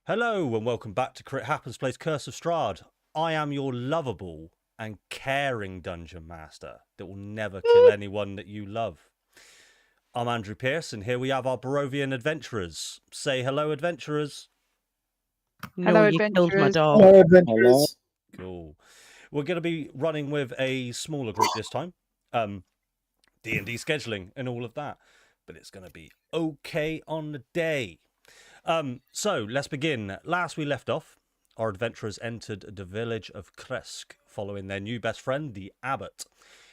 Hello and welcome back to Crit Happens Plays Curse of Strahd. I am your lovable and caring dungeon master that will never kill anyone that you love. I'm Andrew Pearce and here we have our Barovian adventurers. Say hello, adventurers. No, you killed my adventurers. dog. Hello, adventurers. Cool. We're going to be running with a smaller group this time. D&D scheduling and all of that. But it's going to be okay on the day. So let's begin. Last we left off, our adventurers entered the village of Kresk, following their new best friend, the Abbott.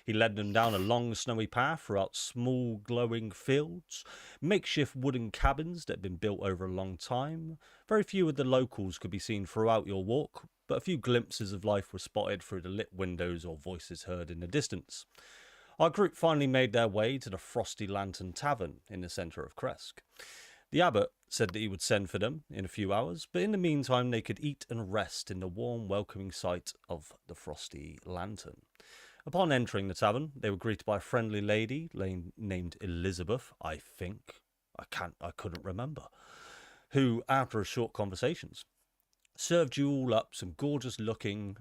He led them down a long snowy path throughout small glowing fields, makeshift wooden cabins that had been built over a long time. Very few of the locals could be seen throughout your walk, but a few glimpses of life were spotted through the lit windows or voices heard in the distance. Our group finally made their way to the Frosty Lantern Tavern in the centre of Kresk. The Abbot said that he would send for them in a few hours, but in the meantime they could eat and rest in the warm, welcoming sight of the Frosty Lantern. Upon entering the tavern, they were greeted by a friendly lady named Elizabeth, I think. I couldn't remember. Who, after a short conversations, served you all up some gorgeous-looking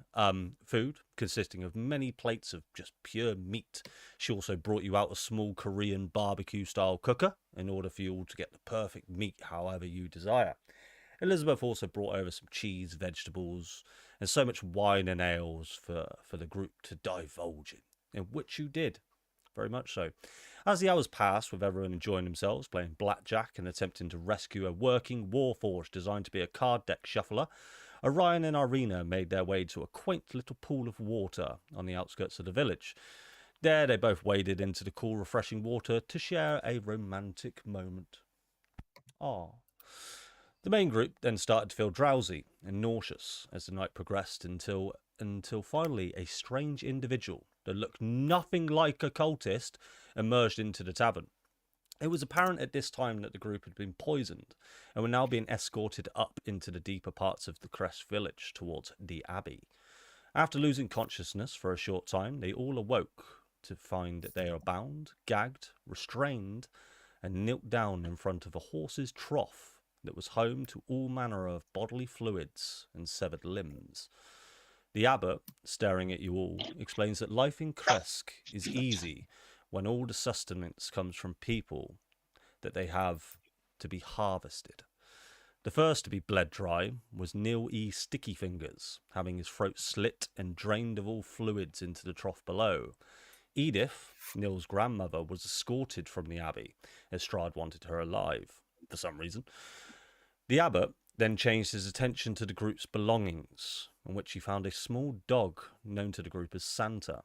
food consisting of many plates of just pure meat. She also brought you out a small Korean barbecue-style cooker in order for you all to get the perfect meat however you desire. Elizabeth also brought over some cheese, vegetables, and so much wine and ales for the group to divulge in which you did. Very much so. As the hours passed, with everyone enjoying themselves, playing blackjack and attempting to rescue a working warforge designed to be a card deck shuffler, Orion and Irina made their way to a quaint little pool of water on the outskirts of the village. There they both waded into the cool, refreshing water to share a romantic moment. The main group then started to feel drowsy and nauseous as the night progressed until finally a strange individual that looked nothing like a cultist emerged into the tavern. It was apparent at this time that the group had been poisoned and were now being escorted up into the deeper parts of the Crest village towards the Abbey. After losing consciousness for a short time, they all awoke to find that they are bound, gagged, restrained, and knelt down in front of a horse's trough that was home to all manner of bodily fluids and severed limbs. The Abbot, staring at you all, explains that life in Kresk is easy when all the sustenance comes from people that they have to be harvested. The first to be bled dry was Neil E. Stickyfingers, having his throat slit and drained of all fluids into the trough below. Edith, Neil's grandmother, was escorted from the Abbey, as Strahd wanted her alive, for some reason. The Abbot then changed his attention to the group's belongings, in which he found a small dog known to the group as Santa.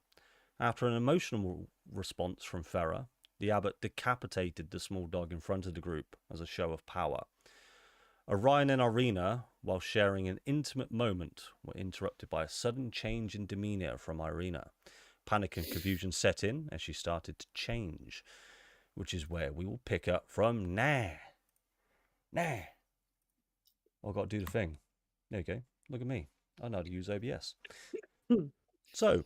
After an emotional response from Farah, the Abbot decapitated the small dog in front of the group as a show of power. Orion and Irina, while sharing an intimate moment, were interrupted by a sudden change in demeanour from Irina. Panic and confusion set in as she started to change, which is where we will pick up from now. I've got to do the thing. There you go. Look at me. I know how to use OBS. So,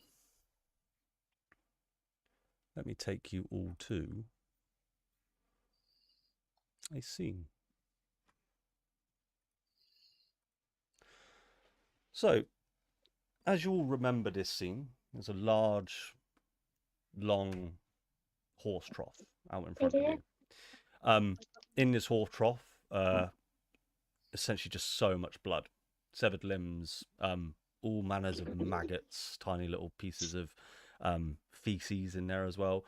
let me take you all to a scene. So, as you all remember this scene, there's a large, long horse trough out in front of you. In this horse trough, essentially just so much blood, severed limbs, all manners of maggots, tiny little pieces of feces in there as well.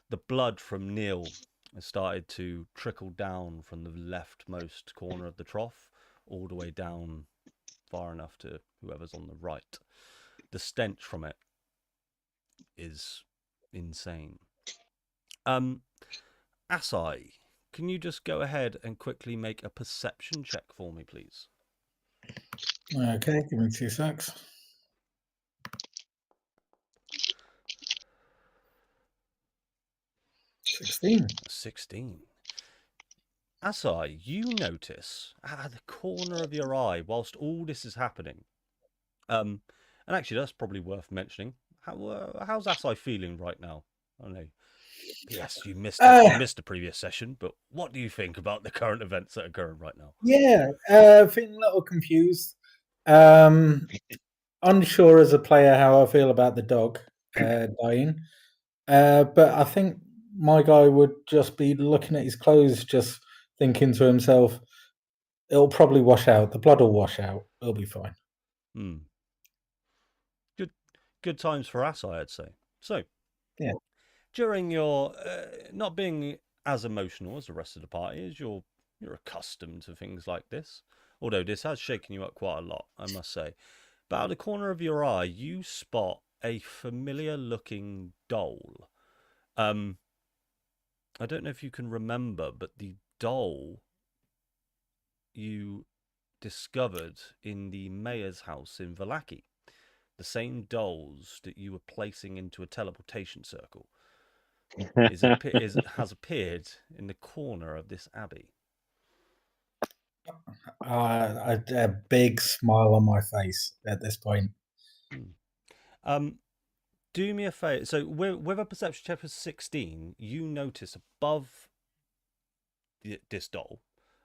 The blood from Neil has started to trickle down from the leftmost corner of the trough all the way down far enough to whoever's on the right. The stench from it is insane. Asai, can you just go ahead and quickly make a perception check for me, please? Okay, give me 2 secs. 16. Asai, you notice at the corner of your eye, whilst all this is happening, and actually that's probably worth mentioning, how's Asai feeling right now? I know. Yes, you missed the previous session, but what do you think about the current events that are occurring right now? Yeah, feeling a little confused. Unsure as a player how I feel about the dog dying. But I think my guy would just be looking at his clothes, just thinking to himself, it'll probably wash out. The blood will wash out. It'll be fine. Good times for us, I'd say. So, yeah, during your not being as emotional as the rest of the party, as you're accustomed to things like this, although this has shaken you up quite a lot, I must say. But out of the corner of your eye, you spot a familiar-looking doll. I don't know if you can remember, but the doll you discovered in the mayor's house in Vallaki, the same dolls that you were placing into a teleportation circle, has appeared in the corner of this abbey. a big smile on my face at this point. Do me a favour. So with a perception check of 16, you notice above this doll.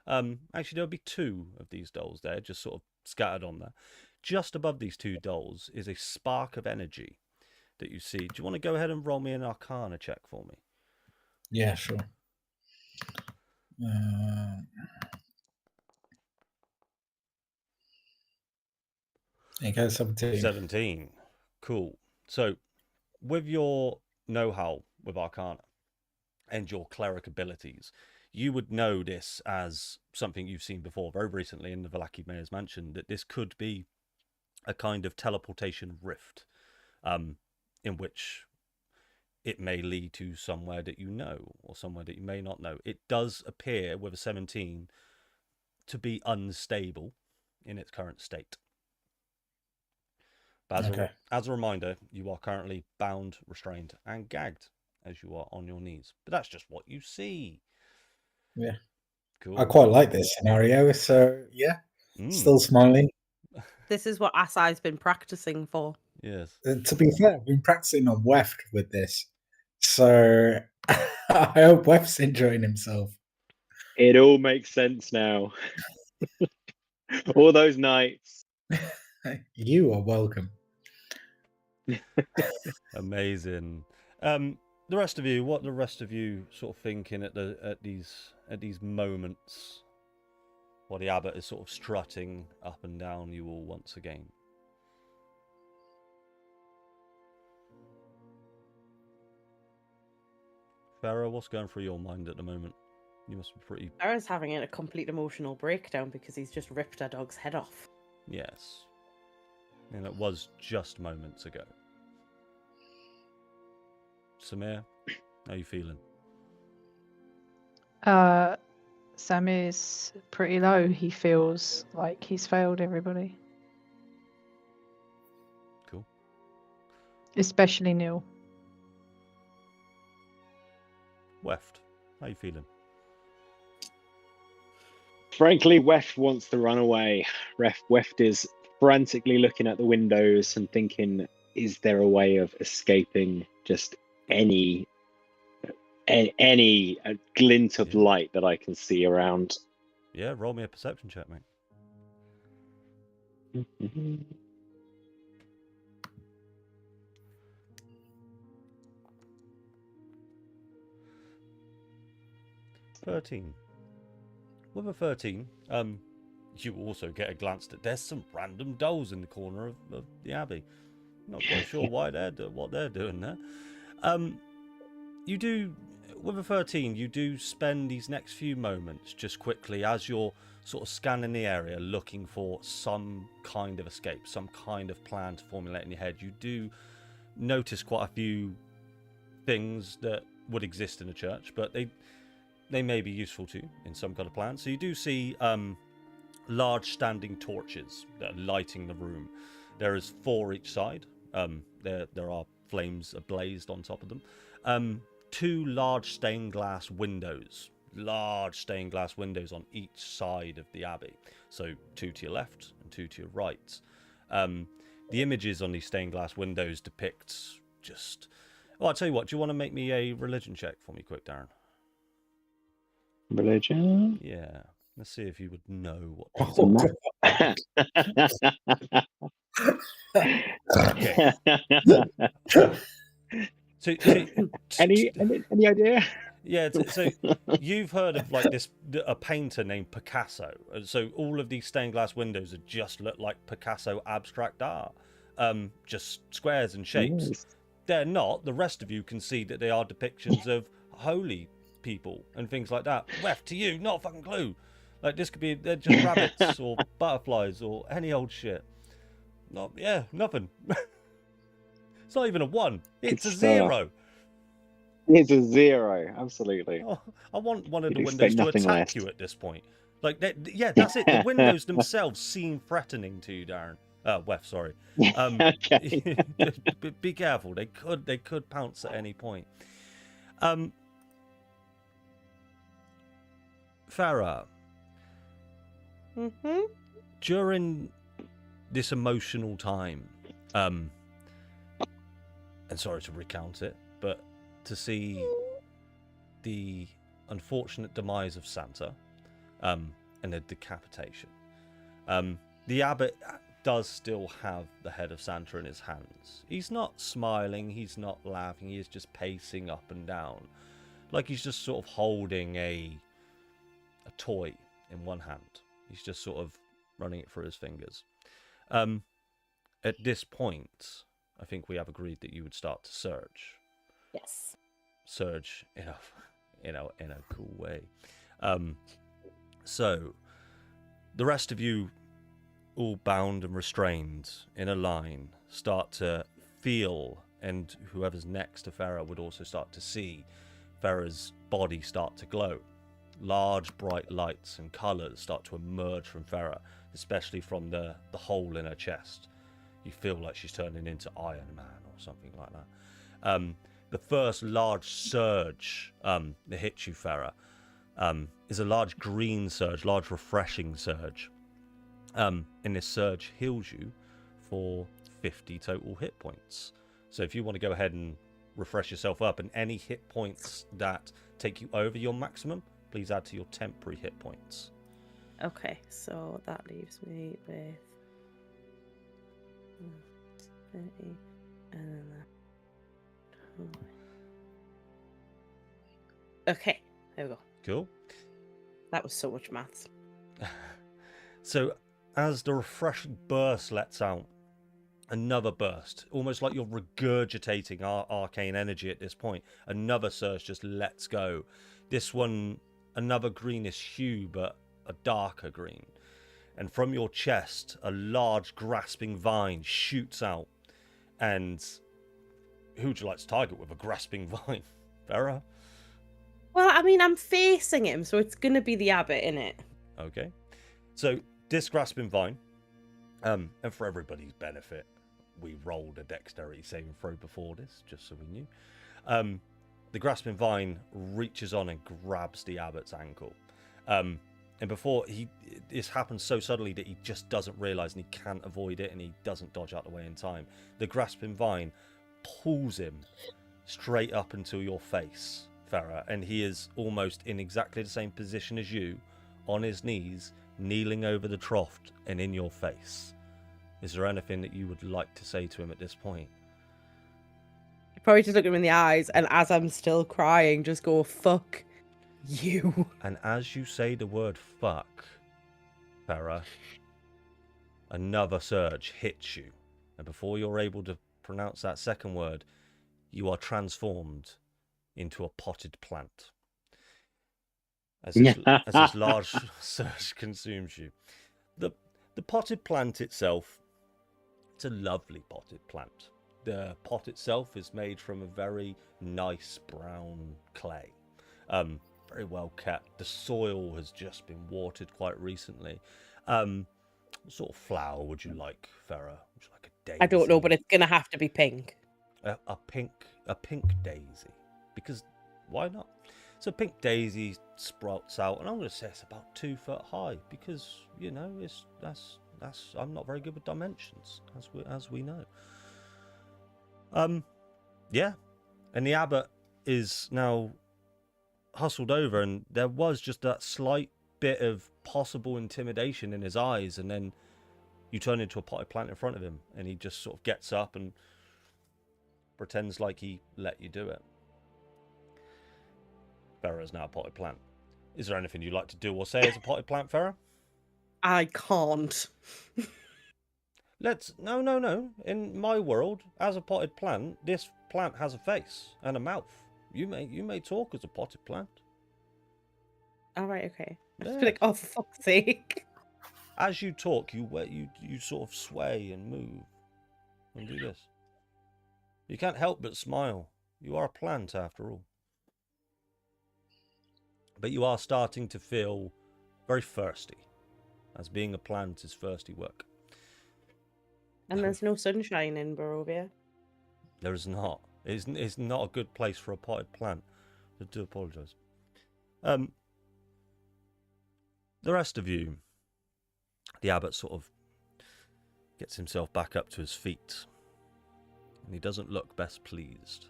Actually, there'll be two of these dolls there, just sort of scattered on there. Just above these two dolls is a spark of energy that you see. Do you want to go ahead and roll me an Arcana check for me? Yeah, sure. There you go, 17. 17. Cool. So, with your know-how with Arcana and your cleric abilities, you would know this as something you've seen before very recently in the Vallaki Mayor's Mansion, that this could be a kind of teleportation rift, in which it may lead to somewhere that you know or somewhere that you may not know. It does appear with a 17 to be unstable in its current state. But as a reminder, you are currently bound, restrained, and gagged as you are on your knees. But that's just what you see. Yeah. Cool. I quite like this scenario, so yeah. Still smiling. This is what Asai's been practicing for. Yes. To be fair, I've been practicing on Weft with this. So I hope Weft's enjoying himself. It all makes sense now. All those nights. You are welcome. Amazing. The rest of you, what the rest of you sort of thinking at these moments while the Abbot is sort of strutting up and down you all once again? Farah, what's going through your mind at the moment? You must be pretty... Farah's having a complete emotional breakdown because he's just ripped our dog's head off. Yes. And it was just moments ago. Samir, how are you feeling? Samir's pretty low. He feels like he's failed everybody. Cool. Especially Neil. Weft, how are you feeling? Frankly, Weft wants to run away. Weft is frantically looking at the windows and thinking, is there a way of escaping just any glint of light that I can see around? Yeah, roll me a perception check, mate. 13. With a 13, you also get a glance that there's some random dolls in the corner of the Abbey. Not quite sure what they're doing there. You do, with a 13, you do spend these next few moments just quickly as you're sort of scanning the area, looking for some kind of escape, some kind of plan to formulate in your head. You do notice quite a few things that would exist in a church, but they may be useful to you in some kind of plan. So you do see large standing torches that are lighting the room. There is 4 each side. There are flames ablazed on top of them. 2 large stained glass windows. Large stained glass windows on each side of the Abbey. So 2 to your left and 2 to your right. The images on these stained glass windows depict just Well, I'll tell you what. Do you want to make me a religion check for me, quick, Darren? Religion. Yeah. Let's see if you would know what. Okay. So, any idea? yeah. So you've heard of like a painter named Picasso. So all of these stained glass windows just look like Picasso abstract art, just squares and shapes. Yes. They're not. The rest of you can see that they are depictions of holy people and things like that. Wef, to you, not a fucking clue. Like this could be they're just rabbits or butterflies or any old shit. Nothing. It's not even a 1. It's a 0. It's a 0, absolutely. Oh, I want one of You'd the expect windows to nothing attack less. you at this point. Like, that's it. The windows themselves seem threatening to you, Darren. Wef, sorry. Okay. Be careful. They could pounce at any point. Farah, Mm-hmm. during this emotional time, and sorry to recount it, but to see the unfortunate demise of Santa, and the decapitation, the Abbot does still have the head of Santa in his hands. He's not smiling, he's not laughing, he is just pacing up and down, like he's just sort of holding a toy in one hand. He's just sort of running it through his fingers. At this point, I think we have agreed that you would start to surge. Yes. Surge in a cool way. So the rest of you, all bound and restrained in a line, start to feel, and whoever's next to Farah would also start to see Farah's body start to glow. Large bright lights and colours start to emerge from Farah, especially from the hole in her chest. You feel like she's turning into Iron Man or something like that. The first large surge that hits you, Farah, is a large green surge, large refreshing surge. And this surge heals you for 50 total hit points. So if you want to go ahead and refresh yourself up, and any hit points that take you over your maximum, please add to your temporary hit points. Okay, so that leaves me with 30, and then that. Okay, there we go. Cool. That was so much maths. So as the refreshing burst lets out, another burst, almost like you're regurgitating arcane energy at this point. Another surge just lets go. This one, another greenish hue, but a darker green. And from your chest, a large grasping vine shoots out. And who would you like to target with a grasping vine? Farah? Well, I mean, I'm facing him, so it's going to be the Abbot, innit? Okay. So, this grasping vine, and for everybody's benefit, we rolled a dexterity saving throw before this, just so we knew. The grasping vine reaches on and grabs the Abbot's ankle. And before this happens so suddenly that he just doesn't realise, and he can't avoid it, and he doesn't dodge out the way in time. The grasping vine pulls him straight up into your face, Farah, and he is almost in exactly the same position as you, on his knees, kneeling over the trough and in your face. Is there anything that you would like to say to him at this point? Probably just look him in the eyes, and as I'm still crying, just go, fuck you. And as you say the word fuck, Farah, another surge hits you. And before you're able to pronounce that second word, you are transformed into a potted plant. As this large surge consumes you. The potted plant itself, it's a lovely potted plant. The pot itself is made from a very nice brown clay. Very well kept. The soil has just been watered quite recently. What sort of flower would you like, Farah? Would you like a daisy? I don't know, but it's going to have to be pink. A pink daisy. Because why not? So pink daisy sprouts out, and I'm going to say it's about 2 foot high, because that's I'm not very good with dimensions, as we know. Yeah, And the abbot is now hustled over, and there was just that slight bit of possible intimidation in his eyes, and then you turn into a potted plant in front of him, and he just sort of gets up and pretends like he let you do it. Farah is now a potted plant. Is there anything you'd like to do or say as a potted plant, Farah? I can't. No. In my world, as a potted plant, this plant has a face and a mouth. You may talk as a potted plant. All right, okay. I just Yeah. feel like, oh, for fuck's sake. As you talk, you sort of sway and move and do this. You can't help but smile. You are a plant after all. But you are starting to feel very thirsty, as being a plant is thirsty work. And there's no sunshine in Barovia. There is not. It's not a good place for a potted plant. I do apologise. The rest of you, the abbot sort of gets himself back up to his feet, and he doesn't look best pleased.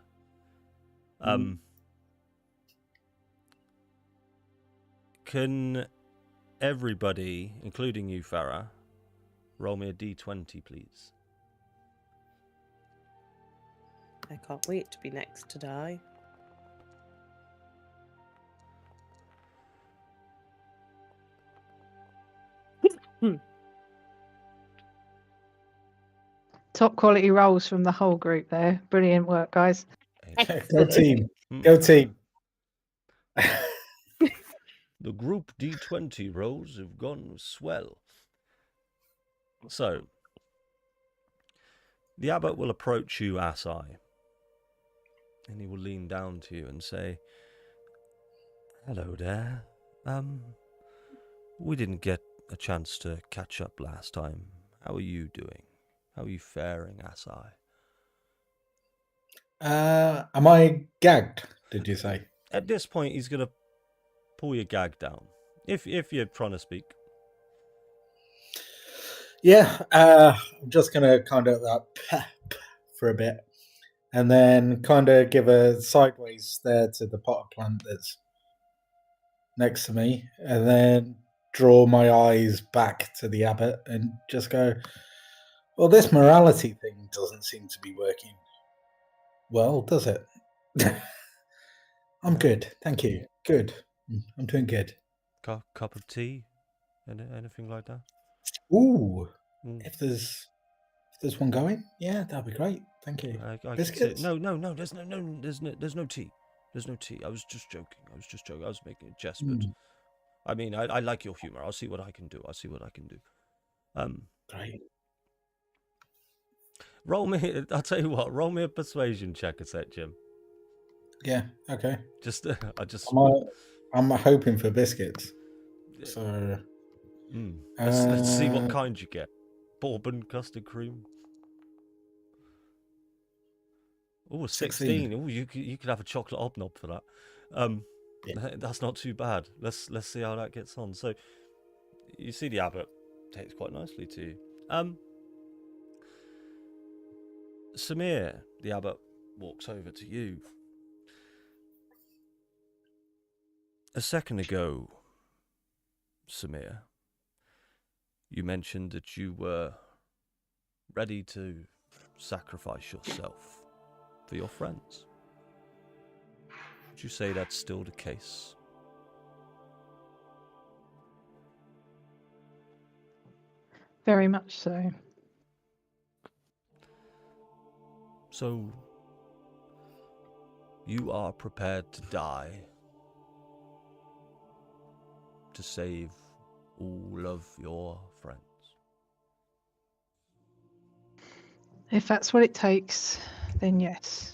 Can everybody, including you, Farah, roll me a d20, please? I can't wait to be next to die. Top quality rolls from the whole group there. Brilliant work, guys. Go team. Hmm. Go team. The group D20 rolls have gone swell. So, the abbot will approach you, Asai, and he will lean down to you and say, "Hello there. We didn't get a chance to catch up last time. How are you doing? How are you faring, Asai?" Am I gagged? Did you say? At this point, he's going to pull your gag down, if you're trying to speak. Yeah. I'm just gonna kind of for a bit, and then kind of give a sideways stare to the potted plant that's next to me, and then draw my eyes back to the abbot and just go, "Well, this morality thing doesn't seem to be working well, does it?" I'm good, thank you. Good. I'm doing good. Cup of tea? Anything like that? Ooh, Mm. if there's one going, yeah, that'd be great. Thank you. I can see. Biscuits? No. There's no tea. There's no tea. I was just joking. I was making a jest, but Mm, I mean, I like your humor. I'll see what I can do. great. Roll me. I'll tell you what. Roll me a persuasion check a sec, Jim. Yeah. Okay. Just, I'm hoping for biscuits. So let's see what kind you get. Bourbon custard cream. Oh, 16. Oh, you could have a chocolate hobnob for that. Yeah. That's not too bad. Let's see how that gets on. So, you see the abbot takes quite nicely to you. Samir, the abbot walks over to you. A second ago, Samir, you mentioned that you were ready to sacrifice yourself for your friends. Would you say that's still the case? Very much so. So, you are prepared to die to save all of your friends? If that's what it takes, then yes.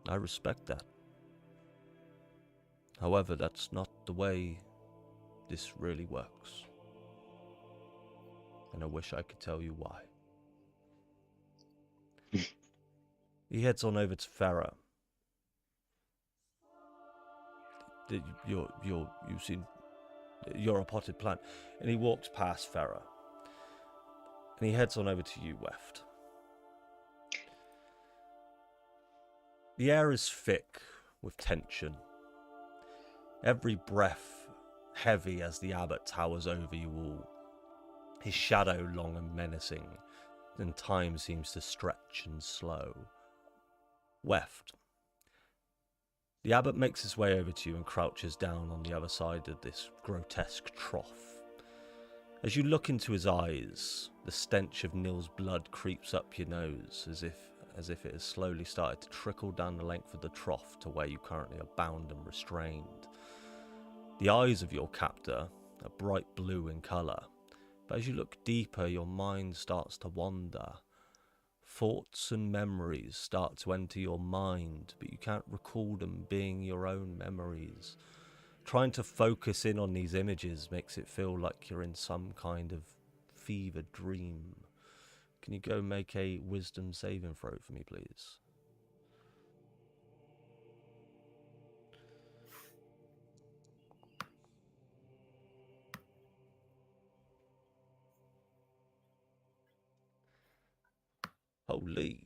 I respect that. However, that's not the way this really works. And I wish I could tell you why. He heads on over to Farah. You're a potted plant. And he walks past Farah. And he heads on over to you, Weft. The air is thick with tension. Every breath heavy as the Abbot towers over you all. His shadow long and menacing, and time seems to stretch and slow. Weft. The Abbot makes his way over to you and crouches down on the other side of this grotesque trough. As you look into his eyes, the stench of Nil's blood creeps up your nose as if it has slowly started to trickle down the length of the trough to where you currently are bound and restrained. The eyes of your captor are bright blue in colour, but as you look deeper, your mind starts to wander. Thoughts and memories start to enter your mind, but you can't recall them being your own memories. Trying to focus in on these images makes it feel like you're in some kind of fevered dream. Can you go make a wisdom saving throw for me, please? Holy,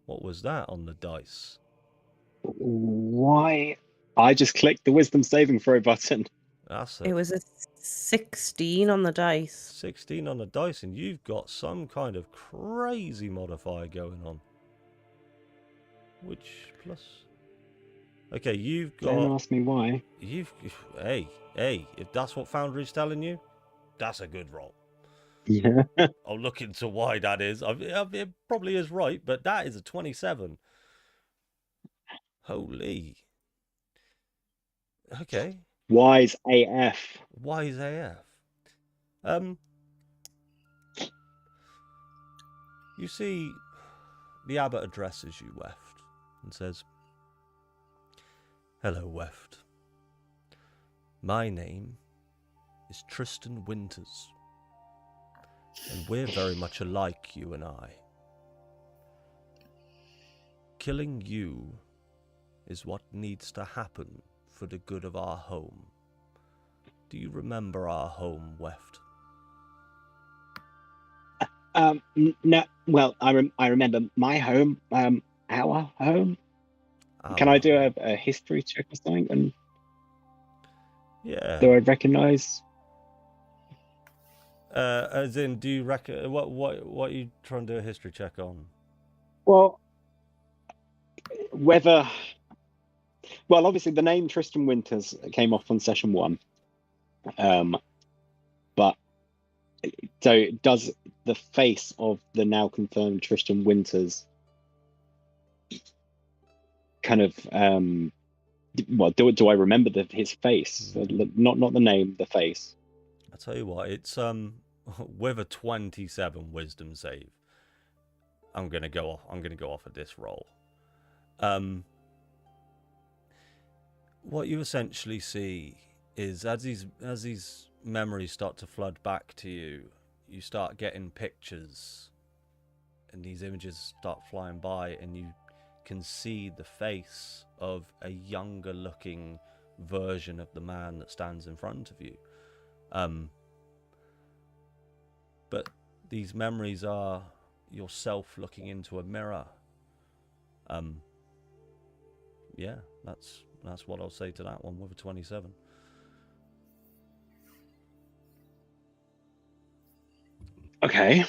what was that on the dice? Why? I just clicked the wisdom saving throw button. That's It a was a 16 on the dice. 16 on the dice, and you've got some kind of crazy modifier going on. Which plus... Okay, you've Don't got... ask me why. Hey, if that's what Foundry's telling you, that's a good roll. Yeah. I'll look into why that is. It probably is right, but that is a 27. Holy. Okay. Wise AF. Wise AF. You see, the Abbot addresses you, Weft, and says, "Hello, Weft. My name is Tristan Winters, and we're very much alike, you and I. Killing you is what needs to happen for the good of our home. Do you remember our home, Weft?" No. Well, I remember my home. Our home. Can Our I do home. a history check or something? And Yeah. do I recognise? As in, do you reckon what are you trying to do a history check on? Well, whether. Well, obviously the name Tristan Winters came off on session 1. But so does the face of the now confirmed Tristan Winters kind of well, do I remember his face? Not the name, the face. I tell you what, it's with a 27 wisdom save. I'm gonna go off of this roll. What you essentially see is as these memories start to flood back to you, you start getting pictures, and these images start flying by, and you can see the face of a younger looking version of the man that stands in front of you. But these memories are yourself looking into a mirror. Yeah, that's what I'll say to that one with a 27. Okay.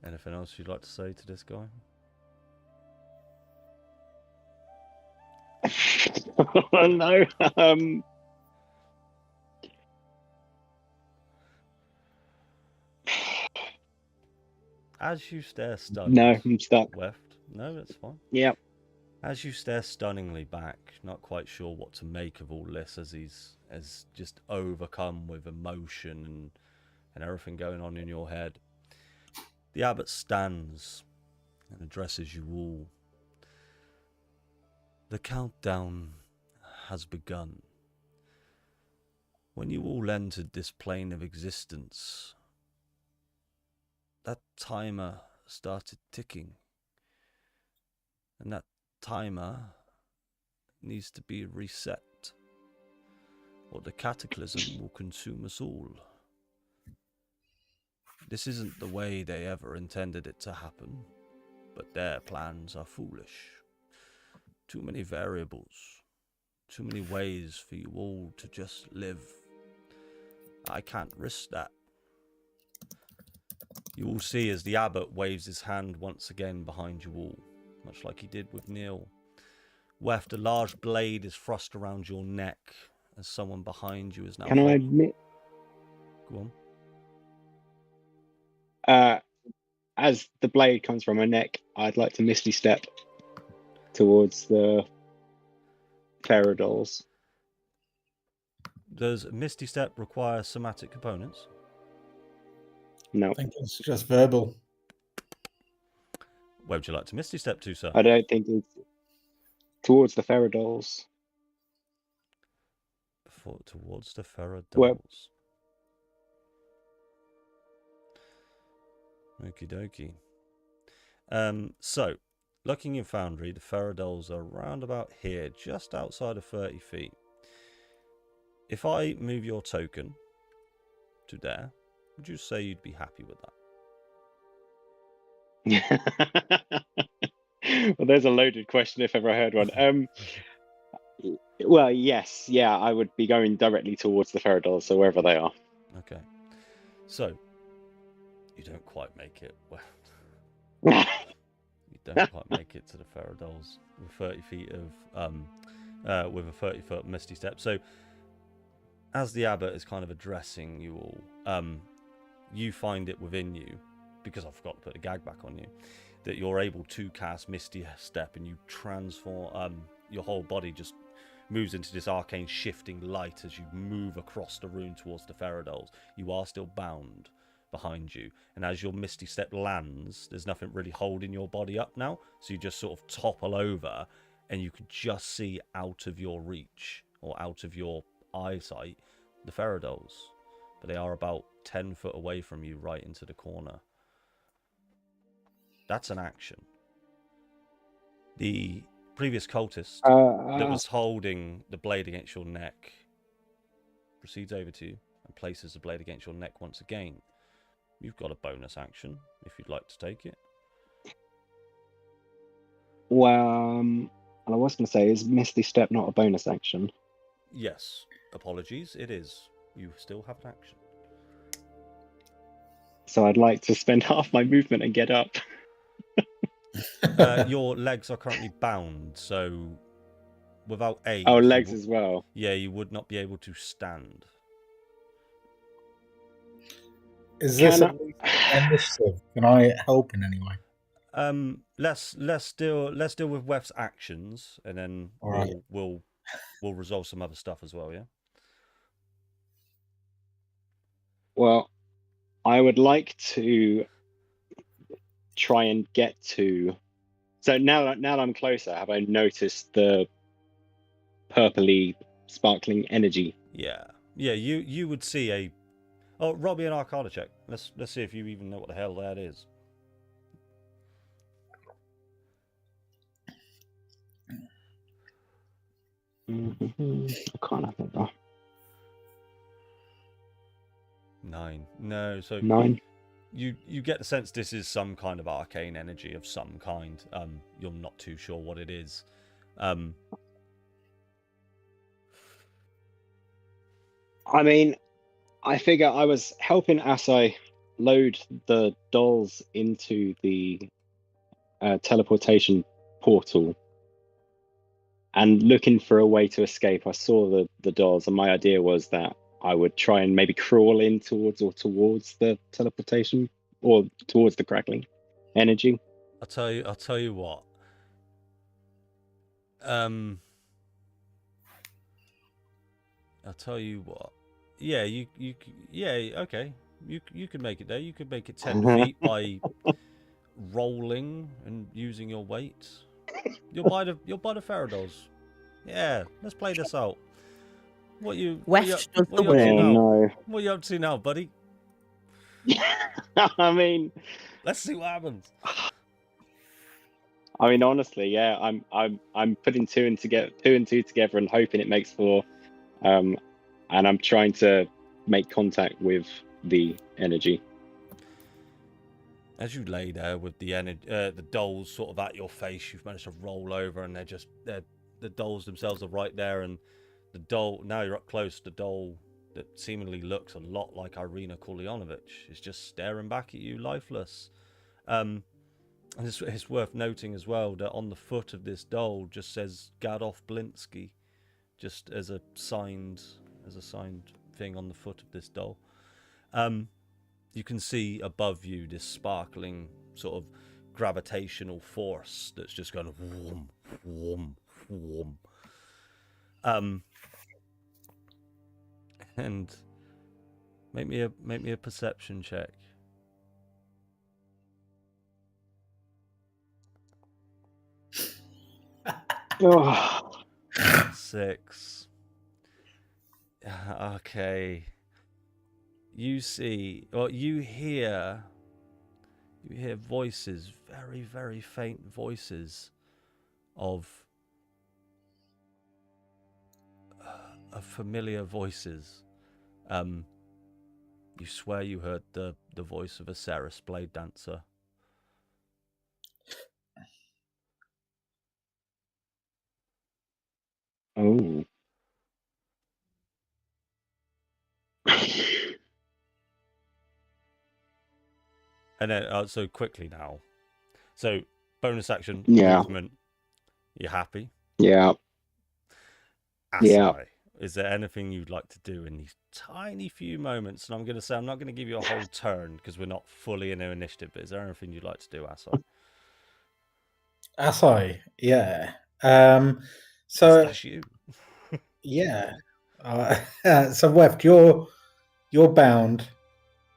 Anything else you'd like to say to this guy? No. As you stare stunned. No, I'm stuck. Weft. No, that's fine. Yep. As you stare stunningly back, not quite sure what to make of all this, as he's just overcome with emotion and everything going on in your head, the Abbot stands and addresses you all. The countdown has begun. When you all entered this plane of existence, that timer started ticking. And that timer needs to be reset, or the cataclysm will consume us all. This isn't the way they ever intended it to happen, but their plans are foolish. Too many variables. Too many ways for you all to just live. I can't risk that. You will see as the Abbot waves his hand once again behind you all, much like he did with Neil. Weft, a large blade is thrust around your neck as someone behind you is now... Can I admit... Go on. As the blade comes from my neck, I'd like to Misty Step towards the Ferodolls. Does Misty Step require somatic components? No. I think it's just verbal. Where would you like to Misty Step to, sir? I don't think it's towards the Ferodolls. Towards the Ferodolls. Well- Okie dokie. So, looking in Foundry, the Ferodolls are around about here, just outside of 30 feet. If I move your token to there, would you say you'd be happy with that? Well, there's a loaded question if ever I heard one. Well, yes, yeah, I would be going directly towards the Ferodolls, so wherever they are. Okay. So, you don't quite make it. Well, you don't quite make it to the Ferodolls with 30 feet of with a 30-foot Misty Step. So, as the Abbot is kind of addressing you all, you find it within you, because I forgot to put the gag back on you, that you're able to cast Misty Step, and you transform. Your whole body just moves into this arcane shifting light as you move across the room towards the Ferodolls. You are still bound behind you, and as your Misty Step lands, there's nothing really holding your body up now, so you just sort of topple over, and you could just see out of your reach, or out of your eyesight, the Ferodolls, but they are about 10 foot away from you, right into the corner. That's an action. The previous cultist that was holding the blade against your neck proceeds over to you and places the blade against your neck once again. You've got a bonus action if you'd like to take it. Well, I was going to say, is Misty Step not a bonus action? Yes. Apologies, it is. You still have an action. So I'd like to spend half my movement and get up. Your legs are currently bound, so without aid... Oh, legs as well. Yeah, you would not be able to stand. Is this Can initiative? Can I help in any way? Let's deal with Weft's actions, and then All right. we'll resolve some other stuff as well. Yeah. Well, I would like to try and get to... So now that I'm closer, have I noticed the purpley sparkling energy? Yeah. You would see a... Oh, roll me an Arcana check. Let's see if you even know what the hell that is. I can't have that though. 9. No, so 9. you get the sense this is some kind of arcane energy of some kind. You're not too sure what it is. I mean, I figure I was helping Asai load the dolls into the teleportation portal and looking for a way to escape. I saw the dolls, and my idea was that I would try and maybe crawl in towards the teleportation, or towards the crackling energy. I'll tell you what. I'll tell you what. Yeah, okay. You can make it there. You could make it 10 feet by rolling and using your weight. You'll buy the Ferodolls. Yeah, let's play this out. What you up to now, buddy? I mean, let's see what happens. I mean, honestly, yeah, I'm putting two and two together and hoping it makes 4. And I'm trying to make contact with the energy. As you lay there with the dolls sort of at your face, you've managed to roll over, and the dolls themselves are right there, and the doll, now you're up close, the doll that seemingly looks a lot like Irina Kolyanovich is just staring back at you, lifeless. And it's worth noting as well that on the foot of this doll just says Gadolf Blinsky, just as a signed thing on the foot of this doll. You can see above you this sparkling sort of gravitational force that's just going whoom, whoom, whoom. And make me a perception check. Oh. 6. Okay. You see, or you hear voices, very, very faint voices of familiar voices. You swear you heard the voice of a Ceres blade dancer. Oh. And then, so quickly now. So, bonus action, Yeah. movement. You happy? Yeah. Asai, Yeah. is there anything you'd like to do in these tiny few moments? And I'm going to say, I'm not going to give you a whole turn because we're not fully in our initiative, but is there anything you'd like to do, Asai? Asai, yeah. So That's you. yeah. So Weft, you're bound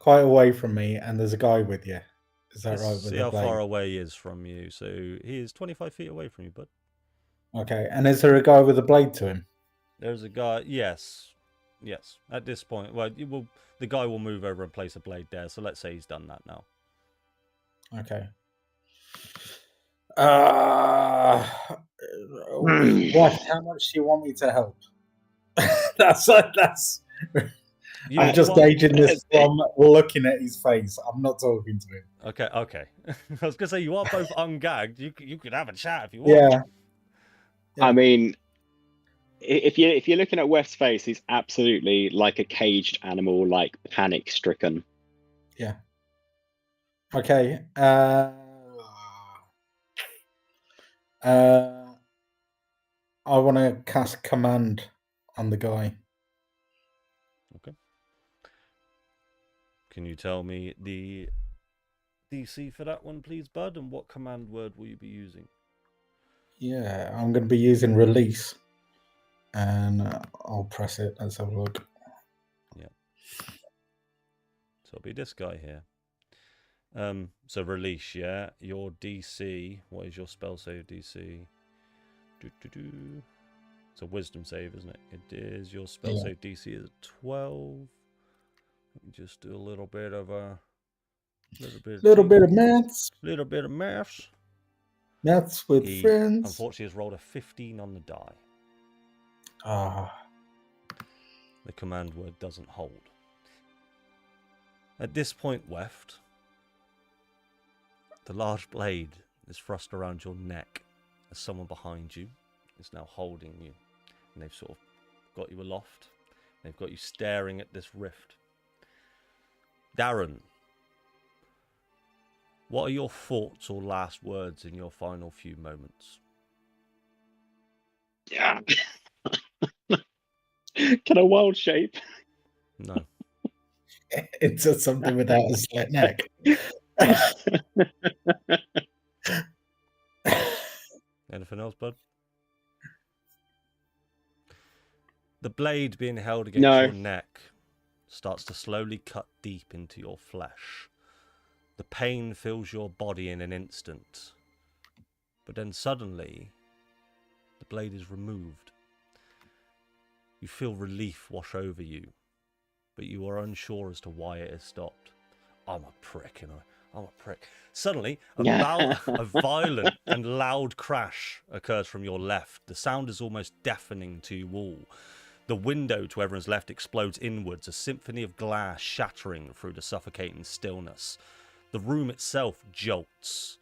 quite away from me, and there's a guy with you. Is that Let's right? With see the how blade? far away he is from you. So he is 25 feet away from you, bud. Okay, and is there a guy with a blade to him? There's a guy. Yes. At this point, well, the guy will move over and place a blade there. So let's say he's done that now. Okay. Weft, how much do you want me to help? that's. I'm just gauging this from looking at his face. I'm not talking to him. Okay. I was gonna say you are both ungagged. You could have a chat if you want. Yeah. I mean, if you're looking at West's face, he's absolutely like a caged animal, like panic stricken. Yeah. Okay. I want to cast command on the guy. Okay. Can you tell me the DC for that one, please, bud? And what command word will you be using? Yeah, I'm going to be using release. And I'll press it. Let's have a look. Yeah. So it'll be this guy here. So release, yeah. Your DC. What is your spell save DC? It's a wisdom save, isn't it? It is. Your spell save DC is 12. Let me just do a little bit of maths. Little bit of maths. Maths with He, friends. unfortunately, has rolled a 15 on the die. The command word doesn't hold. At this point, Weft, the large blade is thrust around your neck as someone behind you is now holding you. And they've sort of got you aloft. They've got you staring at this rift. Darren, what are your thoughts or last words in your final few moments? Yeah. Can I wild shape? No. Into something without a slit neck. Anything else, bud? The blade being held against your neck starts to slowly cut deep into your flesh. The pain fills your body in an instant. But then suddenly, the blade is removed. You feel relief wash over you, but you are unsure as to why it has stopped. I'm a prick, you know. I'm a prick. Suddenly, a violent and loud crash occurs from your left. The sound is almost deafening to you all. The window to everyone's left explodes inwards, a symphony of glass shattering through the suffocating stillness. The room itself jolts.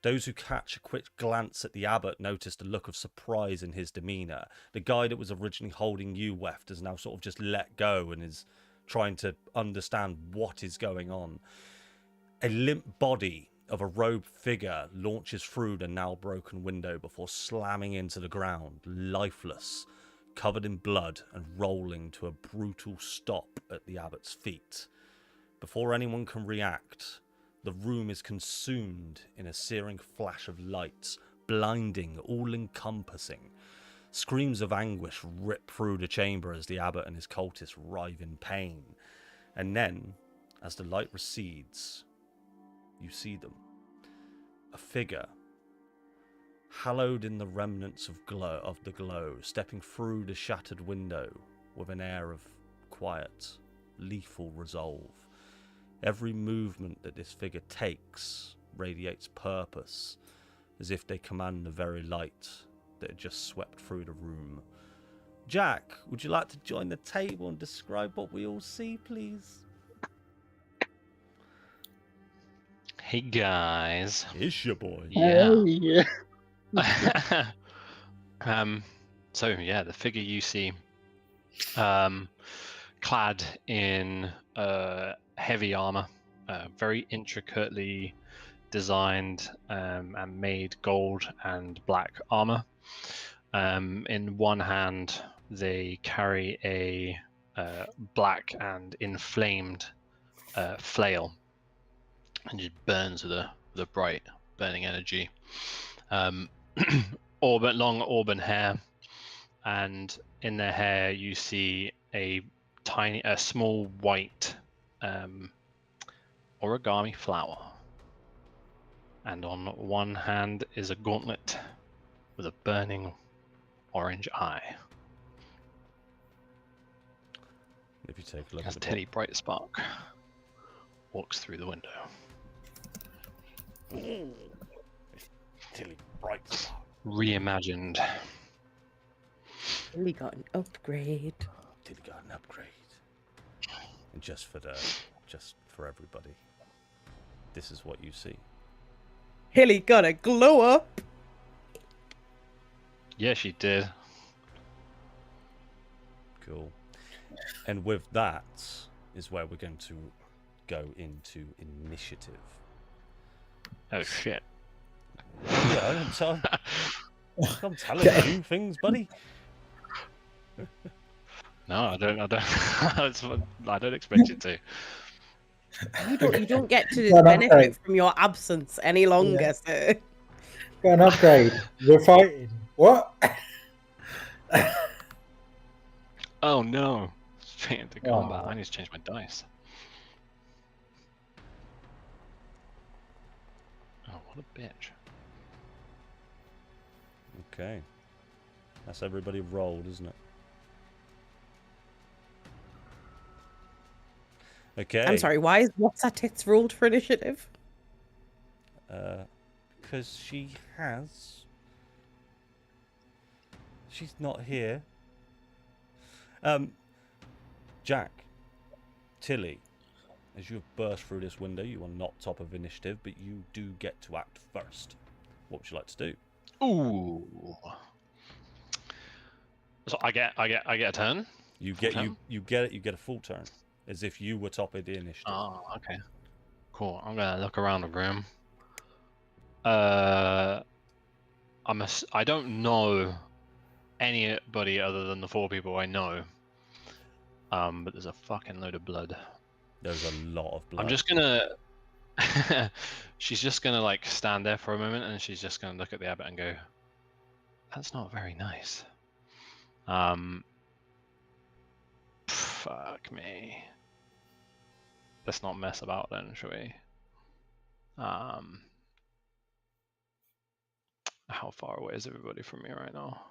Those who catch a quick glance at the abbot noticed a look of surprise in his demeanour. The guy that was originally holding you, Weft, has now sort of just let go and is trying to understand what is going on. A limp body of a robed figure launches through the now broken window before slamming into the ground, lifeless, covered in blood and rolling to a brutal stop at the abbot's feet. Before anyone can react, the room is consumed in a searing flash of light, blinding, all-encompassing. Screams of anguish rip through the chamber as the abbot and his cultists writhe in pain. And then, as the light recedes, you see them. A figure, hallowed in the remnants of the glow, stepping through the shattered window with an air of quiet, lethal resolve. Every movement that this figure takes radiates purpose, as if they command the very light that had just swept through the room. Jack, would you like to join the table and describe what we all see, please? Hey guys. It's your boy. Yeah. Yeah. So yeah, the figure you see, clad in heavy armor, very intricately designed and made gold and black armor. In one hand, they carry a black and inflamed flail, and just burns with the bright burning energy. Long auburn hair, and in their hair you see a small white origami flower, and on one hand is a gauntlet with a burning orange eye. If you take a look As at the Teddy Bright Spark walks through the window. Tilly Bright. Reimagined. We got an upgrade. Tilly got an upgrade. And just for everybody, this is what you see. Hilly got a glow up. Yeah, she did. Cool. And with that is where we're going to go into initiative. Oh shit. Yeah, I'm telling you things, buddy. No, I don't. I don't expect you to. You don't get to Got an benefit upgrade. from your absence any longer, sir. Got an upgrade. We're fighting. What? Oh no! Straight into combat. Oh. I need to change my dice. Oh, what a bitch! Okay. That's everybody rolled, isn't it? Okay. I'm sorry, why is What's That Tits ruled for initiative? Because she's not here. Jack, Tilly, as you have burst through this window, you are not top of initiative, but you do get to act first. What would you like to do? Ooh. So I get a turn. You Full get turn? you get a full turn, as if you were top of the initiative. Oh, okay. Cool. I'm gonna look around the room. I don't know anybody other than the 4 people I know. But there's a fucking load of blood. There's a lot of blood. I'm just gonna. She's just gonna like stand there for a moment, and she's just gonna look at the abbot and go, "That's not very nice." Fuck me. Let's not mess about then, shall we? How far away is everybody from me right now?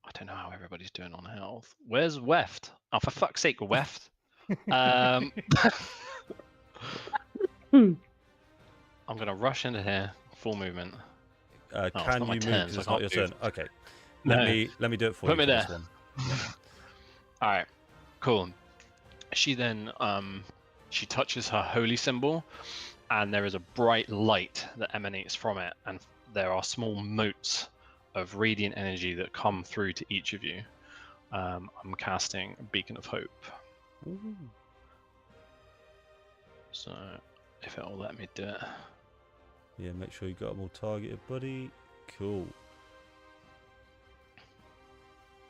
I don't know how everybody's doing on health. Where's Weft? Oh, for fuck's sake, Weft. I'm gonna rush into here, full movement. it's Can not my you turn, move? 'Cause so I it's not your can't turn. move. Okay. No. Let me do it for Put you me for this there. one. All right, cool. She then she touches her holy symbol, and there is a bright light that emanates from it, and there are small motes of radiant energy that come through to each of you. I'm casting Beacon of Hope. Ooh. So, if it'll let me do it. Yeah, make sure you got them all targeted, buddy. Cool.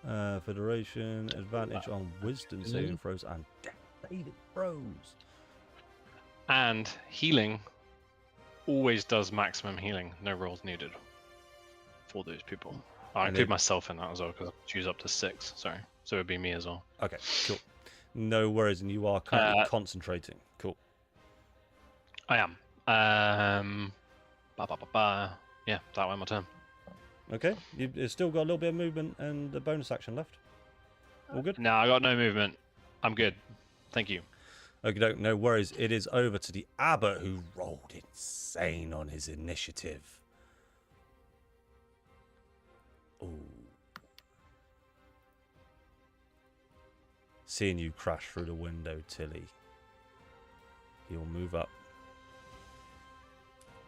Federation, advantage on wisdom saving throws and death saving throws. And healing always does maximum healing, no rolls needed for those people. I include myself in that as well because I choose up to 6. Sorry, so it would be me as well. Okay, cool. No worries, and you are currently concentrating. Cool. I am. Yeah, that went my turn. Okay, you've still got a little bit of movement and a bonus action left. All good? No, I got no movement. I'm good. Thank you. Okay, no worries. It is over to the Abbott, who rolled insane on his initiative. Ooh. Seeing you crash through the window, Tilly, he'll move up.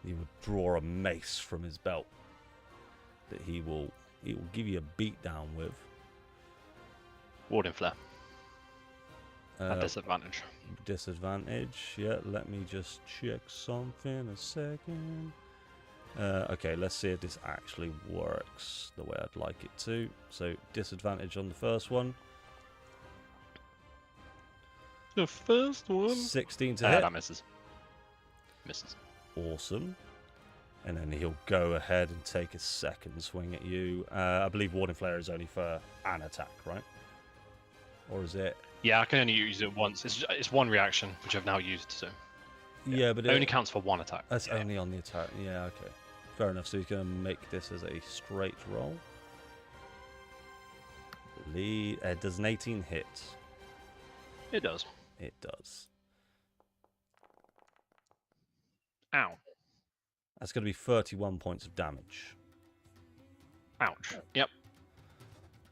He will draw a mace from his belt that he will give you a beat down with. Warding Flare. At disadvantage. Disadvantage. Yeah, let me just check something a second. Okay, let's see if this actually works the way I'd like it to. So, disadvantage on the first one. The first one. 16 to hit. That misses. Misses. Awesome. And then he'll go ahead and take a second swing at you. I believe Warding Flare is only for an attack, right? Or is it? Yeah, I can only use it once. It's one reaction, which I've now used, so... Yeah, but it only counts for one attack. That's only on the attack. Yeah, okay. Fair enough. So he's going to make this as a straight roll. Does an 18 hit? It does. It does. Ow. That's going to be 31 points of damage. Ouch. Yep.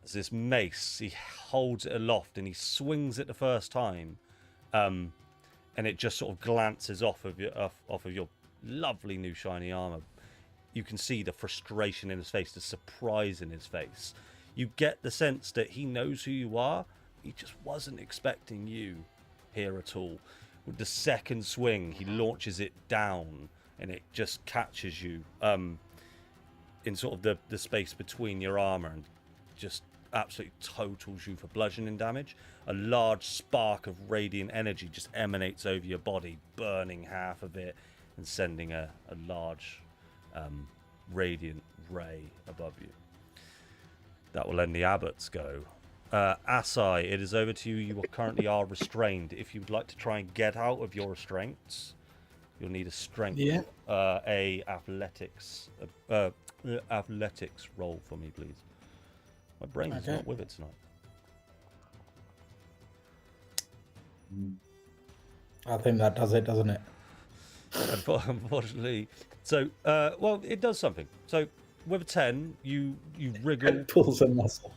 As this mace, he holds it aloft and he swings it the first time, and it just sort of glances off of your lovely new shiny armor. You can see the frustration in his face, the surprise in his face. You get the sense that he knows who you are. He just wasn't expecting you here at all. With the second swing, he launches it down, and it just catches you in sort of the space between your armor and just absolutely totals you for bludgeoning damage. A large spark of radiant energy just emanates over your body, burning half of it and sending a large radiant ray above you. That will end the Abbott's go. Asai, it is over to you. You currently are restrained. If you would like to try and get out of your restraints, you'll need a strength, a athletics roll for me, please. My brain is not with it tonight. I think that does it, doesn't it? Unfortunately. So, well, it does something. So, with a 10, you wriggle. It pulls a muscle.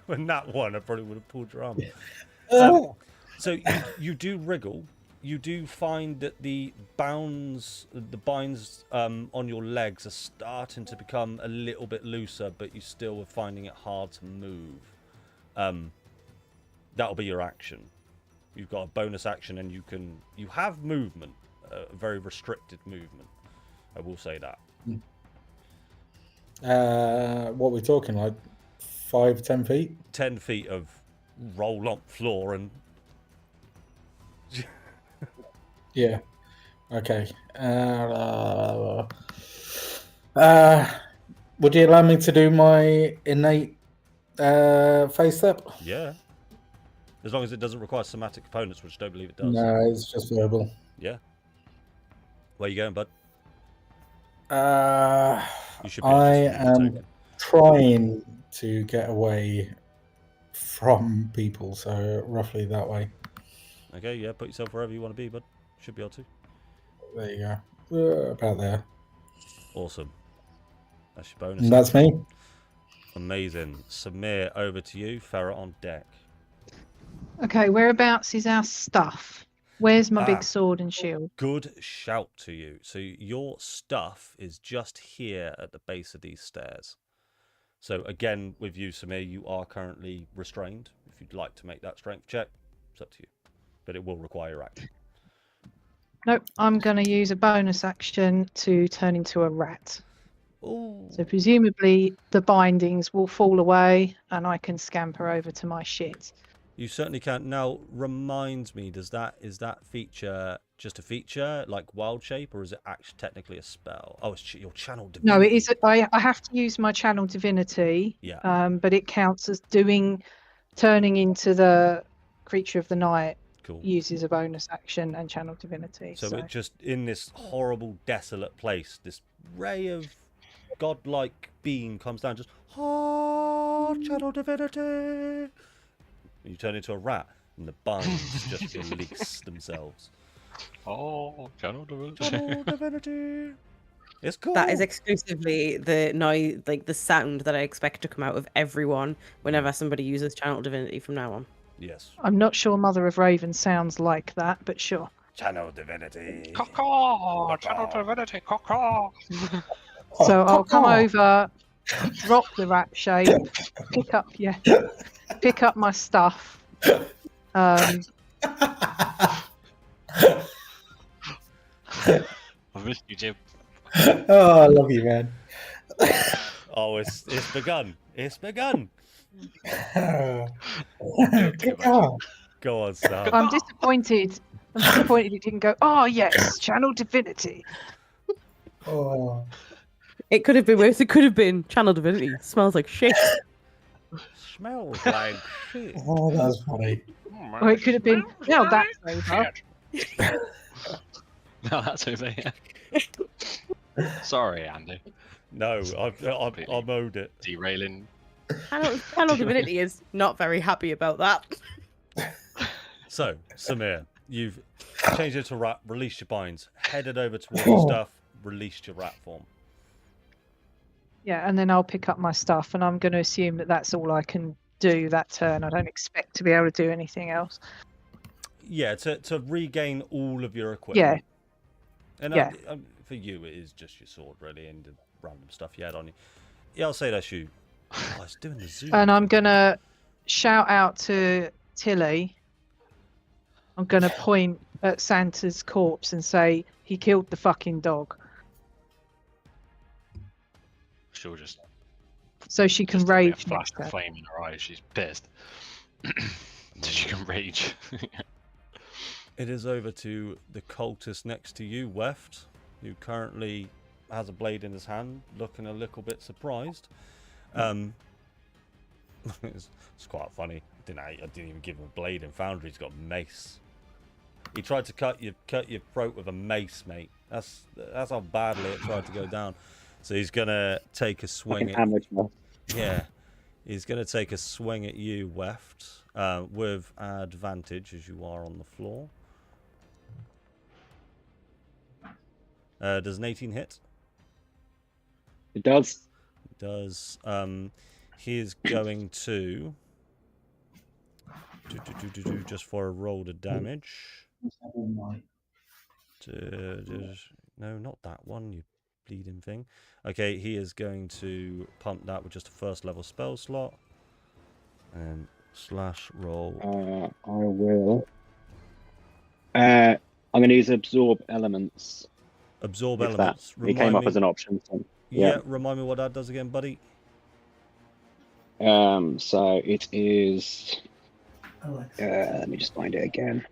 When that one, I probably would have pulled your arm. So you do wriggle. You do find that the binds on your legs are starting to become a little bit looser, but you still are finding it hard to move. That'll be your action. You've got a bonus action, and you have movement, a very restricted movement. I will say that. What we're talking, like 5-10 feet? 10 feet of roll on floor and. Yeah. Okay. Would you allow me to do my innate face step? Yeah. As long as it doesn't require somatic components, which I don't believe it does. No, it's just verbal. Yeah. Where you going, bud? You should be I able to just use the am trying to get away from people, so roughly that way. Okay, yeah, put yourself wherever you want to be, bud. Should be able to. There you go. About there. Awesome. That's your bonus. And that's me. Amazing. Samir, over to you. Ferret on deck. Okay, whereabouts is our stuff? Where's my Ah. big sword and shield? Good shout to you. So your stuff is just here at the base of these stairs. So again, with you, Samir, you are currently restrained. If you'd like to make that strength check, it's up to you. But it will require action. Nope, I'm going to use a bonus action to turn into a rat. Ooh. So presumably the bindings will fall away and I can scamper over to my shit. You certainly can. Now, remind me, is that feature just a feature, like wild shape, or is it actually technically a spell? Oh, it's your channel divinity. No, it is. I have to use my channel divinity, Yeah. but it counts as turning into the creature of the night. Cool. Uses a bonus action and channel divinity. So it just, in this horrible, desolate place, this ray of godlike being comes down, just, channel divinity. You turn into a rat, and the binds just release themselves. Oh, channel divinity. Channel divinity. It's cool. That is exclusively the noise, like the sound that I expect to come out of everyone whenever somebody uses channel divinity from now on. Yes. I'm not sure Mother of Raven sounds like that, but sure. Channel divinity. Caw-caw, channel divinity, caw-caw. So I'll come over, drop the rat shape, pick up my stuff. I've missed you, Jim. Oh, I love you, man. Oh, it's begun. It's begun. Good God. Go on, Sam. I'm disappointed. It didn't go, oh yes, channel divinity. Oh. It could have been worse. It could have been channel divinity. Smells like shit. Smells like shit. Oh, that's funny. Or it could have been, no, that's over. No, that's over here. Sorry, Andy. No, I mowed it. Derailing. Channel divinity is not very happy about that. So, Samir, you've changed it to rat, released your binds, headed over towards your stuff, released your rat form. Yeah, and then I'll pick up my stuff, and I'm going to assume that that's all I can do that turn. I don't expect to be able to do anything else. Yeah, to regain all of your equipment. Yeah. And Yeah. For you, it is just your sword, really, and the random stuff you had on you. Yeah, I'll say that's you. Oh, it's doing the zoom. And I'm going to shout out to Tilly. I'm going to point at Santa's corpse and say, he killed the fucking dog. She'll just. So she can just there'll be rage a flash next of turn. flame in her eyes. She's pissed. So she can rage. It is over to the cultist next to you, Weft, who currently has a blade in his hand, looking a little bit surprised. It's quite funny. I didn't even give him a blade in Foundry. He's got a mace. He tried to cut your throat with a mace, mate. That's how badly it tried to go down. So he's gonna take a swing at he's gonna take a swing at you, Weft, with advantage as you are on the floor. Does an 18 hit? It does. It does. He is going to just for a roll of damage. No, not that one, you bleeding thing. Okay, he is going to pump that with just a first level spell slot. And slash roll. I will. I'm going to use absorb elements. Absorb if elements. It came up as an option. So, yeah, remind me what that does again, buddy. So it is. Let me just find it again.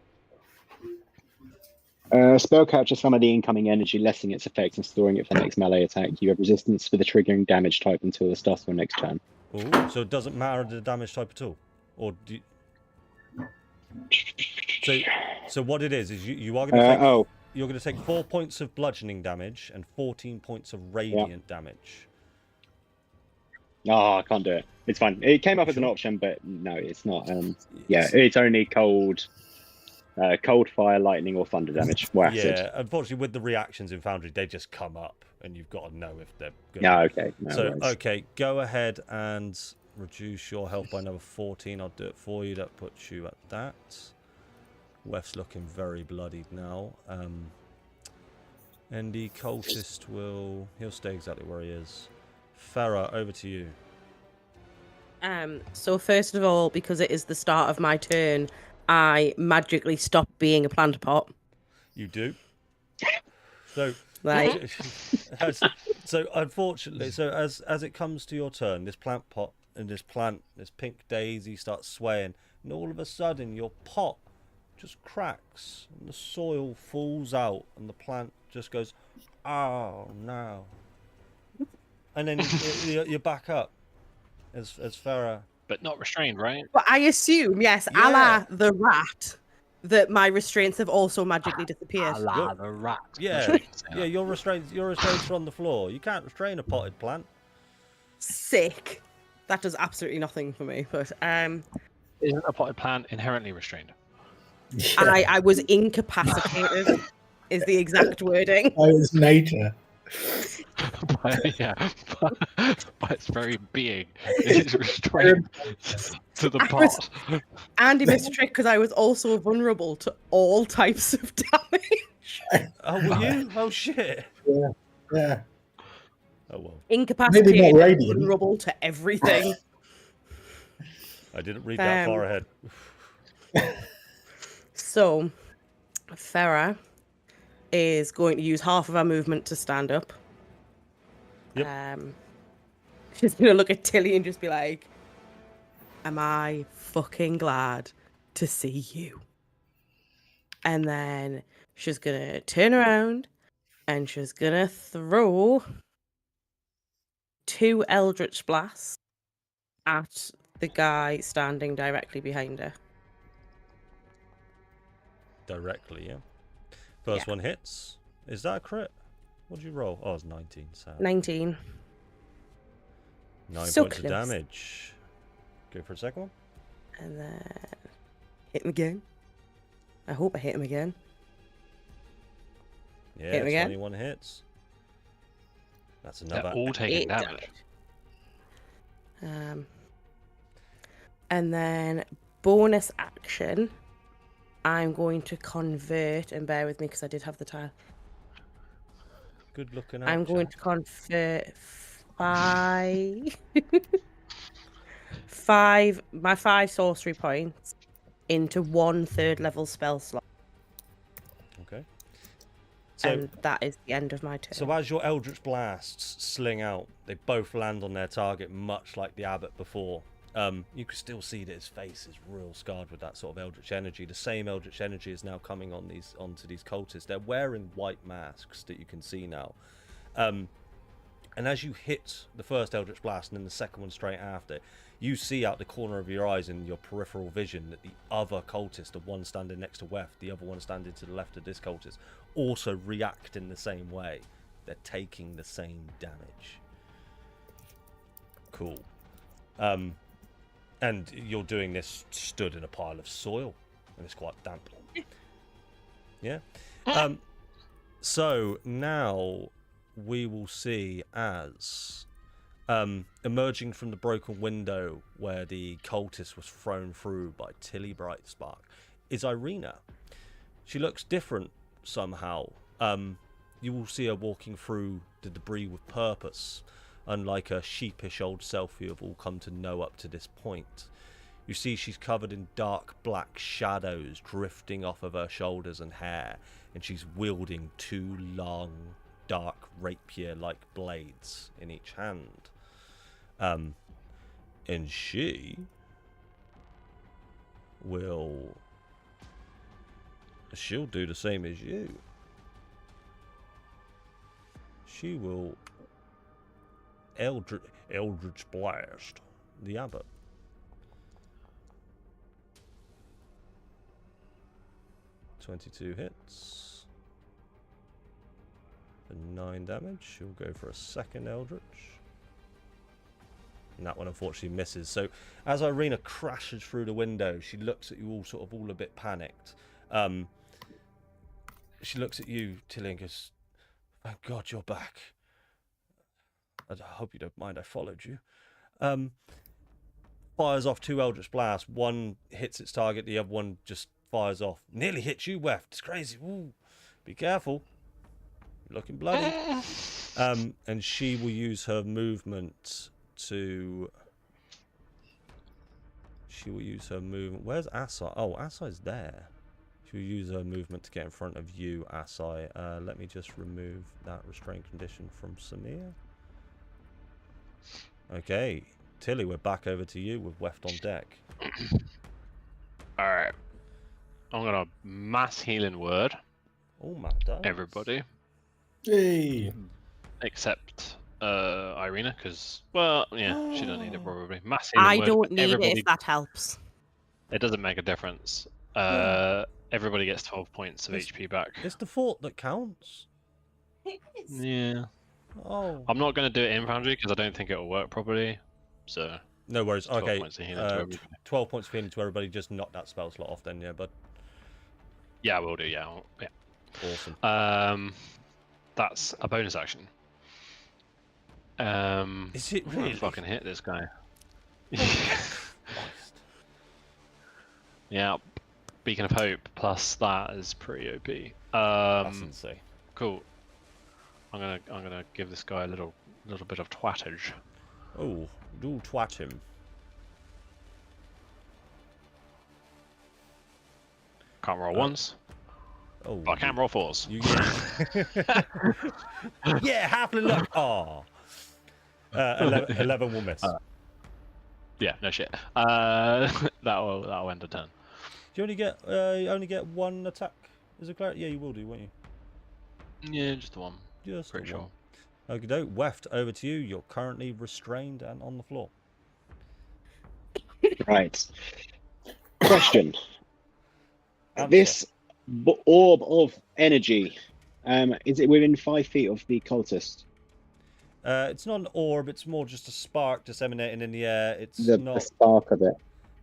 Spell captures some of the incoming energy, lessening its effects and storing it for the next melee attack. You have resistance for the triggering damage type until the start of your next turn. Oh, so it doesn't matter the damage type at all, or do you... So what it is you are going to take you're going to take 4 points of bludgeoning damage and 14 points of radiant damage. Oh, I can't do it. It's fine. It came up as an option, but no, it's not. It's only cold, fire, lightning, or thunder damage. Yeah, unfortunately, with the reactions in Foundry, they just come up, and you've got to know if they're good. Yeah, okay. Okay, go ahead and reduce your health by another 14. I'll do it for you. That puts you at that. Wef's looking very bloodied now. And the cultist he'll stay exactly where he is. Farah, over to you. So first of all, because it is the start of my turn, I magically stop being a plant pot. You do. So, Like, so unfortunately, as it comes to your turn, this plant pot and this pink daisy starts swaying, and all of a sudden your pot just cracks and the soil falls out, and the plant just goes, "Oh no!" And then you're back up as Farah. But not restrained, right? but I assume, yes, a Yeah. la the rat, that my restraints have also magically disappeared. La the rat. Yeah, yeah, you're restrained. You're restrained from the floor. You can't restrain a potted plant. Sick. That does absolutely nothing for me. But Isn't a potted plant inherently restrained? I was incapacitated. Is the exact wording. Oh, it's nature. By its very being, it is restrained to the pot. Andy missed a trick because I was also vulnerable to all types of damage. Oh, were you? Oh shit. Yeah. Oh well. Incapacitated, Maybe not radiant. vulnerable to everything. I didn't read that far ahead. So, Farah is going to use half of her movement to stand up. Yep. She's going to look at Tilly and just be like, "Am I fucking glad to see you?" And then she's going to turn around and she's going to throw 2 Eldritch Blasts at the guy standing directly behind her. Directly, yeah. First one hits. Is that a crit? What did you roll? Oh, it's 19. So 19. 9 So points of close. damage. Go for a second one. And then hit him again. I hope I hit him again. Yeah, Hit him again. 21 hits. That's They're another. all taking 8 damage. And then bonus action, I'm going to convert, and bear with me because I did have the tile. Good looking out. I'm going chap. to convert 5 sorcery points into 1 3rd-level spell slot. Okay. So, And that is the end of my turn. so as your Eldritch Blasts sling out, they both land on their target, much like the Abbot before. You can still see that his face is real scarred with that sort of Eldritch energy. The same Eldritch energy is now coming onto these cultists. They're wearing white masks that you can see now. And as you hit the first Eldritch Blast and then the second one straight after, you see out the corner of your eyes in your peripheral vision that the other cultist, the one standing next to Wef, the other one standing to the left of this cultist, also react in the same way. They're taking the same damage. Cool. And you're doing this stood in a pile of soil, and it's quite damp. Yeah. So now we will see as emerging from the broken window where the cultist was thrown through by Tilly Brightspark is Irina. She looks different somehow. You will see her walking through the debris with purpose, unlike her sheepish old self you have all come to know up to this point. You see she's covered in dark black shadows drifting off of her shoulders and hair, and she's wielding 2 long, dark rapier-like blades in each hand. And she'll do the same as you. She will Eldritch Blast the Abbot. .22 hits for 9 damage. She'll go for a second Eldritch. And that one unfortunately misses. So as Irina crashes through the window, she looks at you all sort of all a bit panicked. She looks at you, Tilly, and goes, "Thank God you're back. I hope you don't mind I followed you." fires off 2 Eldritch Blasts. One hits its target, the other one just fires off. Nearly hits you, Weft. It's crazy. Ooh. Be careful. You're looking bloody. And she will use her movement to... Where's Asai? Oh, Asai's there. She'll use her movement to get in front of you, Asai. Let me just remove that restraint condition from Samir. Okay. Tilly, we're back over to you with Weft on deck. Alright. I'm going to mass healing word. Oh, my God. Everybody. Hey. Except Irina, because, well, yeah, she don't need it probably. Mass healing I word. don't need Everybody... it if that helps. It doesn't make a difference. Everybody gets 12 points of HP back. It's the fort that counts. Yeah. Oh. I'm not going to do it in Foundry because I don't think it'll work properly. So. No worries. 12 Okay. points of healing to everybody. 12 points of healing to everybody. Just knock that spell slot off then, yeah, bud. Yeah, I will do. Yeah. Awesome. That's a bonus action. Is it I'm gonna really? fucking hit this guy. Christ. Yeah. Beacon of Hope plus that is pretty OP. That's insane. Cool. I'm gonna give this guy a little bit of twattage. Oh, do twat him. Can't roll ones. Oh, But I can roll fours. You yeah, halfling luck. Oh. 11 will miss. Yeah, no shit. That'll end the turn. Do you only get one attack as a cleric? Yeah, you will do, won't you? Yeah, just the one. Just Pretty sure. Okay, doke. Weft, over to you. You're currently restrained and on the floor. Right. Question. Answer. This orb of energy, is it within 5 feet of the cultist? It's not an orb. It's more just a spark disseminating in the air. It's The not. spark of it.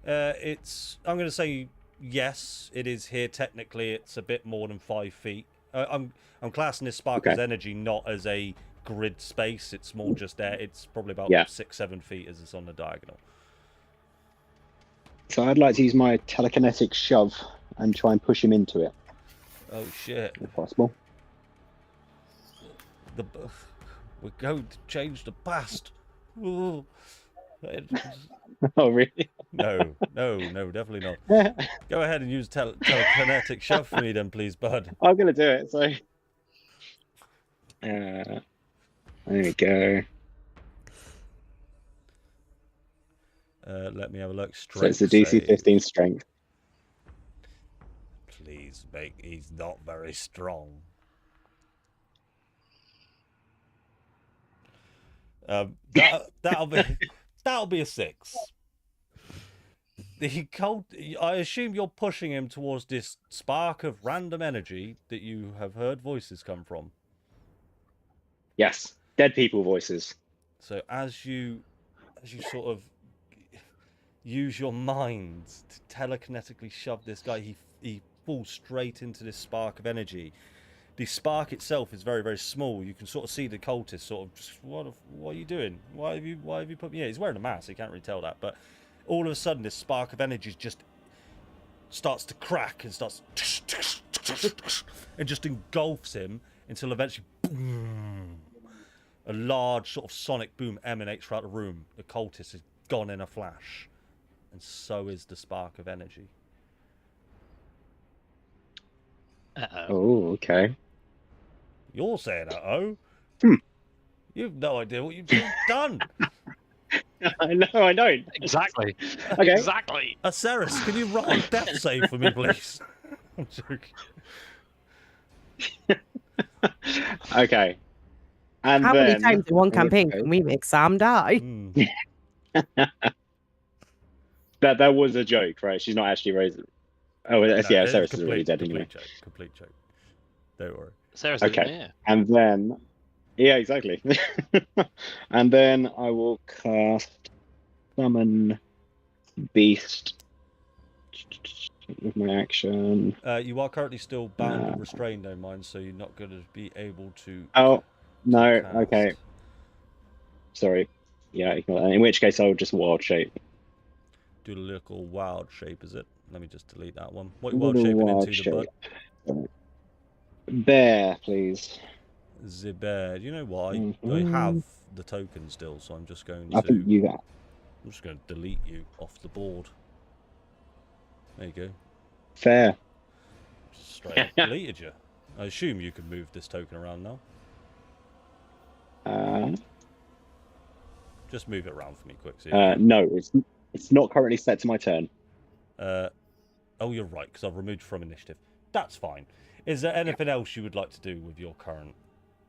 It's. I'm going to say yes. It is here. Technically, it's a bit more than 5 feet. I'm classing this spark as energy, not as a grid space. It's more just there. It's probably about 6-7 feet as it's on the diagonal. So I'd like to use my telekinetic shove and try and push him into it, Oh shit! if possible. We're going to change the past. Ooh. Oh, really? No, definitely not. Go ahead and use telekinetic shove for me then, please, bud. I'm going to do it, so... there we go. Let me have a look. So it's the DC 15 strength. Please make. He's not very strong. That'll be a 6. I assume you're pushing him towards this spark of random energy that you have heard voices come from. Yes, dead people voices. So as you sort of use your mind to telekinetically shove this guy, he falls straight into this spark of energy. The spark itself is very, very small. You can sort of see the cultist sort of just, what are you doing? Why have you put me here? He's wearing a mask, so you can't really tell that. But all of a sudden, this spark of energy just starts to crack and starts and just engulfs him until eventually, boom, a large sort of sonic boom emanates throughout the room. The cultist is gone in a flash, and so is the spark of energy. Oh, okay. You're saying uh-oh? You've no idea what you've just done. I don't. Exactly. Okay. Exactly. Aceris, can you roll a death save for me, please? I'm joking. Okay. And How then, many times in one campaign can we make Sam die? That was a joke, right? She's not actually raising. Oh, yeah, Aceris is already dead anyway. Complete joke. Don't worry. Sarah's Okay. And then, yeah, exactly. And then I will cast Summon Beast with my action. You are currently still bound and restrained, don't mind, so you're not going to be able to. Oh, no. cast. Okay. Sorry. Yeah, ignore that. In which case, I'll just wild shape. Do the little wild shape, is it? Let me just delete that one. What are you wild Little shaping wild into the bud? shape. Bear, please. The bear. You know what? I Mhm. have the token still, so I'm just going I think to. you got. I'm just going to delete you off the board. There you go. Fair. Just straight up deleted you. I assume you can move this token around now. Just move it around for me quick. See if you can. No, it's not currently set to my turn. Oh, you're right, because I've removed from initiative. That's fine. Is there anything else you would like to do with your current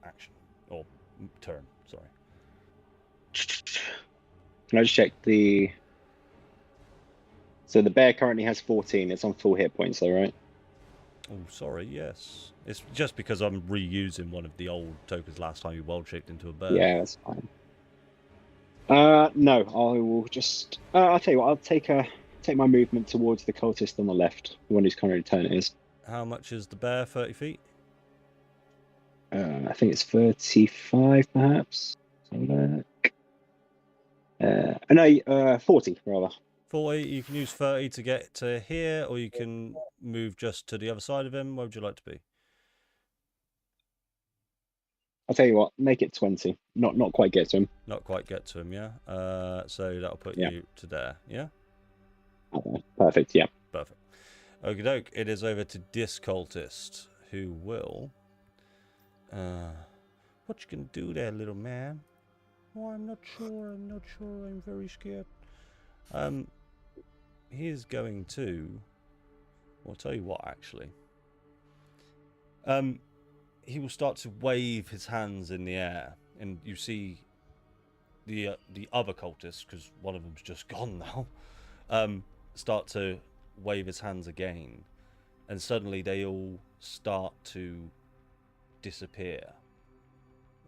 action? Or turn, sorry. Can I just check the... So the bear currently has 14. It's on full hit points, though, right? Oh, sorry, yes. It's just because I'm reusing one of the old tokens last time you wild-shaped into a bear. Yeah, that's fine. No, I will just... I'll tell you what, I'll take my movement towards the cultist on the left, the one whose current turn it is. How much is the bear? 30 feet? I think it's 35, perhaps. No, 40, rather. 40, you can use 30 to get to here, or you can move just to the other side of him. Where would you like to be? I'll tell you what, make it 20. Not quite get to him. Not quite get to him, yeah? So that'll put you to there, yeah? Perfect, yeah. Perfect. Okie doke, it is over to this cultist, who will... what you can do there, little man? Oh, I'm not sure, I'm very scared. He's going to... I'll tell you what, actually. He will start to wave his hands in the air, and you see the other cultist, because one of them's just gone now, start to wave his hands again, and suddenly they all start to disappear.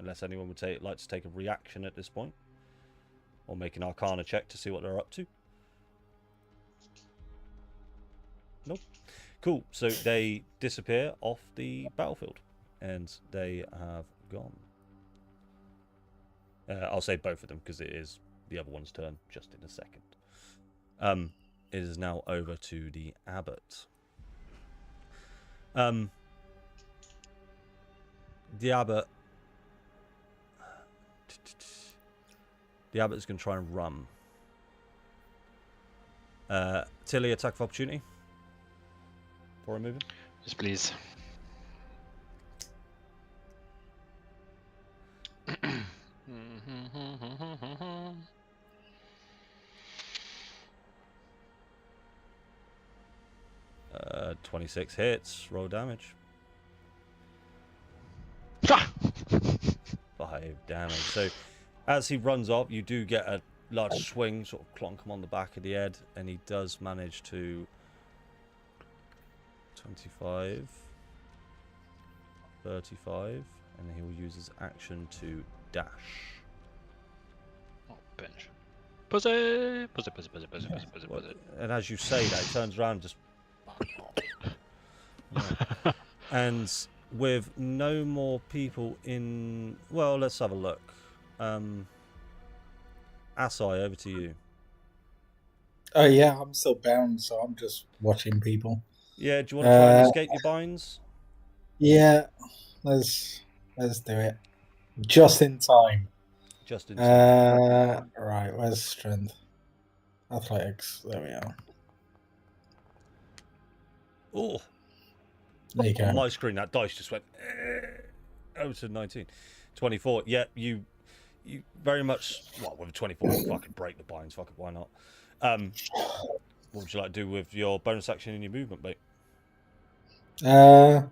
Unless anyone would like to take a reaction at this point, or make an Arcana check to see what they're up to. Nope. Cool. So they disappear off the battlefield, and they have gone. I'll say both of them because it is the other one's turn just in a second. It is now over to the Abbott. The Abbott is going to try and run. Tilly, attack of opportunity. For a moving. Just please. Uh, 26 hits. Roll damage. 5 damage. So as he runs up, you do get a large swing, sort of clonk him on the back of the head, and he does manage to 25, 35, and he will use his action to dash. Oh, bench. Pussy, pussy, pussy, pussy, pussy, pussy, pussy, pussy. And as you say that, he turns around and just... Yeah. And with no more people in... Well, let's have a look. Asai, over to you. Oh yeah, I'm still bound, so I'm just watching people. Yeah, do you want to try and escape your binds? Yeah, let's do it. Just in time. Just in time. Right, where's strength? Athletics. There we are. Oh, There you go. on my screen, that dice just went over to 19. 24. Yeah, you very much... Well, with a 24, you fucking break the binds. Fuck it, why not? What would you like to do with your bonus action and your movement, mate? Nothing.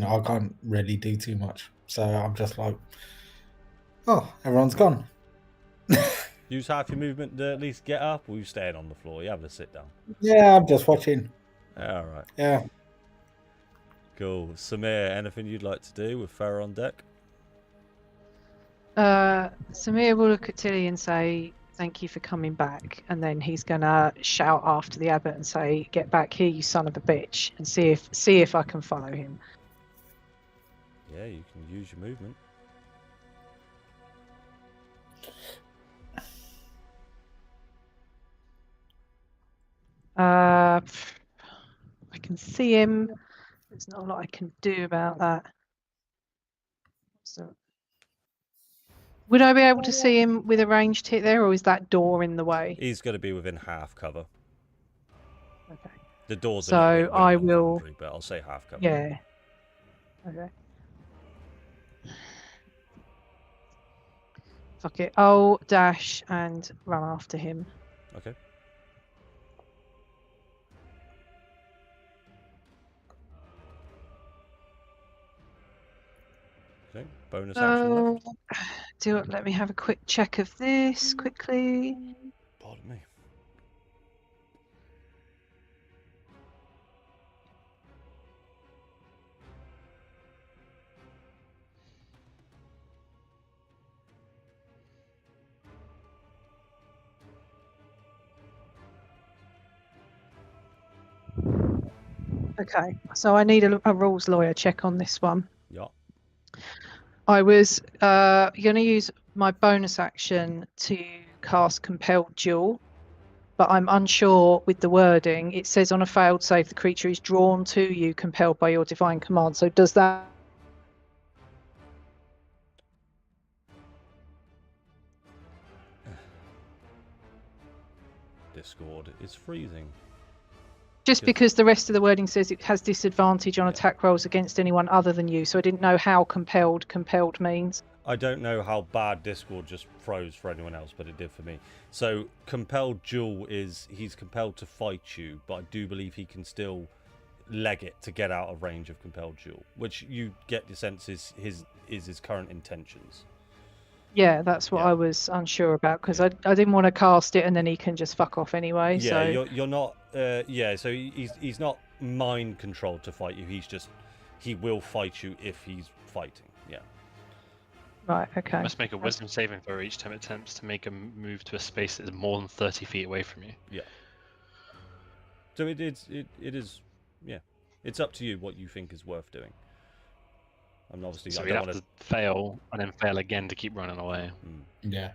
I can't really do too much. So I'm just like, oh, everyone's gone. Use half your movement to at least get up, or you staying on the floor? You having a sit down? Yeah, I'm just watching. All right. Yeah. Cool. Samir, anything you'd like to do with Farah on deck? Samir will look at Tilly and say, "Thank you for coming back," and then he's gonna shout after the Abbott and say, "Get back here, you son of a bitch!" and see if I can follow him. Yeah, you can use your movement. can see him. There's not a lot I can do about that. So, would I be able to see him with a ranged hit there, or is that door in the way? He's going to be within half cover. Okay. The door's a So little bit I wind and will- thundry, but I'll say half cover. Yeah. Okay. Fuck it. I'll dash and run after him. Okay. Okay. Bonus action left. Let me have a quick check of this quickly. Pardon me. Okay, so I need a rules lawyer check on this one. Yeah. I was going to use my bonus action to cast Compelled Duel, but I'm unsure with the wording. It says on a failed save, the creature is drawn to you, compelled by your divine command. So does that... Discord is freezing. Just because the rest of the wording says it has disadvantage on attack rolls against anyone other than you, so I didn't know how compelled means. I don't know how bad Discord just froze for anyone else, but it did for me. So compelled duel is he's compelled to fight you, but I do believe he can still leg it to get out of range of compelled duel, which you get the sense is his current intentions. Yeah, that's what I was unsure about, because I didn't want to cast it and then he can just fuck off anyway. Yeah, so you're not. Yeah, so he's not mind controlled to fight you. He will fight you if he's fighting. Yeah. Right. Okay. Must make a wisdom saving throw each time it attempts to make a move to a space that is more than 30 feet away from you. Yeah. So it is. Yeah. It's up to you what you think is worth doing. And obviously, So I we don't have want to fail and then fail again to keep running away. Yeah.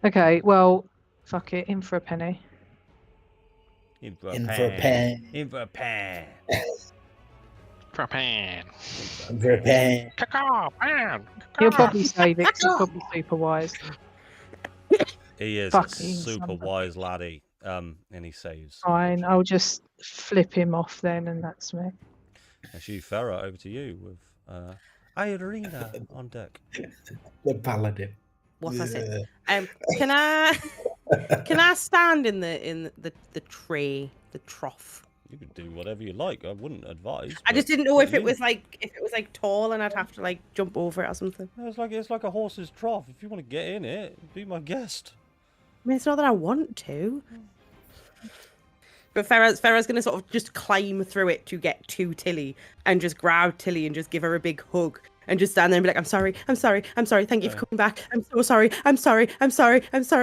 Okay. Well, fuck it. In for a penny. In for a In pan. for a pan. In for a pan. Pan. In for a pan. Caw, pan. He'll probably save it 'cause he's probably super wise. He is Fucking a super son of a wise laddie. And he saves. Fine. I'll just flip him off then, and that's me. That's you, Farah. Over to you with Irina on deck. The paladin. What's I said? Yeah. Can I stand in the tray, the trough? You can do whatever you like. I wouldn't advise. I but just didn't know it's if up it to was like tall and I'd have to like jump over it or something. you. It's like a horse's trough. If you want to get in it, be my guest. I mean, it's not that I want to. But Farah's going to sort of just climb through it to get to Tilly and just grab Tilly and just give her a big hug and just stand there and be like, I'm sorry. Thank you for coming back. I'm so sorry. I'm sorry.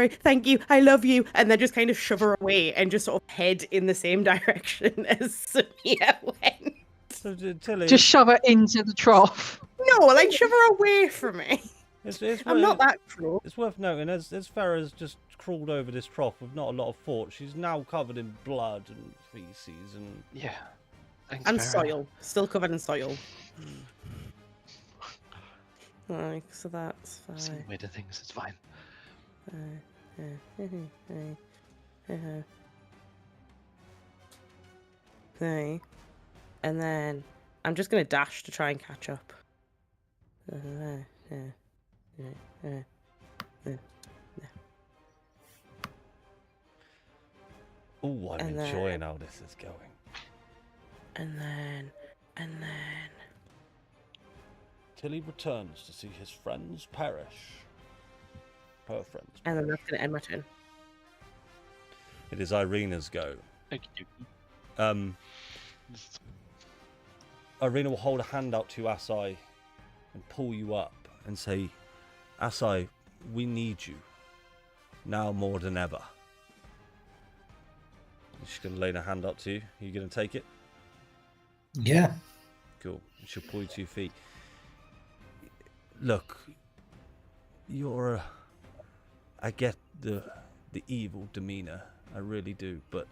Thank you. I love you. And then just kind of shove her away and just sort of head in the same direction as Samia went. So, Tilly, Just shove it into the trough. No, like shove her away from me. it's I'm not that cruel. It's worth noting, as Farah's just crawled over this trough with not a lot of thought, she's now covered in blood and feces and... Yeah. Thanks, And Farah. soil. Still covered in soil. Right, so that's I've seen fine. weirder things, it's fine. Okay. And then I'm just going to dash to try and catch up. Oh, I'm And enjoying how this is going. And then... Tilly returns to see his friends perish. Her friends. And then that's going to end my turn. It is Irina's go. Thank you. Irina will hold a hand out to Asai and pull you up and say, Asai, we need you. Now more than ever. She's going to lay her hand up to you. Are you going to take it? Yeah. Cool. She'll pull you to your feet. Look, I get the evil demeanor I really do. But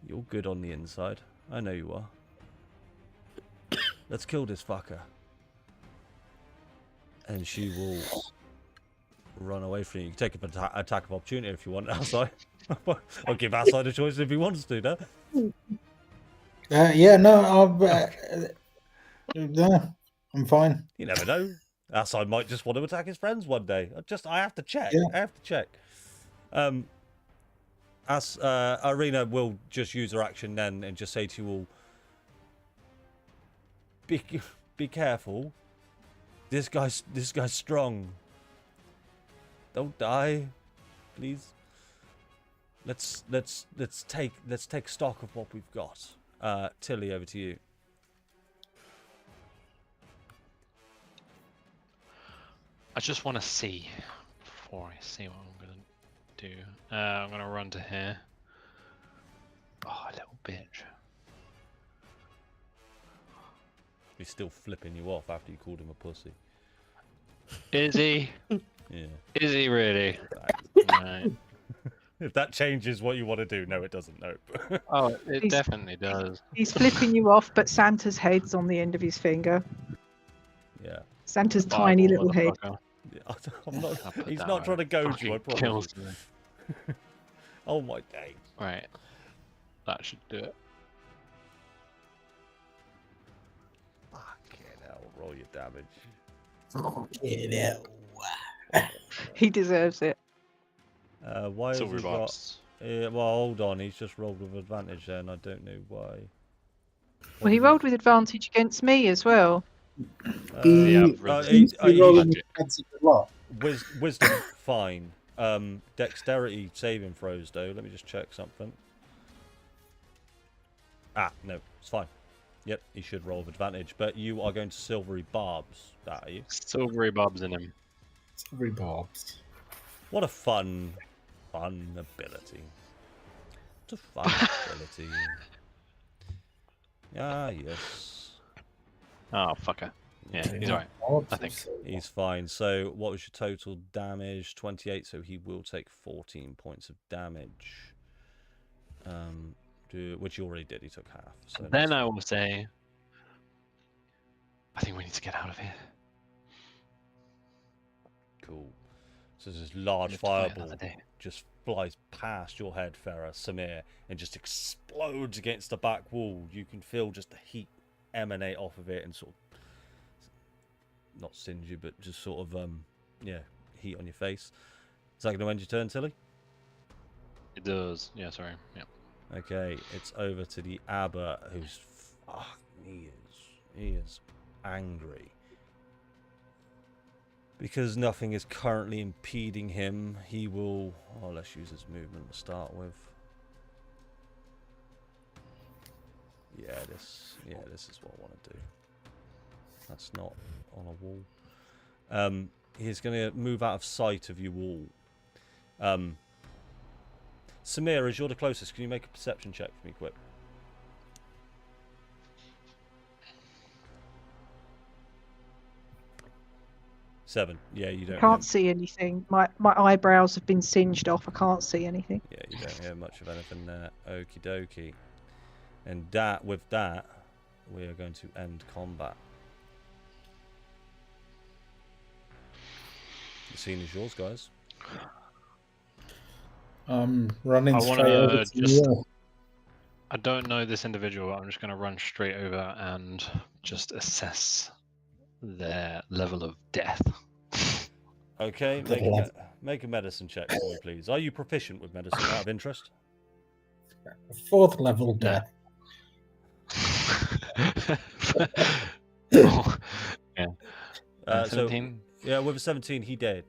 you're good on the inside. I know you are. Let's kill this fucker. And she will run away from you. You can take an attack of opportunity if you want, outside. I'll give outside a choice if he wants to, no? Yeah, no, no, I'm fine. You never know. Outside might just want to attack his friends one day. I have to check. Yeah. I have to check. Irina will just use her action then and just say to you all, be careful. This guy's strong. Don't die, please. Let's take stock of what we've got. Tilly, over to you. I just want to see before I see what I'm gonna do. I'm gonna run to here. Oh, little bitch. He's still flipping you off after you called him a pussy. Is he? Yeah. Is he really? Right. If that changes what you want to do, no, it doesn't. No. Oh, it He's- definitely does. He's flipping you off, but Santa's head's on the end of his finger. Yeah. Santa's Fireball, tiny little head. motherfucker. I'm not. I'll put He's that not on trying to it. goad you. I Fucking promise. kills me. Oh my day. Right. That should do it. Fucking hell! Roll your damage. He deserves it. Why has Silver he got? box. Well, hold on. He's just rolled with advantage there, and I don't know why. Well, he rolled with advantage against me as well. Yeah, Seems to be he- rolling magic. defensive a lot. Wisdom, fine. Dexterity saving throws, though. Let me just check something. Ah, no, it's fine. Yep, he should roll with advantage. But you are going to silvery barbs, that are you? Silvery bobs in him. Silvery barbs. What a fun ability. What a fun ability. Ah, yes. Oh, fucker. Yeah, he's alright. I think. He's fine. So, what was your total damage? 28. So he will take 14 points of damage. Which you already did. He took half. So Then that's I will say, I think we need to get out of here. cool. So this large Live to fight fireball another day. just flies past your head, Farah, Samir, and just explodes against the back wall. You can feel just the heat emanate off of it and sort of not singe you, but just sort of yeah, heat on your face. Is that going to end your turn, Tilly? It does. Yeah, sorry. Yeah. Okay, it's over to the Abbott, who's he is angry because nothing is currently impeding him. He will. Oh, let's use his movement to start with. Yeah, this is what I want to do. That's not on a wall. He's going to move out of sight of you all. Samir, as you're the closest, can you make a perception check for me, quick? Seven. Yeah, you don't. Can't see anything. My eyebrows have been singed off. I can't see anything. Yeah, you don't hear much of anything there. Okie dokie. And that, with that, we are going to end combat. The scene is yours, guys. Running I straight wanna over to just- you. I don't know this individual. I'm just going to run straight over and just assess their level of death. Okay, Good luck. make a medicine check for me, please. Are you proficient with medicine out of interest? 4th level death. Oh, yeah. So 17? yeah, with a 17, he dead.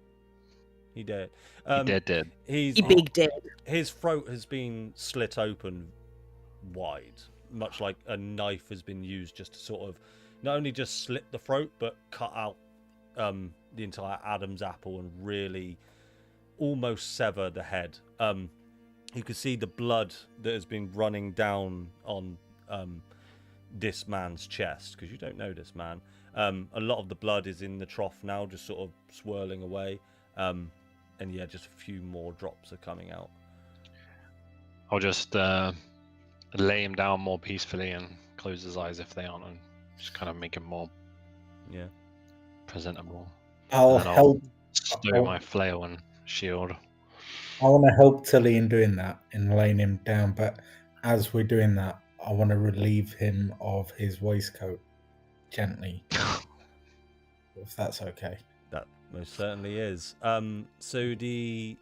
He dead. He dead. He's He big dead. his throat has been slit open wide, much like a knife has been used just to sort of not only just slit the throat, but cut out the entire Adam's apple and really almost sever the head. You can see the blood that has been running down on this man's chest, because you don't know this man. A lot of the blood is in the trough now, just sort of swirling away. And yeah, just a few more drops are coming out. I'll just lay him down more peacefully and close his eyes if they aren't, and just kind of make him more presentable. I'll And then help. stow my flail and shield. I want to help Tilly in doing that, in laying him down. But as we're doing that, I want to relieve him of his waistcoat gently, if that's okay. That most certainly is. So it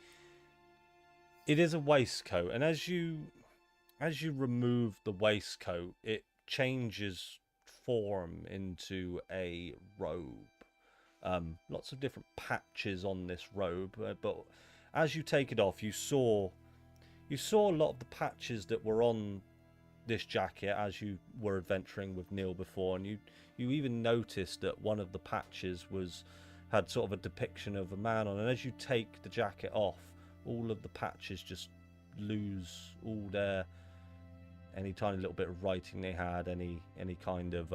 is a waistcoat, and as you remove the waistcoat, it changes form into a robe. Lots of different patches on this robe, but as you take it off, you saw a lot of the patches that were on this jacket as you were adventuring with Neil before, and you even noticed that one of the patches had sort of a depiction of a man on, and as you take the jacket off, all of the patches just lose all any tiny little bit of writing they had, any kind of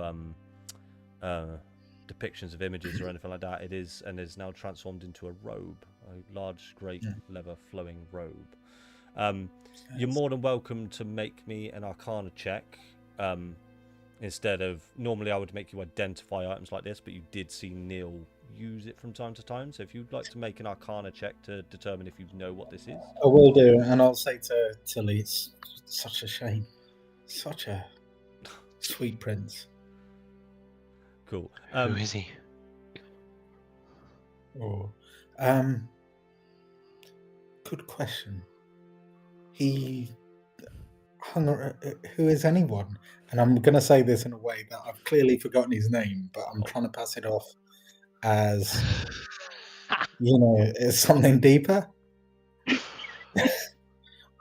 depictions of images or anything like that. It is now transformed into a robe, a large great leather flowing robe. You're more than welcome to make me an Arcana check. Instead of, normally I would make you identify items like this, but you did see Neil use it from time to time. So if you'd like to make an Arcana check to determine if you know what this is. I will do, and I'll say to Tilly, it's such a shame. Such a sweet prince. Cool. Who is he? Good question. He hung around, who is anyone? And I'm going to say this in a way that I've clearly forgotten his name, but I'm trying to pass it off as, as something deeper.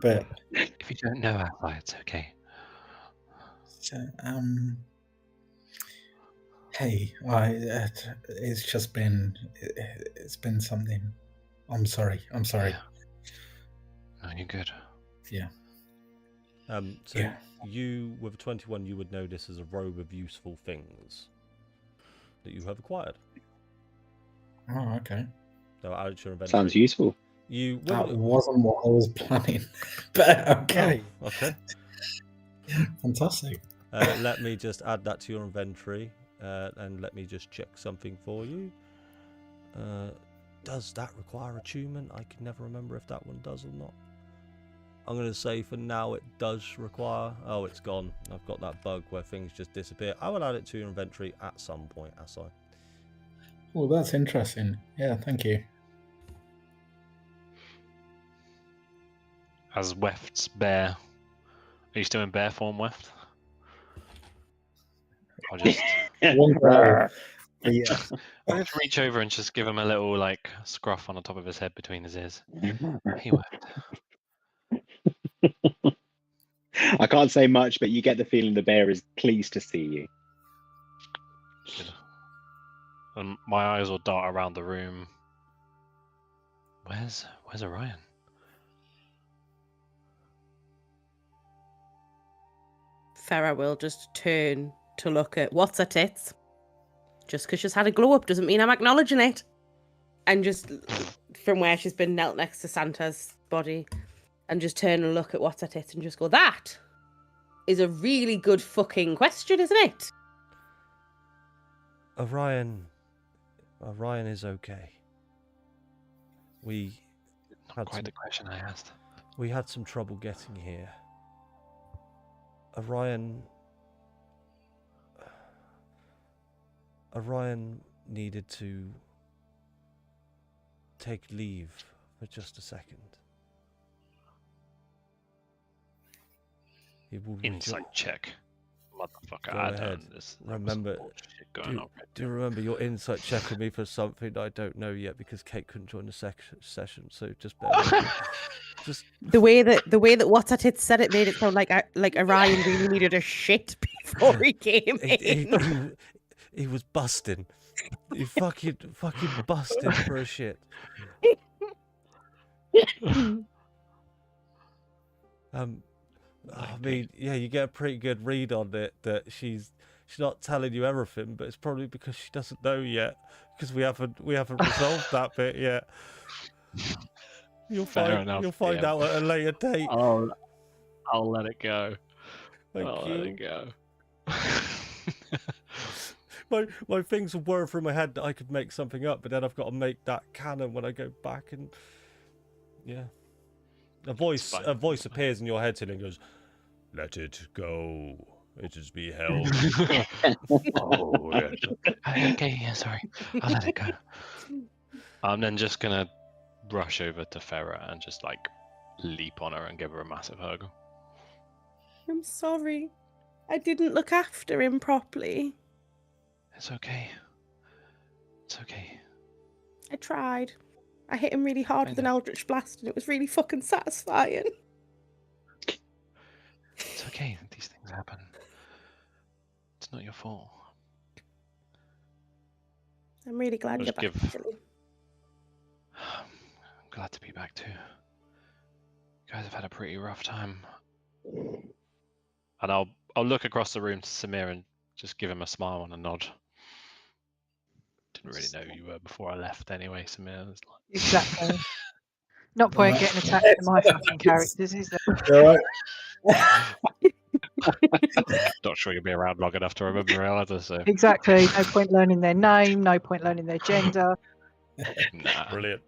But if you don't know Abbott, it's okay. So, hey, it's been something. I'm sorry. No, you're good. Yeah. You, with a 21, you would know this as a robe of useful things that you have acquired. Oh, okay. So add it to your inventory. Sounds useful. That wasn't what I was planning, but okay. Oh, okay. Fantastic. Let me just add that to your inventory, and let me just check something for you. Does that require attunement? I can never remember if that one does or not. I'm going to say for now it does require... Oh, it's gone. I've got that bug where things just disappear. I will add it to your inventory at some point, Asai. Well, that's interesting. Yeah, thank you. As Weft's bear... Are you still in bear form, Weft? I'll just... I'll just reach over and just give him a little, scruff on the top of his head between his ears. He Weft. I can't say much, but you get the feeling the bear is pleased to see you. Good. And my eyes will dart around the room. Where's Orion? Farah will just turn to look at what's her tits. Just because she's had a glow up doesn't mean I'm acknowledging it. And just from where she's been knelt next to Santa's body, and just turn and look at what's her tits and just go, that is a really good fucking question, isn't it? Orion is okay. Not quite the question I asked. We had some trouble getting here. Orion needed to take leave for just a second. He will Insight check. Motherfucker, Go I ahead. don't. There's Remember, some bullshit going on right do you remember your insight checking me for something I don't know yet because Kate couldn't join the session, so just bear with me. Just The way that what's her tits said it made it sound like Orion really needed a shit before he came in. he was busting. He fucking busted for a shit. I mean, yeah, you get a pretty good read on it that she's not telling you everything, but it's probably because she doesn't know yet, because we haven't resolved that bit yet. You'll find out at a later date. I'll let it go. Thank I'll you. let it go. My things were through my head that I could make something up, but then I've got to make that canon when I go back and yeah. A voice fine. appears in your head and goes, "Let it go. It is beheld." Oh, yes. Okay, yeah, sorry. I'll let it go. I'm then just gonna rush over to Farah and just like leap on her and give her a massive hug. I'm sorry. I didn't look after him properly. It's okay. It's okay. I tried. I hit him really hard I with an know. Eldritch Blast and it was really fucking satisfying. It's okay. These things happen. It's not your fault. I'm really glad I'll you're just back, give- actually. I'm glad to be back too. You guys have had a pretty rough time. And I'll look across the room to Samir and just give him a smile and a nod. Didn't really know who you were before I left anyway, Samir. It's like... Exactly. Not point Right. getting attached to my fucking characters, is there? All right. Not sure you'll be around long enough to remember it either, so Exactly. No point learning their name. No point learning their gender. nah. Brilliant.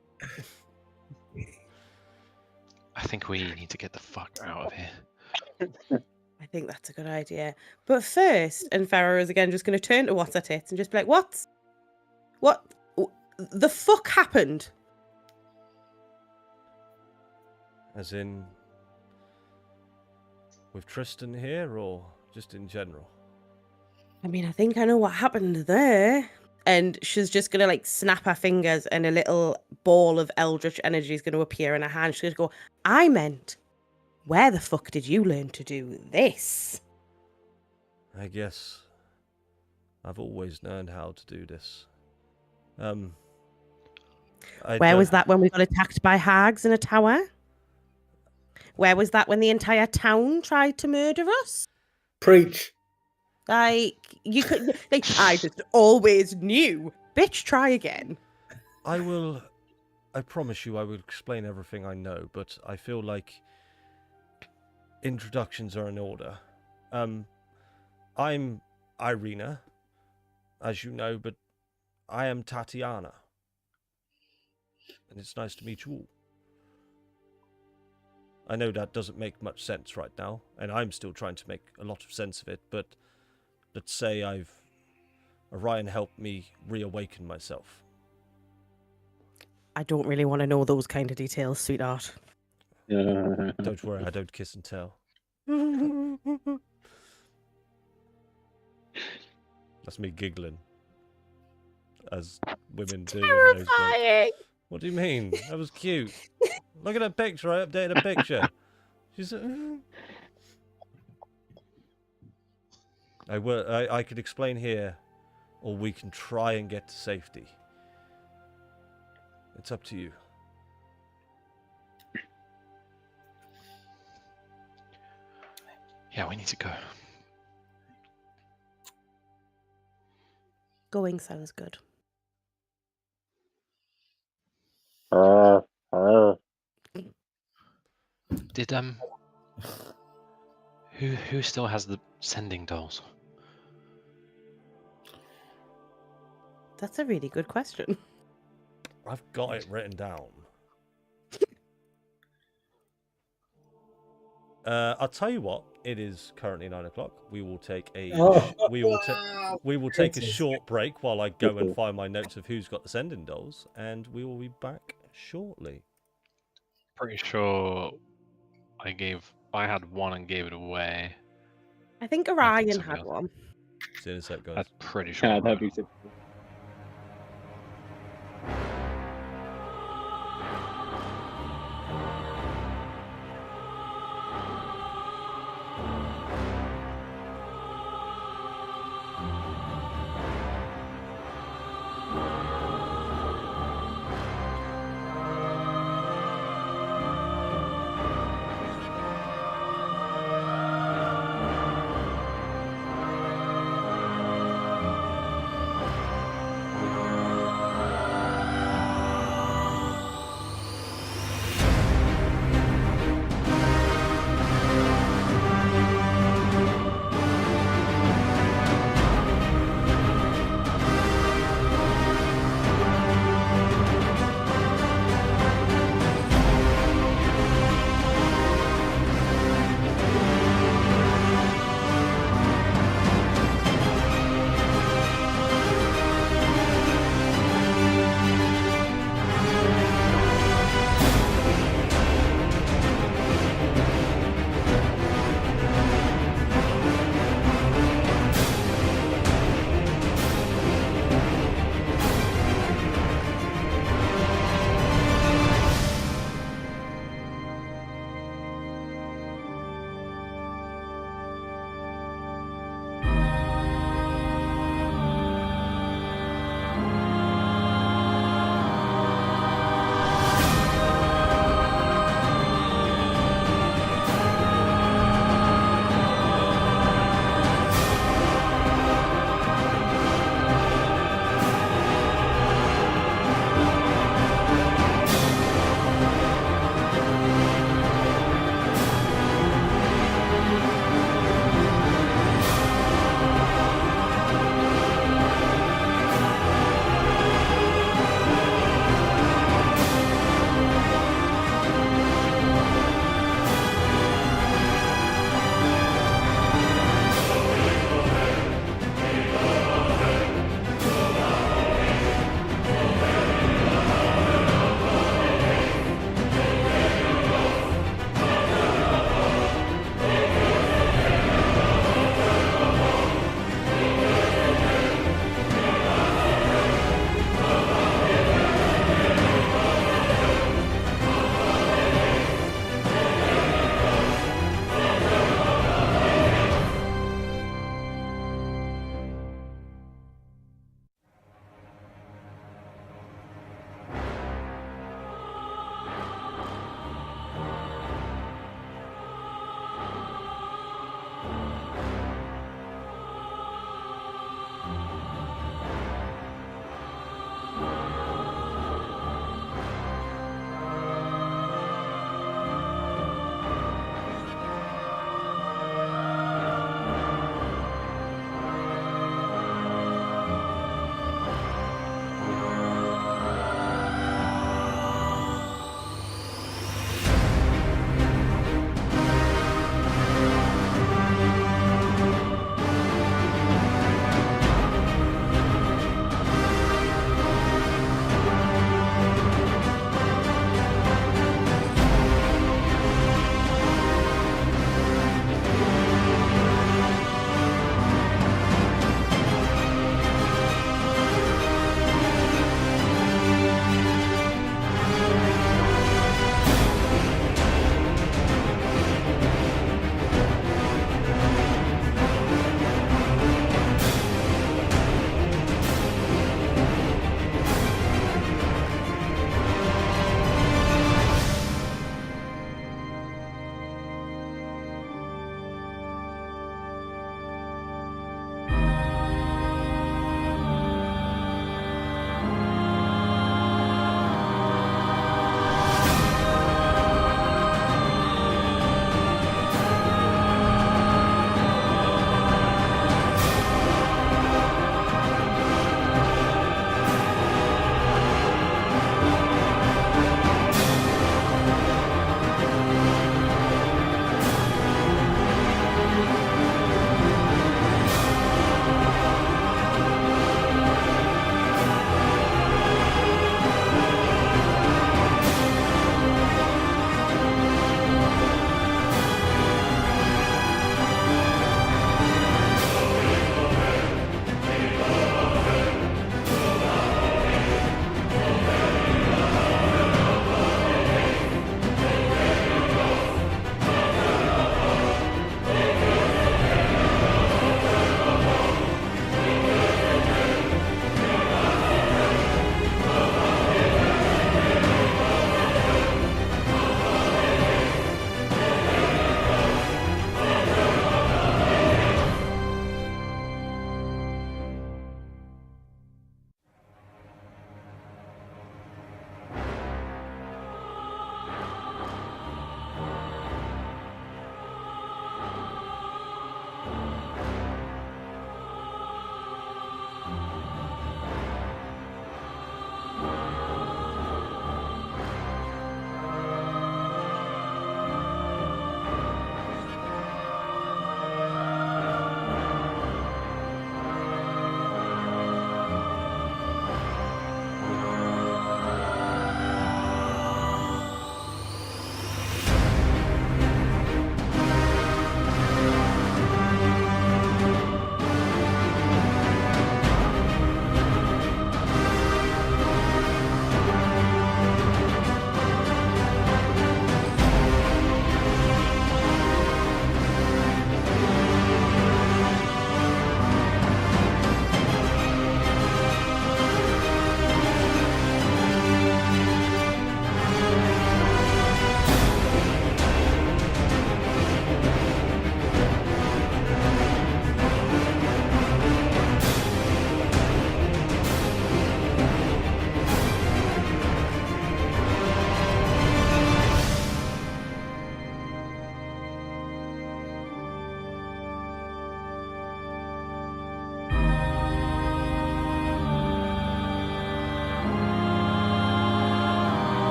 I think we need to get the fuck out of here. I think that's a good idea. But first, and Farah is again just going to turn to What's At It and just be like, What the fuck happened? As in, with Tristan here, or just in general? I mean, I think I know what happened there. And she's just going to like snap her fingers and a little ball of eldritch energy is going to appear in her hand. She's going to go, I meant, where the fuck did you learn to do this? I guess I've always learned how to do this. Where was that when we got attacked by hags in a tower? Where was that when the entire town tried to murder us? Preach. Like, you could, like, I just always knew. Bitch, try again. I promise you I will explain everything I know, but I feel like introductions are in order. I'm Irina, as you know, but I am Tatiana. And it's nice to meet you all. I know that doesn't make much sense right now, and I'm still trying to make a lot of sense of it, but let's say Orion helped me reawaken myself. I don't really want to know those kind of details, sweetheart. Don't worry, I don't kiss and tell. That's me giggling, as women do. in those days. Terrifying! What do you mean? That was cute. Look at that picture. I updated a picture. She's. I could explain here, or we can try and get to safety. It's up to you. Yeah, we need to go. Going sounds good. Did who still has the sending dolls? That's a really good question. I've got it written down. I'll tell you what. It is currently 9 o'clock. We will take a we will take a short break while I go and find my notes of who's got the sending dolls, and we will be back shortly. Pretty sure I had one and gave it away. I think I Orion think somebody had else. one. See you in a sec, guys. I'm pretty sure. Yeah, Ryan that'd be was. typical.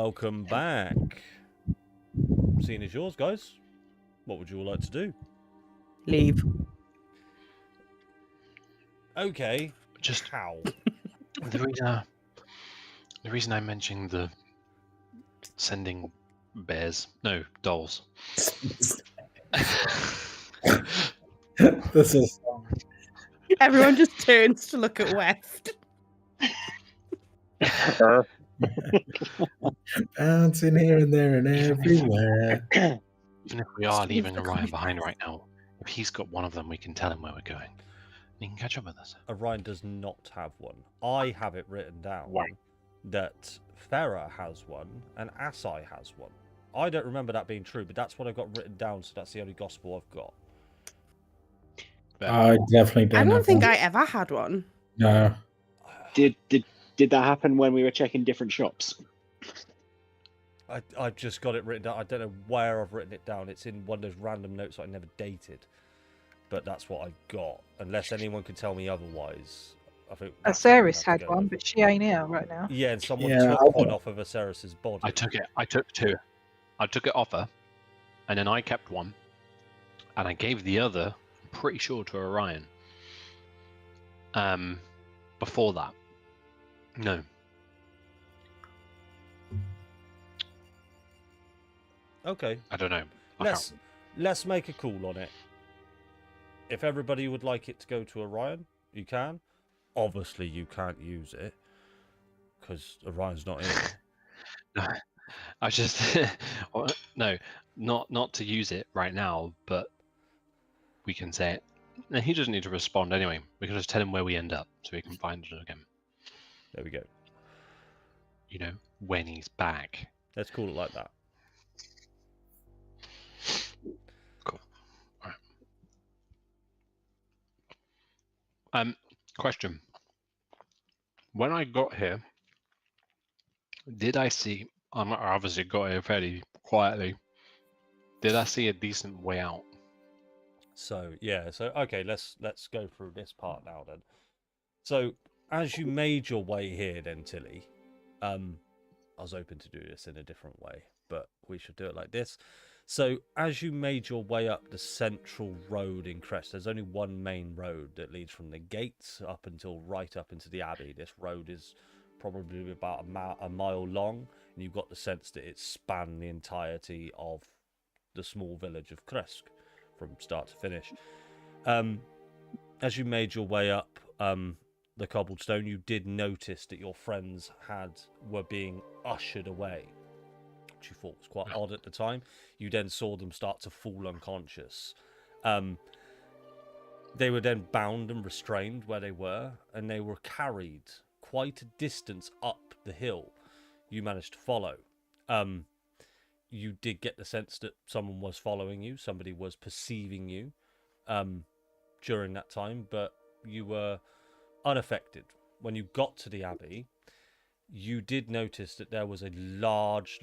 welcome back. Scene is yours, guys. What would you all like to do? Leave. Okay. Just How? the reason I mentioned the sending dolls. This is Everyone just turns to look at Weft. bouncing here and there and everywhere. Even if we are leaving Orion behind right now, if he's got one of them, we can tell him where we're going. He can catch up with us. Orion does not have one. I have it written down Wow. that Farah has one and Asai has one. I don't remember that being true, but that's what I've got written down, so that's the only gospel I've got. I definitely don't. I don't have think one. I ever had one. No. Did that happen when we were checking different shops? I've just got it written down. I don't know where I've written it down. It's in one of those random notes I never dated. But that's what I've got. Unless anyone can tell me otherwise. I think that's what we Aceris have to had go one, with. but she ain't here right now. Yeah, and someone Yeah, took I one don't- off of Aceris's body. I took it. I took two. I took it off her, and then I kept one, and I gave the other, I'm pretty sure, to Orion. Before that, no. Okay. I don't know. Let's make a call on it. If everybody would like it to go to Orion, you can. Obviously, you can't use it because Orion's not here. No, I just no, not to use it right now, but we can say it. And he doesn't need to respond anyway. We can just tell him where we end up, so he can find it again. There we go. You know, when he's back. Let's call it like that. Cool. All right. Question. When I got here, did I see? I obviously got here fairly quietly. Did I see a decent way out? So yeah, so okay, let's go through this part now then. So as you made your way here then, Tilly, I was hoping to do this in a different way, but we should do it like this. So as you made your way up the central road in Crest, there's only one main road that leads from the gates up until right up into the Abbey. This road is probably about a mile long, and you've got the sense that it spanned the entirety of the small village of Kresk from start to finish. As you made your way up the cobblestone, you did notice that your friends were being ushered away, which you thought was quite odd at the time. You then saw them start to fall unconscious. They were then bound and restrained where they were, and they were carried quite a distance up the hill. You managed to follow. You did get the sense that someone was following you, somebody was perceiving you during that time, but you were unaffected. When you got to the Abbey, you did notice that there was a large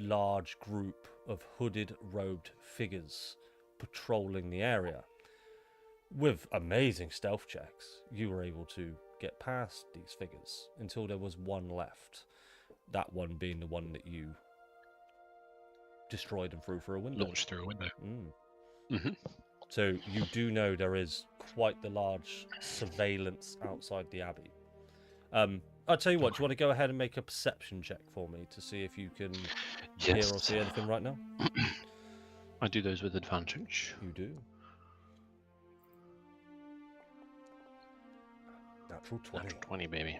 group of hooded, robed figures patrolling the area. With amazing stealth checks, you were able to get past these figures until there was one left. That one being the one that you destroyed and threw through a window. Launched through a window. So you do know there is quite the large surveillance outside the Abbey. I'll tell you what, do you want to go ahead and make a perception check for me to see if you can hear or Yes. see anything right now? I do those with advantage. You do. Natural 20. Natural 20, baby.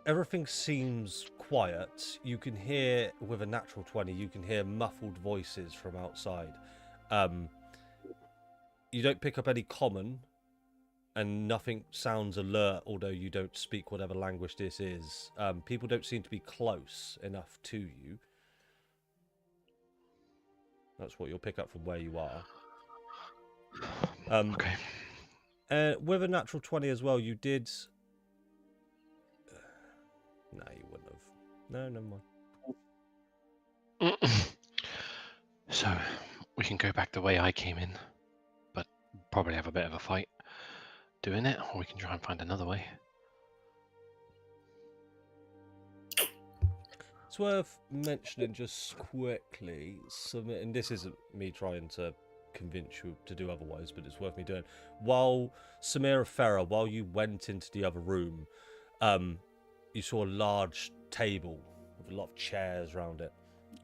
Everything seems quiet. You can hear, with a natural 20, you can hear muffled voices from outside. You don't pick up any common, and nothing sounds alert, although you don't speak whatever language this is. People don't seem to be close enough to you. That's what you'll pick up from where you are. Okay. With a natural 20 as well, you did... No, you wouldn't have. No, never mind. So, we can go back the way I came in, but probably have a bit of a fight doing it, or we can try and find another way. It's worth mentioning just quickly, and this isn't me trying to convince you to do otherwise, but it's worth me doing. While Samira Farah, while you went into the other room, you saw a large table with a lot of chairs around it.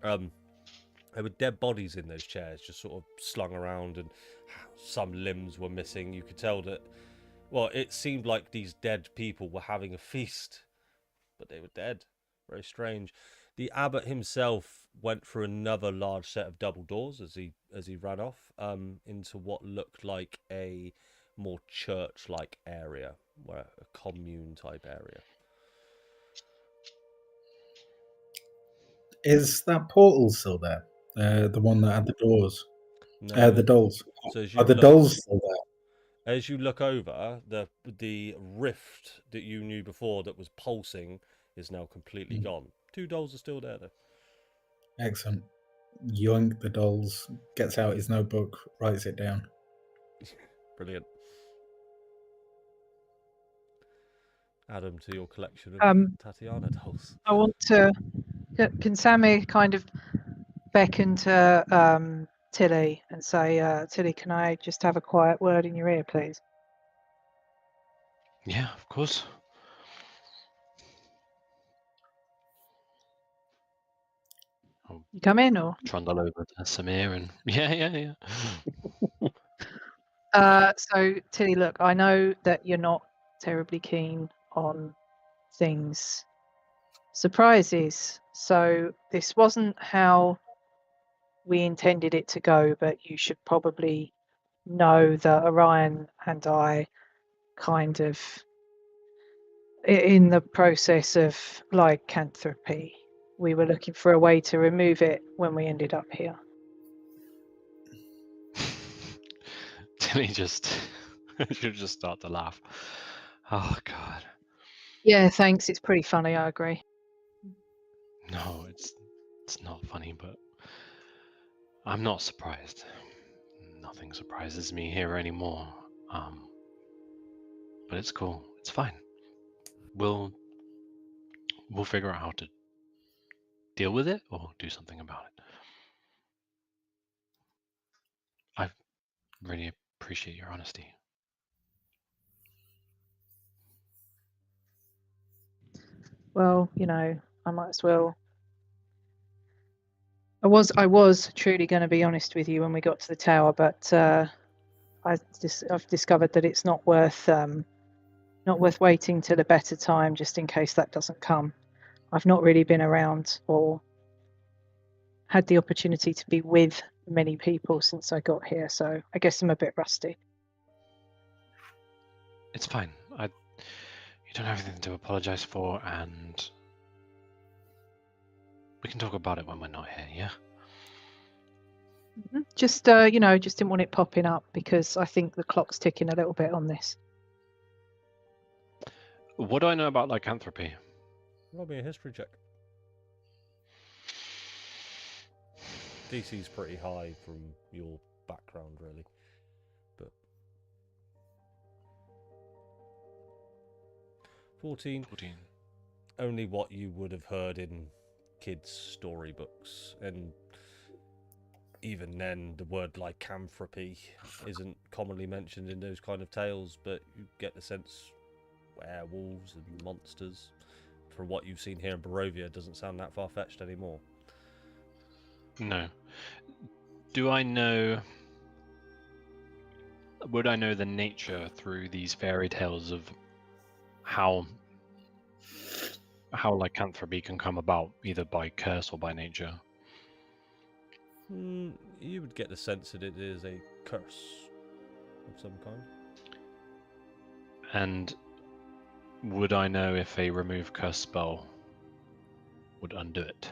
There were dead bodies in those chairs, just sort of slung around, and some limbs were missing. You could tell that, well, it seemed like these dead people were having a feast, but they were dead. Very strange. The abbot himself went through another large set of double doors as he ran off into what looked like a more church-like area, where a commune type area. Is that portal still there? The one that had the doors, No, the dolls. so as Are you the look, dolls still there? as you look over, the rift that you knew before that was pulsing is now completely gone. 2 dolls are still there though. Excellent. Yoink the dolls, gets out his notebook, writes it down. Brilliant. Add them to your collection of Tatiana dolls. I want to. Can Sammy kind of beckon to Tilly and say, Tilly, can I just have a quiet word in your ear, please? Yeah, of course. You come in, or Trundle over to Samir and yeah. so Tilly, look, I know that you're not terribly keen on surprises. So this wasn't how we intended it to go, but you should probably know that Orion and I kind of in the process of lycanthropy. We were looking for a way to remove it when we ended up here. Tilly just she'll just start to laugh. Oh God. Yeah, thanks. It's pretty funny, I agree. No, it's not funny, but I'm not surprised. Nothing surprises me here anymore. But it's cool. It's fine. We'll figure out how to deal with it or do something about it. I really appreciate your honesty. Well, I might as well. I was truly going to be honest with you when we got to the tower, but I've discovered that it's not worth waiting till a better time just in case that doesn't come. I've not really been around or had the opportunity to be with many people since I got here, so I guess I'm a bit rusty. It's fine. You don't have anything to apologize for, and we can talk about it when we're not here, yeah? Just didn't want it popping up because I think the clock's ticking a little bit on this. What do I know about lycanthropy? Roll me a history check. DC's pretty high from your background, really. But 14. Only what you would have heard in kids' storybooks, and even then, the word lycanthropy isn't commonly mentioned in those kind of tales. But you get the sense werewolves and monsters, from what you've seen here in Barovia, doesn't sound that far-fetched anymore. No. Would I know the nature through these fairy tales of how lycanthropy can come about, either by curse or by nature? You would get the sense that it is a curse of some kind. And would I know if a remove curse spell would undo it?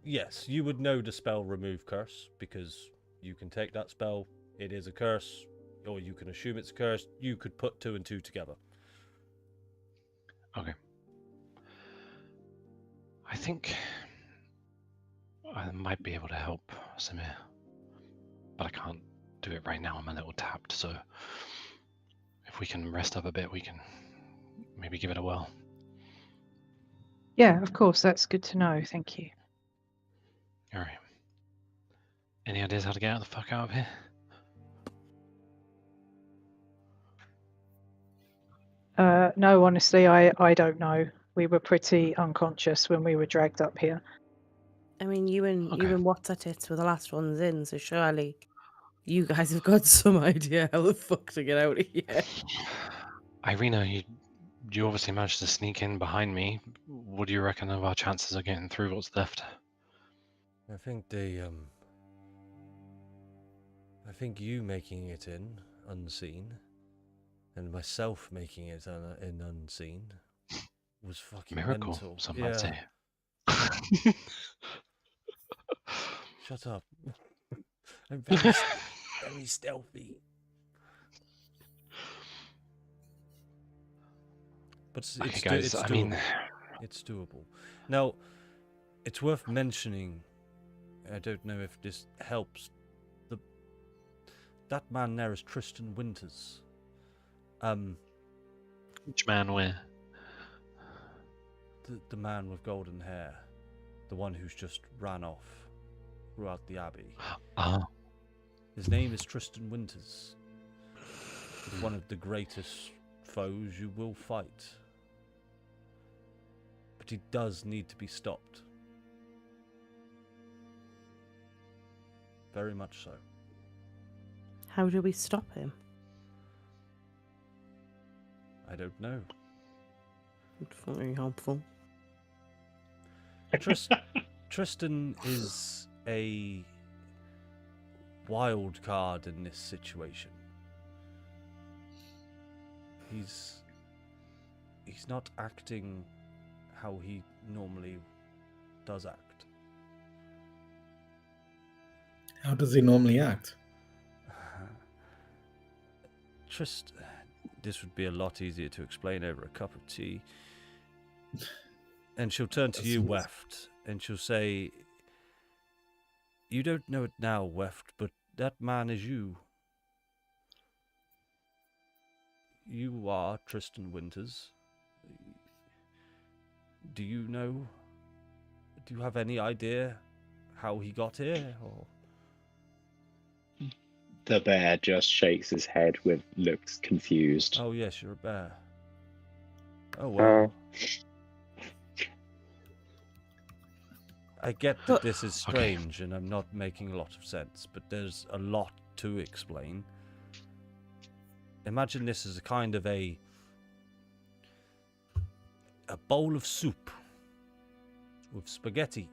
Yes, you would know the spell remove curse, because you can take that spell, it is a curse, or you can assume it's a curse. You could put 2 and 2 together. Okay. I think I might be able to help Samir, but I can't do it right now. I'm a little tapped, so if we can rest up a bit, we can maybe give it a whirl. Yeah, of course. That's good to know. Thank you. All right. Any ideas how to get the fuck out of here? No, honestly, I don't know. We were pretty unconscious when we were dragged up here. I mean, you and Okay. What's At It were the last ones in, so surely you guys have got some idea how the fuck to get out of here. Irina, you obviously managed to sneak in behind me. What do you reckon of our chances of getting through what's left? I think I think you making it in unseen, and myself making it in unseen, was fucking Miracle, mental. some might say. Shut up. I'm very stealthy. But Okay, guys, it's I doable. mean, It's doable. Now, it's worth mentioning. I don't know if this helps. That man there is Tristan Winters. which man where? The man with golden hair, the one who's just ran off throughout the Abbey. His name is Tristan Winters. He's one of the greatest foes you will fight. But he does need to be stopped. Very much so. How do we stop him? I don't know. It's very helpful. Tristan is a wild card in this situation. He's not acting how he normally does act. How does he normally act? This would be a lot easier to explain over a cup of tea. And she'll turn to you, Weft, and she'll say, "You don't know it now, Weft, but that man is you. You are Tristan Winters. Do you know? Do you have any idea how he got here? Or The bear just shakes his head with looks confused. oh yes, you're a bear. Oh well. I get that this is strange and I'm not making a lot of sense, but there's a lot to explain. Imagine this as a kind of a bowl of soup with spaghetti.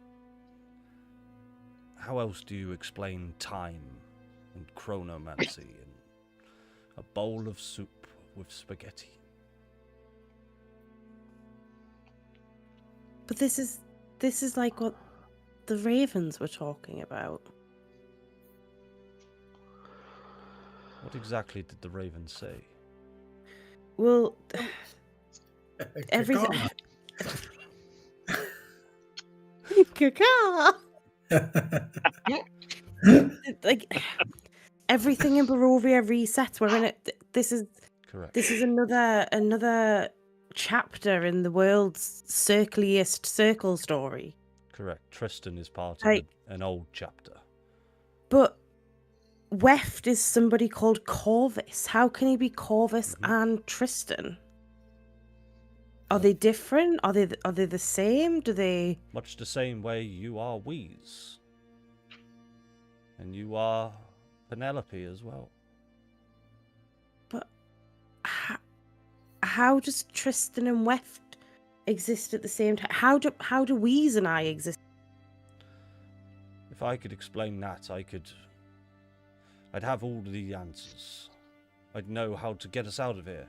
How else do you explain time and chronomancy and a bowl of soup with spaghetti? But this is like what the ravens were talking about. What exactly did the raven say? Well, everything. Caca. Like everything in Barovia resets. We're in it. This is Correct. This is another chapter in the world's circliest circle story. Correct. Tristan is part Like- of an old chapter. But Weft is somebody called Corvus. How can he be Corvus and Tristan? Are they different? Are they the same? Do they? Much the same way you are Wheeze. And you are Penelope as well. But how does Tristan and Weft exist at the same time? How do Wheeze and I exist? If I could explain that, I'd have all the answers. I'd know how to get us out of here.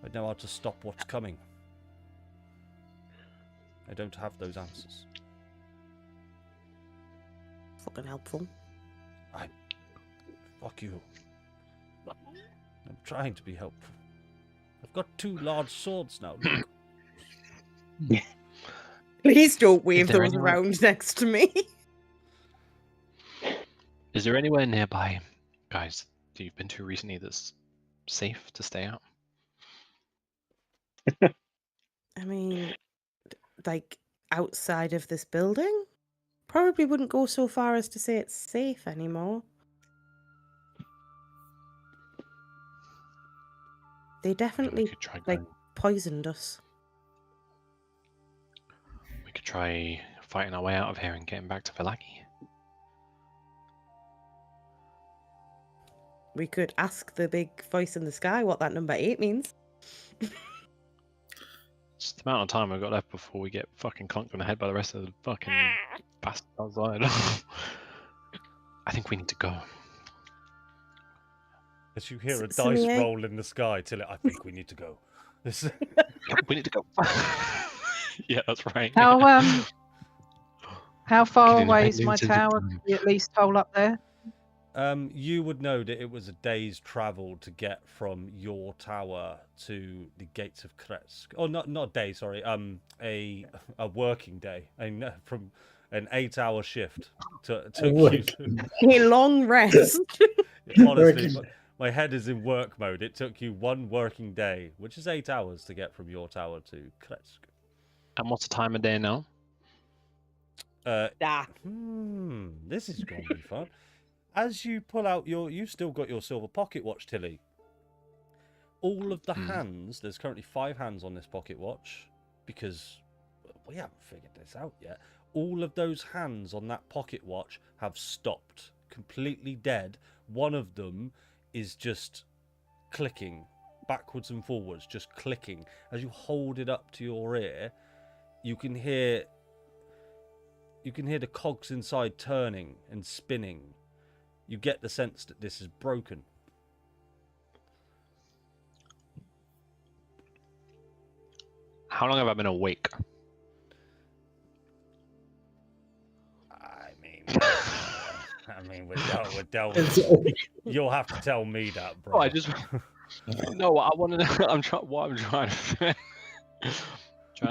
I'd know how to stop what's coming. I don't have those answers. Fucking helpful. Fuck you. I'm trying to be helpful. I've got 2 large swords now. Look. Please don't wave there those anyone- around next to me. Is there anywhere nearby, guys, that you've been to recently that's safe to stay out? I mean, like outside of this building? Probably wouldn't go so far as to say it's safe anymore. They I mean, we definitely could try like going, poisoned us. we could try fighting our way out of here and getting back to Vallaki. We could ask the big voice in the sky what that number 8 means. It's the amount of time we've got left before we get fucking clunked on the head by the rest of the fucking bastards outside. I think we need to go. As you hear a So dice yeah. roll in the sky, Tilly, I think we need to go. This We need to go. Yeah, that's right. How far Getting away high is my noons in tower? Japan. Can we at least hole up there? You would know that it was a day's travel to get from your tower to the gates of Kresk. Oh, not a day, sorry. A working day. From an 8-hour shift took you. A long rest. Honestly, my head is in work mode. It took you 1 working day, which is 8 hours to get from your tower to Kresk. And what's the time of day now? This is going to be fun. As you pull out you've still got your silver pocket watch, Tilly. All of the hands, there's currently 5 hands on this pocket watch, because we haven't figured this out yet. All of those hands on that pocket watch have stopped, completely dead. One of them is just clicking backwards and forwards, just clicking. As you hold it up to your ear, you can hear the cogs inside turning and spinning. You get the sense that this is broken. How long have I been awake? I mean, we're delving. You'll have to tell me that, bro. Oh, I just no. I want to know. I'm trying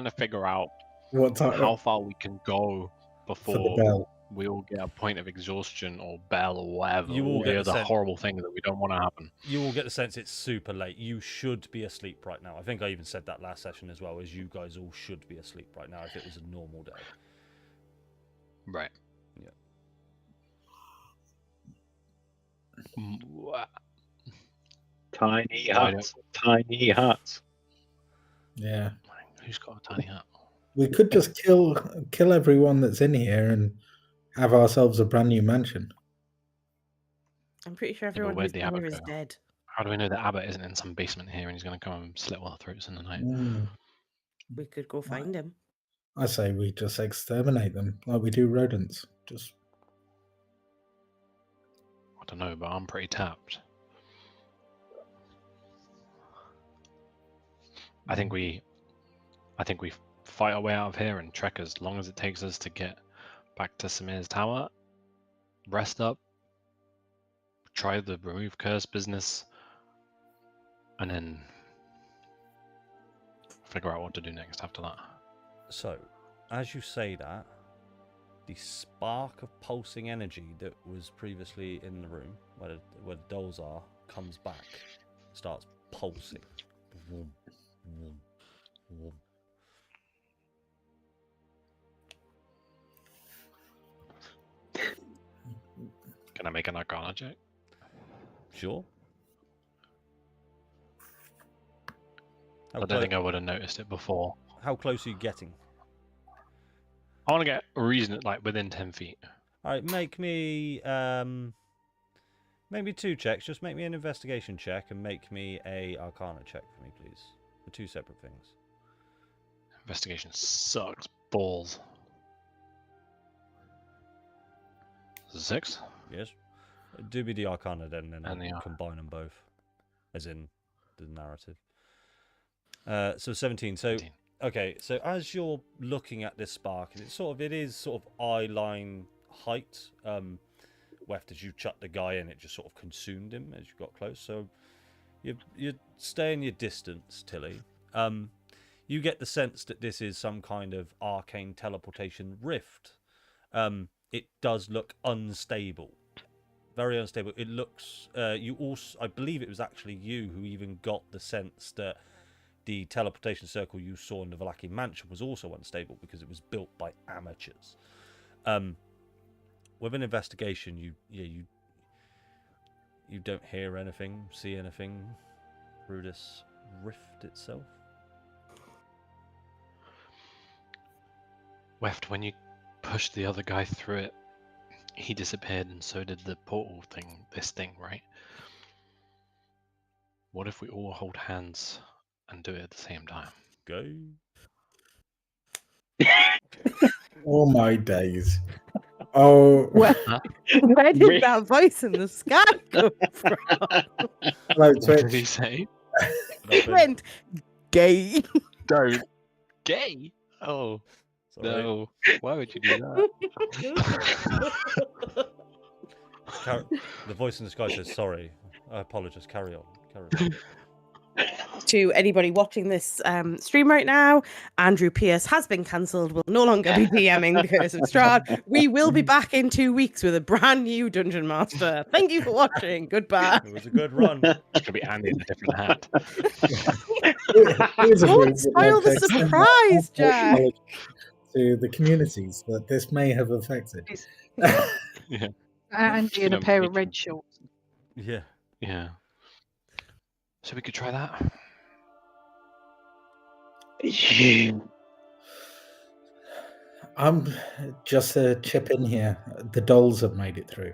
to figure out What time? how far we can go For the before bell. we all get a point of exhaustion or bell or whatever. You all all get the the other sense- horrible things that we don't want to happen. You will get the sense it's super late. You should be asleep right now. I think I even said that last session as well, as you guys all should be asleep right now if it was a normal day. Right. Yeah. Tiny Why hut. Tiny hut. Yeah. Who's got a tiny hat? We could just kill everyone that's in here and have ourselves a brand new mansion. I'm pretty sure but everyone where'd who's the in here Abbott is go? dead. How do we know that Abbott isn't in some basement here and he's going to come and slit our throats in the night? We could go find him. I say we just exterminate them like we do rodents. Just I don't know, but I'm pretty tapped. I think we fight our way out of here and trek as long as it takes us to get back to Samir's tower, rest up, try the remove curse business, and then figure out what to do next after that. So, as you say that, the spark of pulsing energy that was previously in the room, where the dolls are, comes back, starts pulsing. Vroom, vroom, vroom. Can I make an Arcana check? Sure. I don't think I would have noticed it before. How close are you getting? I want to get a reason like within 10 feet. All right, make me maybe 2 checks. Just make me an investigation check and make me a Arcana check for me, please. For 2 separate things. Investigation sucks balls. 6? Yes. Do me the Arcana then, and And then the combine them both, as in the narrative. So 17. So 17. okay. So as you're looking at this spark, and it is sort of eye line height. Weft, as you chucked the guy in, it just sort of consumed him as you got close. So you stay in your distance, Tilly. You get the sense that this is some kind of arcane teleportation rift. It does look unstable, very unstable. It looks. I believe it was actually you who even got the sense that the teleportation circle you saw in the Valaki mansion was also unstable because it was built by amateurs. With an investigation, you don't hear anything, see anything through this rift itself. Weft, when you pushed the other guy through it, he disappeared, and so did the portal thing. This thing, right? What if we all hold hands and do it at the same time? Go. Oh my days. Oh, Where, Huh? where did Rift. that voice in the sky come from? hello, What did he Twitch. say? It went gay. Don't gay. Oh Sorry. no! Why would you do that? The voice in the sky says, "Sorry, I apologize. Carry on. Carry on." To anybody watching this stream right now, Andrew Pierce has been cancelled, will no longer be DMing the Curse of Strahd. We will be back in 2 weeks with a brand new Dungeon Master. Thank you for watching. Goodbye. It was a good run. It's gonna be Andy in a different hat. Here's a Don't bit spoil the like a surprise, Jack. to the communities that this may have affected. Yeah. Andy in a pair of red shorts. Yeah. Yeah. So we could try that. I'm just to chip in here. The dolls have made it through.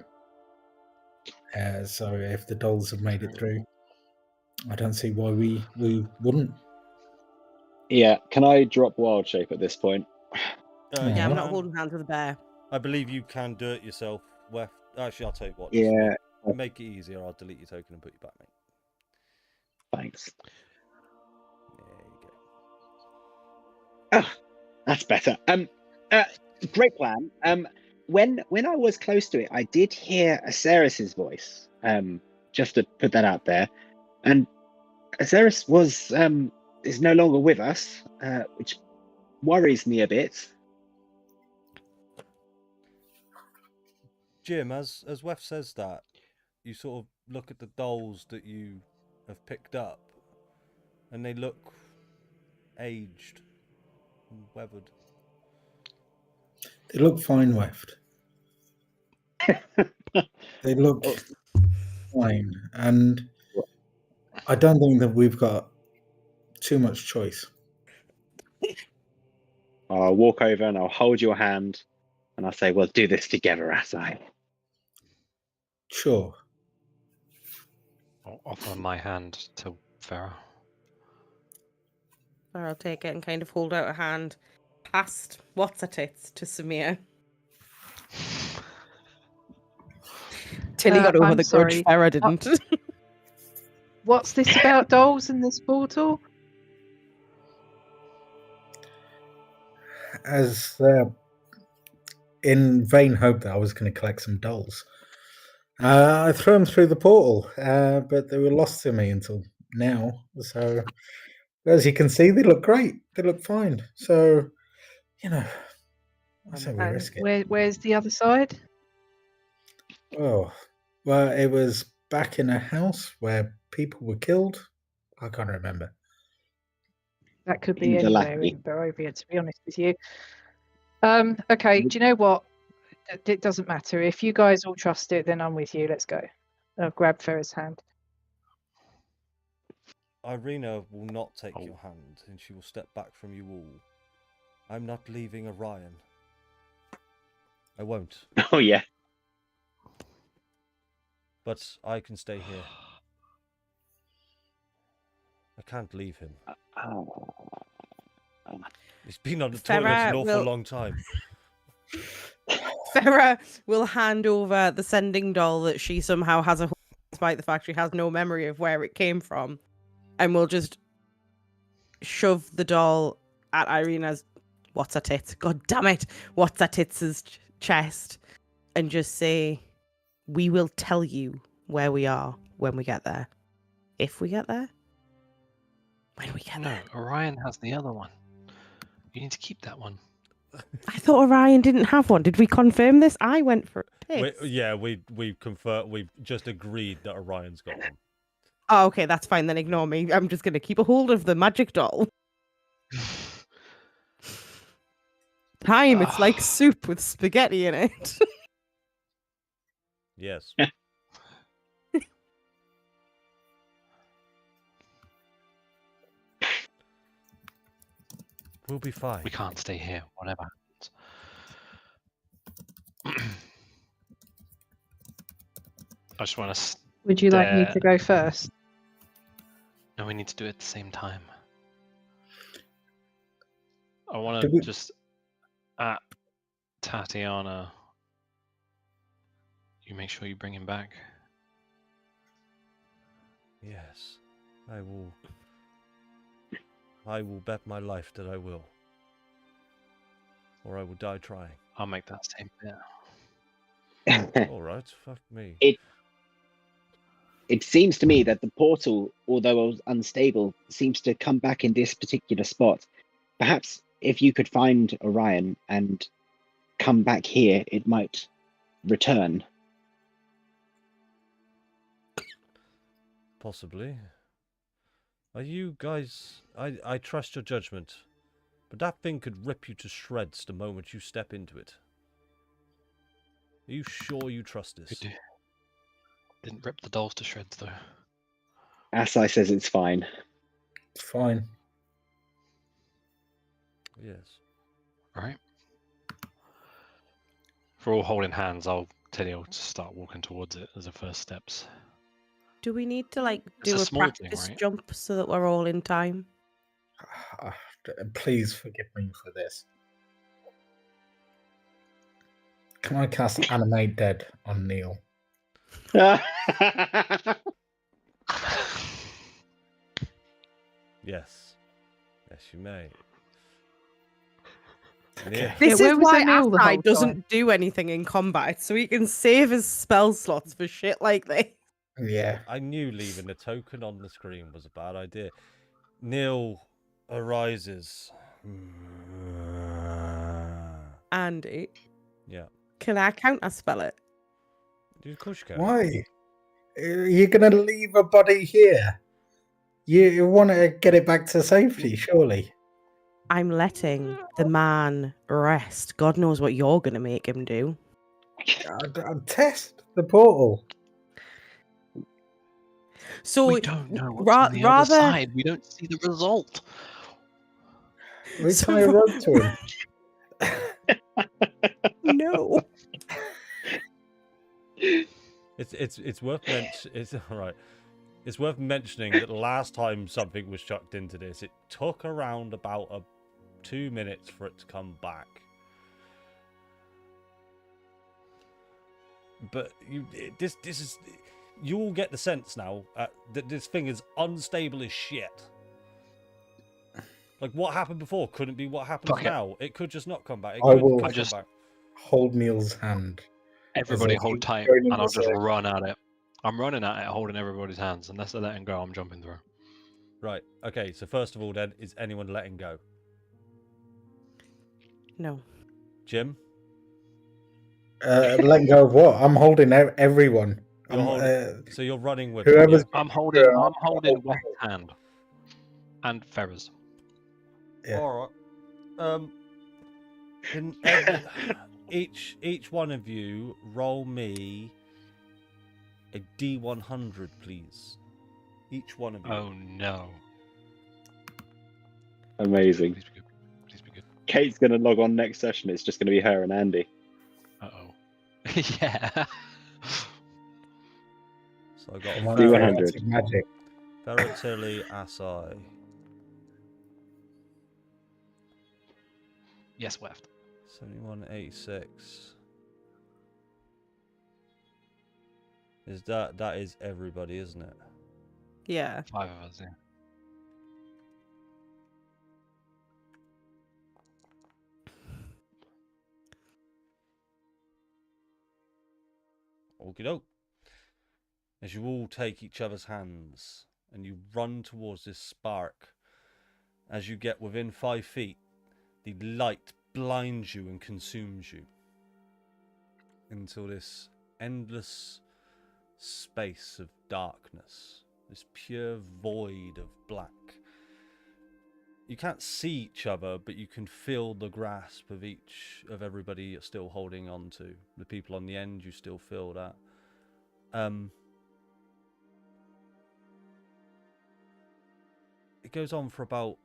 So if the dolls have made it through, I don't see why we wouldn't. Yeah, can I drop wild shape at this point? Yeah, Yeah. I'm not holding hands with a bear. I believe you can do it yourself. Actually, I'll tell you what. Yeah, To make it easier, I'll delete your token and put you back, mate. thanks. There you go. Oh, that's better. Great plan. When I was close to it, I did hear Aceris's voice. Just to put that out there, and Aceris is no longer with us, which worries me a bit. Jim, as Wef says that, you sort of look at the dolls that you have picked up, and they look aged and weathered. They look fine, Weft. They look fine, and I don't think that we've got too much choice. I'll walk over and I'll hold your hand, and I'll say, "We'll do this together, Asai." Sure. I'll offer my hand to Farah. Or I'll take it and kind of hold out a hand past what's-her-tits to Samir. Tilly got over I'm the grudge, sorry. Farah didn't. What's this about dolls in this portal? As in vain hope that I was going to collect some dolls, I threw them through the portal, but they were lost to me until now. So, as you can see, they look great. They look fine. So, I say we And risk it. where's the other side? Oh, well, it was back in a house where people were killed. I can't remember. That could be In anywhere Valaki. in Barovia, to be honest with you. Okay, do you know what? It doesn't matter. If you guys all trust it, then I'm with you. Let's go. I'll grab Farah's hand. Irina will not take Oh. your hand, and she will step back from you all. I'm not leaving Orion. I won't, Oh yeah. but I can stay here. I can't leave him. He's been on the toilet an Farah awful will- long time. Farah will hand over the sending doll that she somehow has despite the fact she has no memory of where it came from, and we'll just shove the doll at Irina's what's-her-tits. God damn it, what's-her-tits' chest, and just say, "We will tell you where we are when we get there. If we get there, when we get No, there." Orion has the other one. You need to keep that one. I thought Orion didn't have one. Did we confirm this? I went for a piss. We confirmed. We've just agreed that Orion's got one. Oh, okay, that's fine. Then ignore me. I'm just gonna keep a hold of the magic doll. Time. It's like soup with spaghetti in it. Yes. We'll be fine. We can't stay here, whatever happens. I just want to. Would you like me to go first? No, we need to do it at the same time. I want Did to we- just. Tatiana, you make sure you bring him back. Yes. I will bet my life that I will. Or I will die trying. I'll make that same bet. All right, fuck me. It seems to me that the portal, although unstable, seems to come back in this particular spot. Perhaps if you could find Orion and come back here, it might return. Possibly. Are you guys... I trust your judgment, but that thing could rip you to shreds the moment you step into it. Are you sure you trust this? Didn't rip the dolls to shreds, though. Asai says it's fine. It's fine. Yes. Right. If we're all holding hands, I'll tell you to start walking towards it as the first steps. Do we need to like It's do a a small thing, practice right? jump so that we're all in time? Please forgive me for this. Can I cast Animate Dead on Neil? Yes. Yes, you may. Okay. This where is was why Emil the whole Asai time? doesn't do anything in combat, so he can save his spell slots for shit like this. Yeah. I knew leaving a token on the screen was a bad idea. Neil arises. Andy, Yeah. can I counter spell it? Of course you can. Why? You're going to leave a body here? You want to get it back to safety, surely? I'm letting the man rest. God knows what you're going to make him do. Test the portal. So We don't know what's on the other rather side. We don't see the result. We So- tie a rope to him. no. It's worth it's all right. It's worth mentioning that the last time something was chucked into this, it took around about 2 minutes for it to come back. But this is you all get the sense now that this thing is unstable as shit. Like what happened before couldn't be what happens Fuck it. now. It could just not come back. It I could will- come I just- back. Hold Neil's hand. Everybody I hold keep tight, going in and I'll the just circle. run at it. I'm running at it, holding everybody's hands. Unless they're letting go, I'm jumping through. Right. Okay. So first of all, then, is anyone letting go? No. Jim? Letting go of what? I'm holding everyone. You're holding- So you're running with whoever's- yeah. I'm holding West's hand. And Ferrer's. Yeah. All right. Can each one of you roll me a D100, please? Each one of you. Oh no. Amazing. Please be good. Please be good. Kate's going to log on next session. It's just going to be her and Andy. Uh-oh. Yeah. So I got Come on, D100. creative magic. Ferretilli, Asai. Yes, Weft. 7186. Is that is everybody, isn't it? Yeah. 5 of us, yeah. Okie doke. As you all take each other's hands and you run towards this spark, as you get within 5 feet, the light blinds you and consumes you into this endless space of darkness This pure void of black. You can't see each other, but you can feel the grasp of everybody you're still holding on to. The people on the end, you still feel that. It goes on for about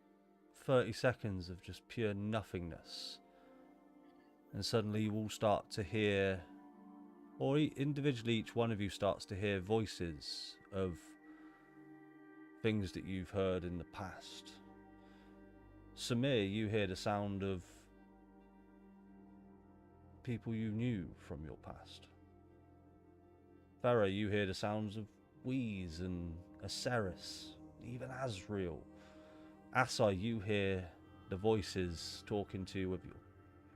30 seconds of just pure nothingness. And suddenly you all start to hear, or individually each one of you starts to hear voices of things that you've heard in the past. Samir, you hear the sound of people you knew from your past. Farah, you hear the sounds of Wheeze and Aceris, even Asriel. Asai, you hear the voices talking to you of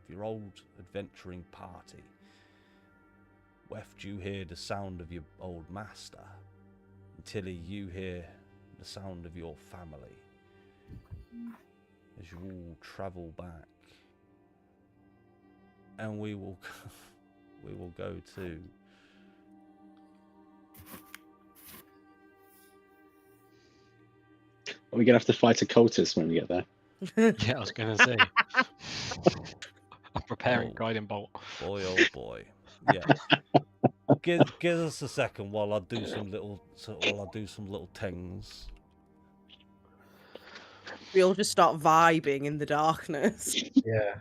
your old adventuring party. Weft, you hear the sound of your old master. And Tilly, you hear the sound of your family. As you all travel back. And we will go to Are we gonna have to fight a cultist when we get there? Yeah, I was gonna say. I'm preparing Oh. guiding bolt. boy, oh boy. Yeah. Give us a second while I do some little things. We all just start vibing in the darkness. Yeah.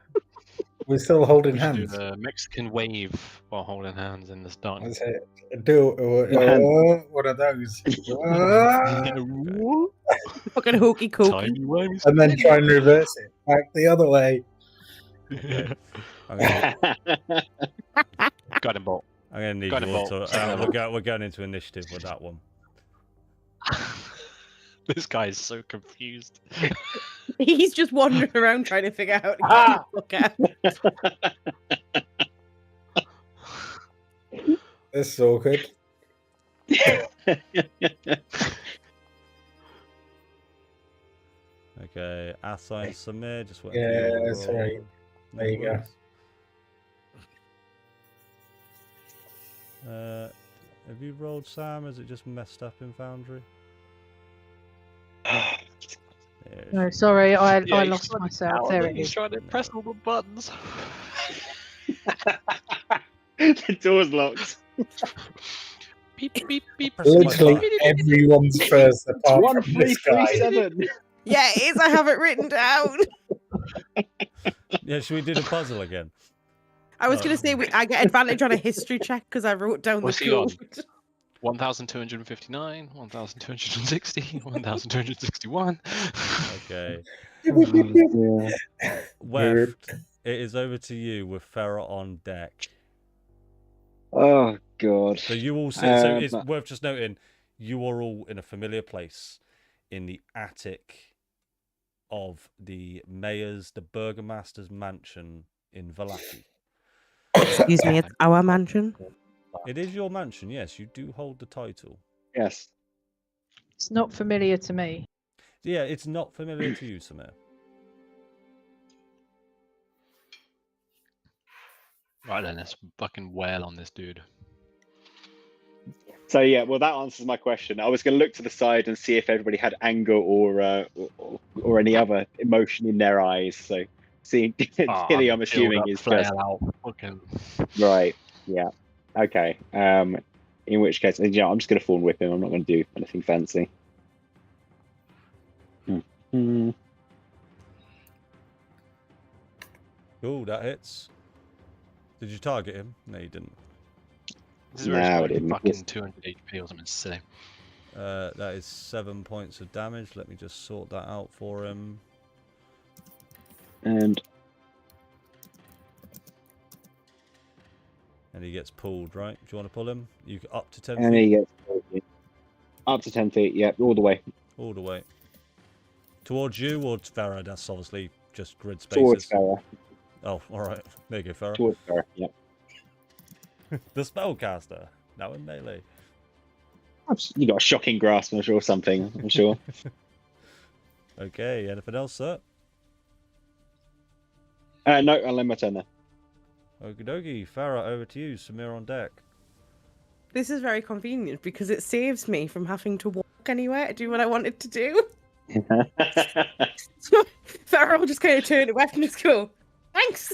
We're still holding We should do hands. the Mexican wave while holding hands in the darkness. That's it. Do Your hand. one of those. Fucking hokey cokey. Tiny waves. And then try and reverse it back the other way. Okay. I'm gonna, Guiding bolt. I'm gonna need Got you it, all Bolt. to. We're going into initiative with that one. This guy is so confused. He's just wandering around trying to figure out how to get the fuck out. This is awkward. Okay, Asai and Samir, just wait. Yeah, that's right. There you go. Have you rolled, Sam? Is it just messed up in Foundry? No, sorry, I Yeah, he's lost trying to myself. count There it, it he's is. trying to press all the buttons. The door's locked. Beep, beep, beep. Literally everyone's first apart One, from three, this three, guy. 7. Yeah, it is. I have it written down. Yeah, should we do the puzzle again? I was going to say I get advantage on a history check because I wrote down What's the he on? code. 1,259, 1,260, 1,261. Okay. Yeah. Weft, it is over to you with Farah on deck. Oh god. So you all sit. So it's Um, worth just noting, you are all in a familiar place, in the attic of the mayor's, the burgomaster's mansion in Valaki. Excuse me, it's our mansion. It is your mansion, yes. You do hold the title. Yes. It's not familiar to me. Yeah, it's not familiar to you, Samir. Right then, let's fucking wail on this dude. So yeah, well that answers my question. I was going to look to the side and see if everybody had anger or any other emotion in their eyes. So seeing Tilly, I'm assuming is just Fucking... right. Yeah. Okay. In which case, I'm just going to fall and whip him. I'm not going to do anything fancy. Mm-hmm. Cool, that hits. Did you target him? No, you didn't. This is where No, it's I like didn't. fucking 200 HP or something silly. That is 7 points of damage. Let me just sort that out for him. And he gets pulled, right? Do you want to pull him? You up to 10 and feet? he gets up to 10 feet. Yeah, all the way All the way. Towards you or Farah? That's obviously just grid towards spaces. Farah. Oh, alright. There you go, Farah. Towards Farah. Yeah. The spellcaster. Now in melee. You got a shocking grasp, I'm sure. Something. I'm sure. Okay, anything else, sir? No, I'll end my turn there. Okie dokie. Farah, over to you. Samir on deck. This is very convenient because it saves me from having to walk anywhere to do what I wanted to do. So Farrah will just kind of turn away and just go, thanks.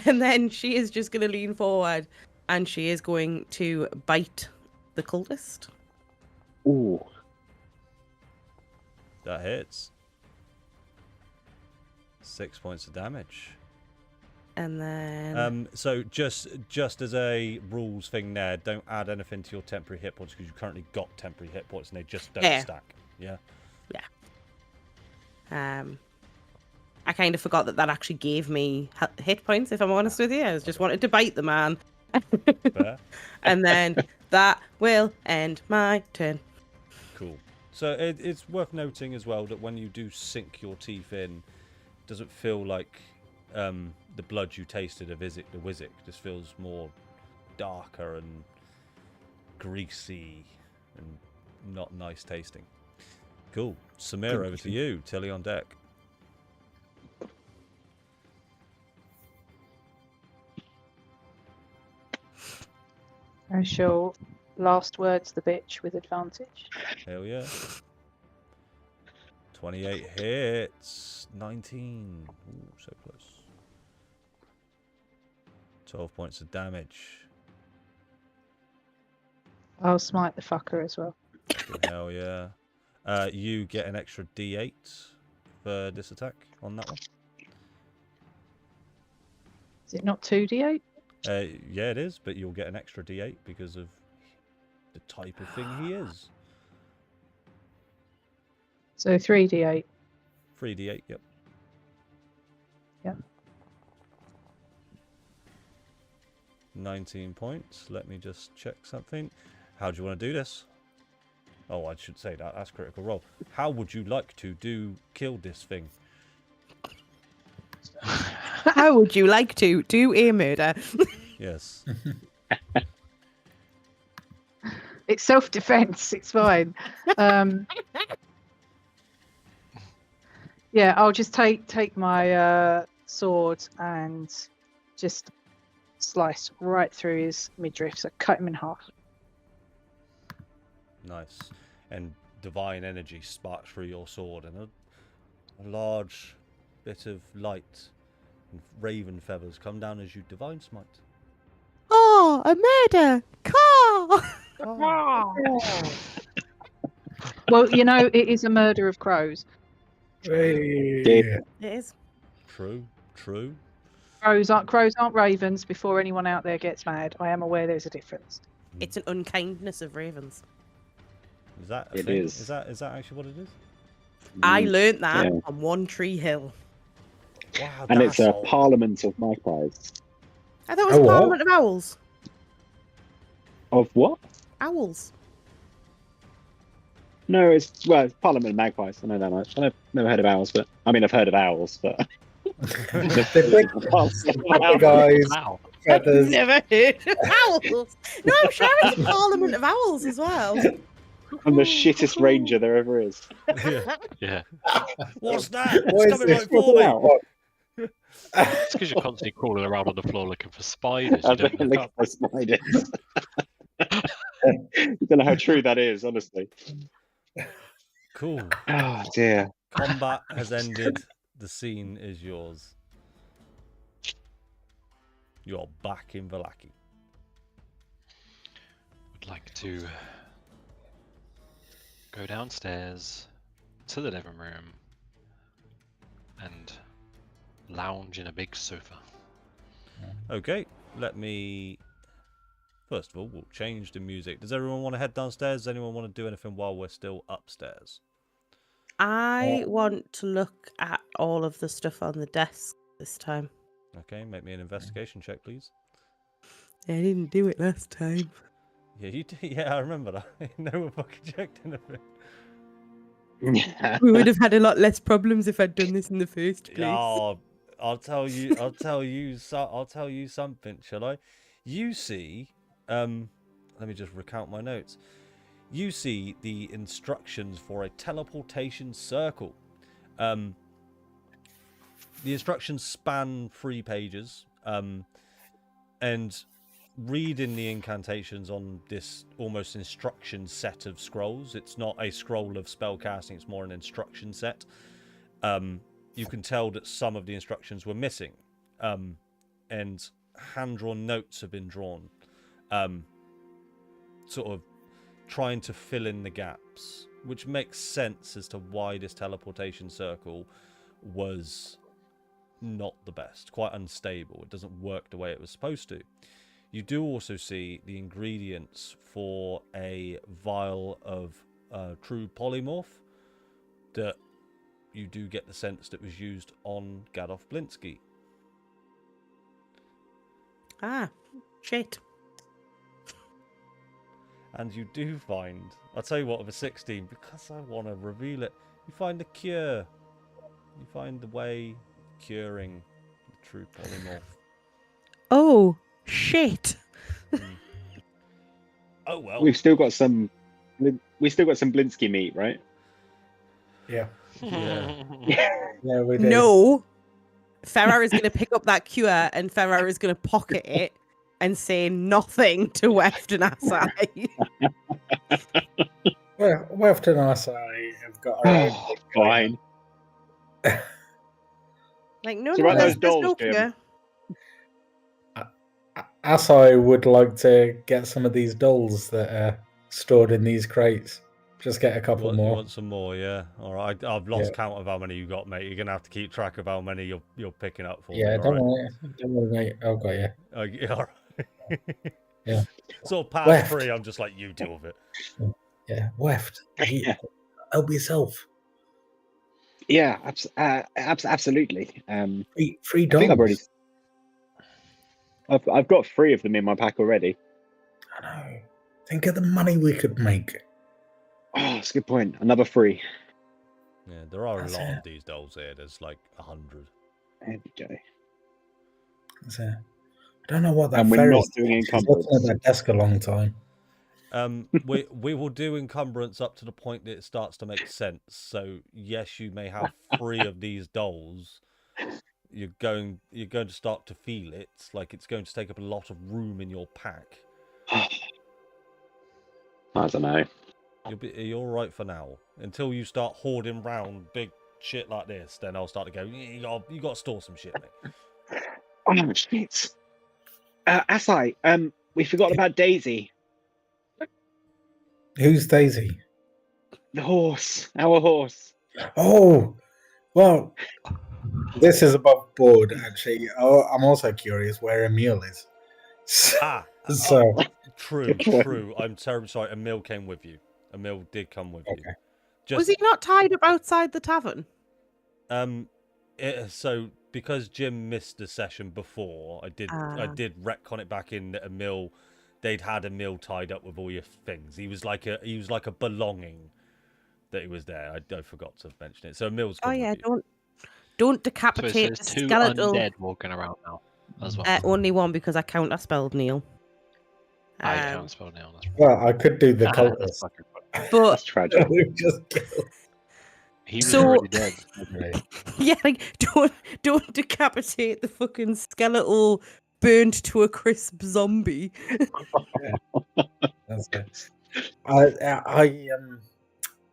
And then she is just going to lean forward and she is going to bite the cultist. Ooh. That hits. 6 points of damage. And then... So just as a rules thing there, don't add anything to your temporary hit points because you currently got temporary hit points and they just don't stack. Yeah. I kind of forgot that actually gave me hit points, if I'm honest with you. I just wanted to bite the man. Fair. And then that will end my turn. Cool. So it's worth noting as well that when you do sink your teeth in, it doesn't feel like the blood you tasted of the Wizzik. Just feels more darker and greasy and not nice tasting. Cool. Samir, over to you. Tilly on deck. I shall last words the bitch with advantage. Hell yeah. 28 hits. 19. Ooh, so close. 12 points of damage. I'll smite the fucker as well. Hell yeah. You get an extra D8 for this attack on that one. Is it not 2d8? Yeah, it is, but you'll get an extra D8 because of the type of thing he is. So 3d8. 3D8, yep. Yep. 19 points. Let me just check something. How do you want to do this? Oh, I should say that. That's critical role. How would you like to kill this thing? How would you like to do a murder? Yes. It's self-defense. It's fine. Yeah, I'll just take my sword and just slice right through his midriff. So cut him in half. Nice. And divine energy sparks through your sword, and a large bit of light and raven feathers come down as you divine smite. Oh, a murder! Car! Well, you know, it is a murder of crows. Hey. It is. True. Crows aren't ravens. Before anyone out there gets mad, I am aware there's a difference. It's an unkindness of ravens. Is that a It thing? is. Is that actually what it is? I learnt that Yeah. on One Tree Hill. Wow, And it's a that's old. parliament of magpies. I thought it was Oh, what? Parliament of Owls. Of what? Owls. No, it's parliament of magpies. I know that much. I've never heard of owls, but I mean, I've heard of owls, but The guys, Wow. feathers. Never heard of owls. No, I'm sure it's Parliament of Owls as well. I'm the shittest ranger there ever is. Yeah. Yeah. What's that? What It's is coming this? right for me. What? It's because you're constantly crawling around on the floor looking for spiders. You I've don't been look looking up. for spiders. You don't know how true that is, honestly. Cool. Oh dear. Combat has ended. The scene is yours. You're back in Vallaki. Would like to go downstairs to the living room and lounge in a big sofa. Okay, let me... First of all, we'll change the music. Does everyone want to head downstairs? Does anyone want to do anything while we're still upstairs? I want to look at all of the stuff on the desk this time. Okay, make me an investigation check, please. I didn't do it last time. Yeah, you did. Yeah, I remember that. No one fucking checked anything. We would have had a lot less problems if I'd done this in the first place. Oh, I'll tell you something, shall I? You see, let me just recount my notes. You see the instructions for a teleportation circle. The instructions span 3 pages. And reading the incantations on this almost instruction set of scrolls, it's not a scroll of spell casting, it's more an instruction set. You can tell that some of the instructions were missing, and hand-drawn notes have been drawn, sort of trying to fill in the gaps, which makes sense as to why this teleportation circle was not the best, quite unstable. It doesn't work the way it was supposed to. You do also see the ingredients for a vial of true polymorph that you do get the sense that was used on Gadolf Blinsky. Ah, shit. And you do find, I'll tell you what, of a 16, because I want to reveal it, you find the cure. You find the way of curing the true polymorph. Oh, shit. Oh well. We've still got some. We still got some Blinsky meat, right? Yeah. Yeah. Yeah, we do. No. Ferrar is going to pick up that cure and Ferrar is going to pocket it and say nothing to Weft and Asai. Well, Weft and I have got our own. Oh, fine. Like, no, So no, about there's those no dolls, Jim. cure. Asai would like to get some of these dolls that are stored in these crates. Just get a couple You more. want some more, yeah? All right. I've lost count of how many you got, mate. You're gonna have to keep track of how many you're picking up for. Yeah, me, don't all right? worry. Don't worry, mate. I've got you. Yeah, all right. Yeah. Sort of past Weft. 3, I'm just like, you deal with it. Yeah, Weft. Help yourself. Yeah, absolutely. Free I dolls. think I've got 3 of them in my pack already. I know. Think of the money we could make. Oh, that's a good point. Another 3. Yeah, there are That's a lot it. of these dolls here. There's like 100. There we go. That's it. I don't know what that And we're ferry not is. doing She's looking encumbrance. at that desk a long time. We will do encumbrance up to the point that it starts to make sense. So yes, you may have 3 of these dolls. You're going to start to feel it. Like it's going to take up a lot of room in your pack. I don't know. You're all right for now. Until you start hoarding round big shit like this, then I'll start to go, you got to store some shit, mate. Oh, shit. Asai, we forgot about Daisy. Who's Daisy? The horse. Our horse. Oh, well, this is above board, actually. Oh, I'm also curious where Emil is. So, True. I'm terribly sorry. Emil came with you. Emil did come with you. Okay. Was he not tied up outside the tavern? So because Jim missed the session before, I did retcon it back in that Emil, they'd had Emil tied up with all your things. He was like a belonging that he was there. I forgot to mention it. So Emil's come with you. don't So decapitate there's the 2 skeletal. undead walking around now as well. Only one because I counterspelled Neil. I can't spell now. That's right. well, I could do the That's cultist. fucking funny. But That's tragic. Just kill. He was So- already dead. yeah, like don't decapitate the fucking skeletal burned to a crisp zombie. That's it.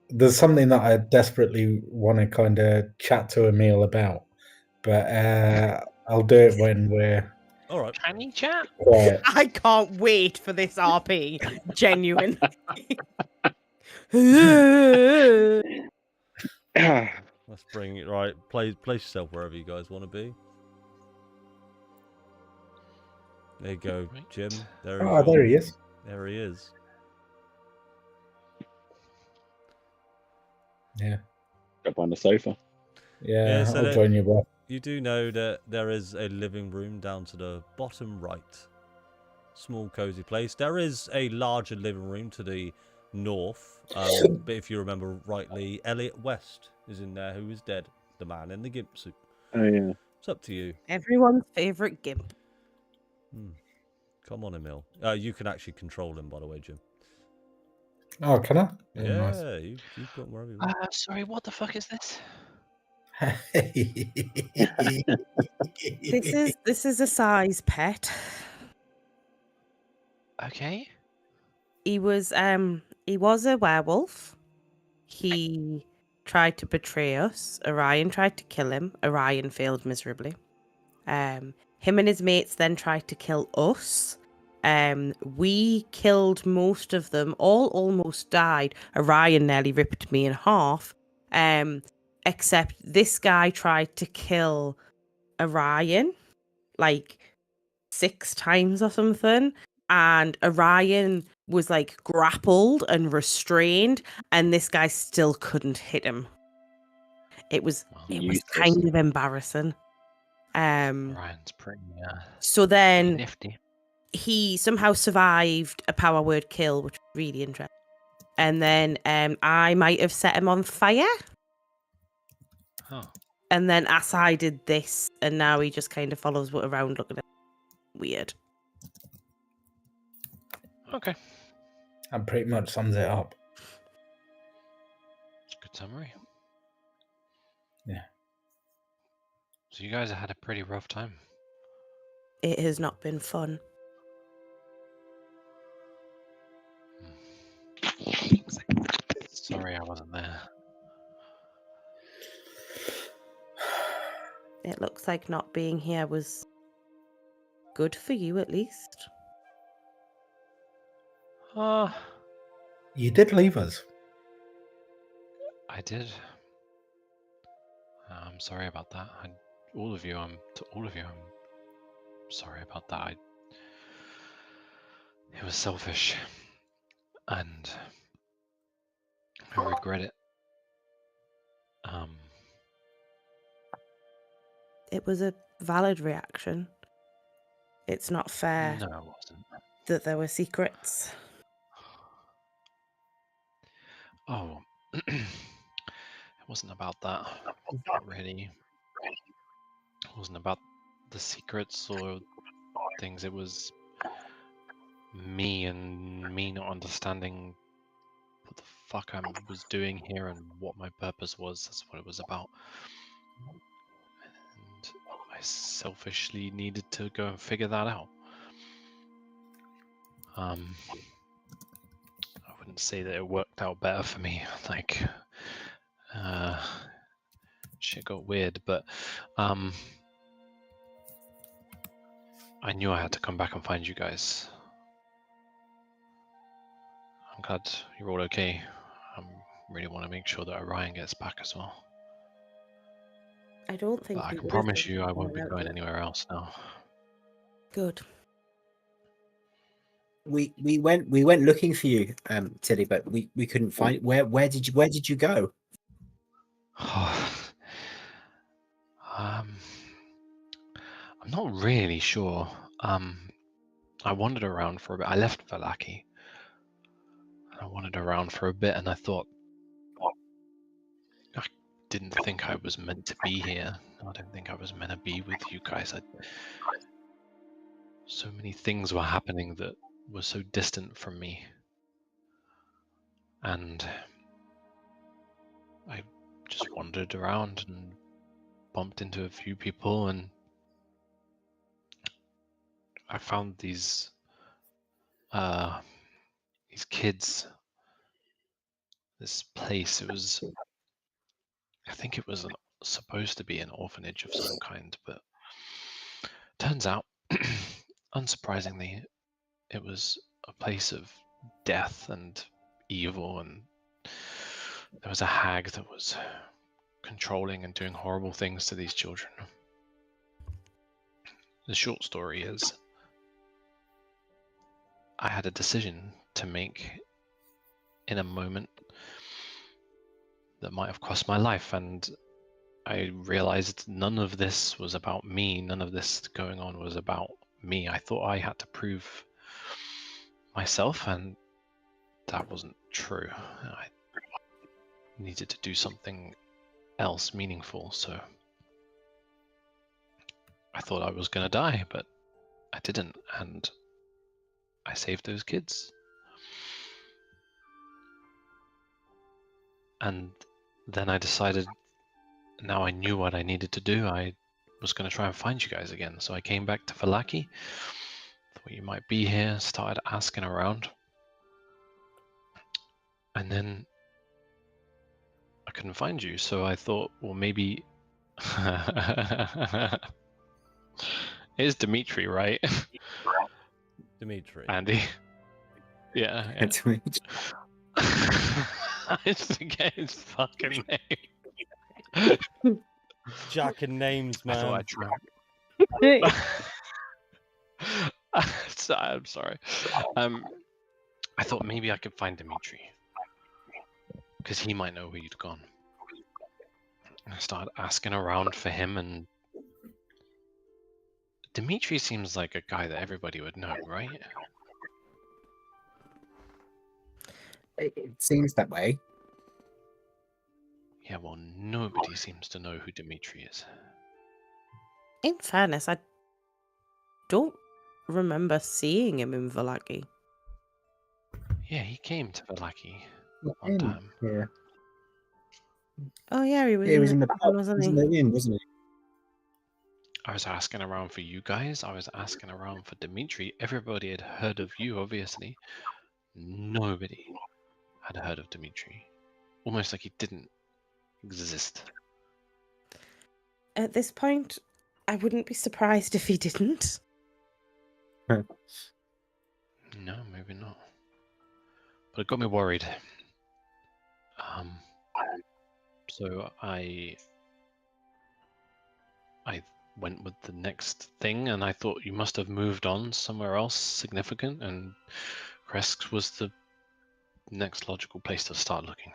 There's something that I desperately want to kind of chat to Emil about, but I'll do it when we're All right. Can you chat? quiet. I can't wait for this RP. Genuine. Let's bring it right. Place yourself wherever you guys want to be. There you go, Right. Jim. Oh, there he is. There he is. Yeah. Up on the sofa. Yeah, so I'll that- join you, bro. You do know that there is a living room down to the bottom right. Small, cozy place. There is a larger living room to the north. But if you remember rightly, Elliot West is in there, who is dead. The man in the gimp suit. Oh, yeah. It's up to you. Everyone's favourite gimp. Come on, Emil. You can actually control him, by the way, Jim. Oh, can I? Yeah, Nice. you've got wherever you want. Sorry, what the fuck is this? This is a size pet. Okay. He was a werewolf. He tried to betray us. Orion tried to kill him. Orion failed miserably. Him and his mates then tried to kill us. We killed most of them. All almost died. Orion nearly ripped me in half. Except this guy tried to kill Orion like 6 times or something. And Orion was like grappled and restrained, and this guy still couldn't hit him. It was Useless. kind of embarrassing. Ryan's pretty So then nifty. he somehow survived a power word kill, which was really interesting. And then I might have set him on fire. Oh. And then Asai did this, and now he just kind of follows around looking at weird. Okay. That pretty much sums it up. Good summary. Yeah. So you guys have had a pretty rough time. It has not been fun. Sorry I wasn't there. It looks like not being here was good for you, at least. You did leave us. I did. I'm sorry about that. To all of you, I'm sorry about that. It was selfish, and I regret it. It was a valid reaction. It's not fair No, it wasn't. that there were secrets. Oh, it wasn't about that. Not really. It wasn't about the secrets or things. It was me and me not understanding what the fuck I was doing here and what my purpose was. That's what it was about. And I selfishly needed to go and figure that out. I wouldn't say that it worked out better for me. Like, shit got weird, but I knew I had to come back and find you guys. I'm glad you're all okay. I really want to make sure that Orion gets back as well. I don't think But I we can would have promise done you I won't be without going you. anywhere else now. Good. We went looking for you, Tilly, but we couldn't find. Where did you go? I'm not really sure. I wandered around for a bit. I left Valaki. I wandered around for a bit, and I thought, I didn't think I was meant to be here. I didn't think I was meant to be with you guys. So many things were happening that were so distant from me, and I just wandered around and bumped into a few people, and I found these kids. This place. I think it was supposed to be an orphanage of some kind, but turns out, unsurprisingly, it was a place of death and evil, and there was a hag that was controlling and doing horrible things to these children. The short story is, I had a decision to make in a moment that might have cost my life, and I realized none of this was about me. None of this going on was about me. I thought I had to prove myself, and that wasn't true. I needed to do something else meaningful, so I thought I was going to die, but I didn't, and I saved those kids. And then I decided, now I knew what I needed to do. I was going to try and find you guys again. So I came back to Valaki, thought you might be here, started asking around. And then I couldn't find you, so I thought, well, maybe... It's Dimitri, right? Dimitri. Andy. Yeah. It's me. I forget his fucking name. Jack and names, I thought man. I'd try. I'm sorry. I thought maybe I could find Dimitri, because he might know where you'd gone. I started asking around for him, and Dimitri seems like a guy that everybody would know, right? It seems that way. Yeah, well, nobody seems to know who Dimitri is. In fairness, I don't remember seeing him in Valaki. Yeah, he came to Valaki one time. Yeah. Oh yeah, he was. He was in the pub, pub. He wasn't was he? in the inn, wasn't he? I was asking around for you guys. I was asking around for Dimitri. Everybody had heard of you, obviously. Nobody had heard of Dimitri. Almost like he didn't exist. At this point, I wouldn't be surprised if he didn't. No, maybe not. But it got me worried. So I went with the next thing, and I thought you must have moved on somewhere else significant, and Kresk was the next logical place to start looking.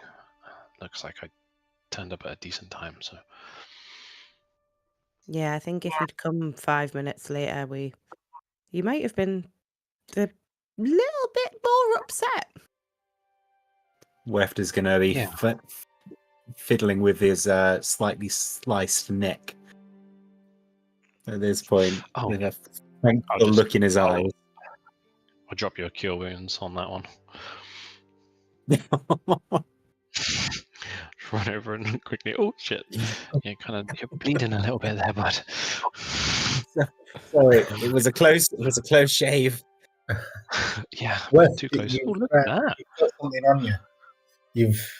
Looks like I turned up at a decent time, so... Yeah, I think if you'd come 5 minutes later, you might have been a little bit more upset. Weft is going to be Yeah. fiddling with his slightly sliced neck at this point, with a thankful look in his eyes. I'll drop you a cure wounds on that one. Run over and quickly. Oh shit! Yeah, you're bleeding a little bit there, bud. Sorry, it was a close shave. Yeah, Wes, too close. you've, Oh, look at that. you've got something on you. You've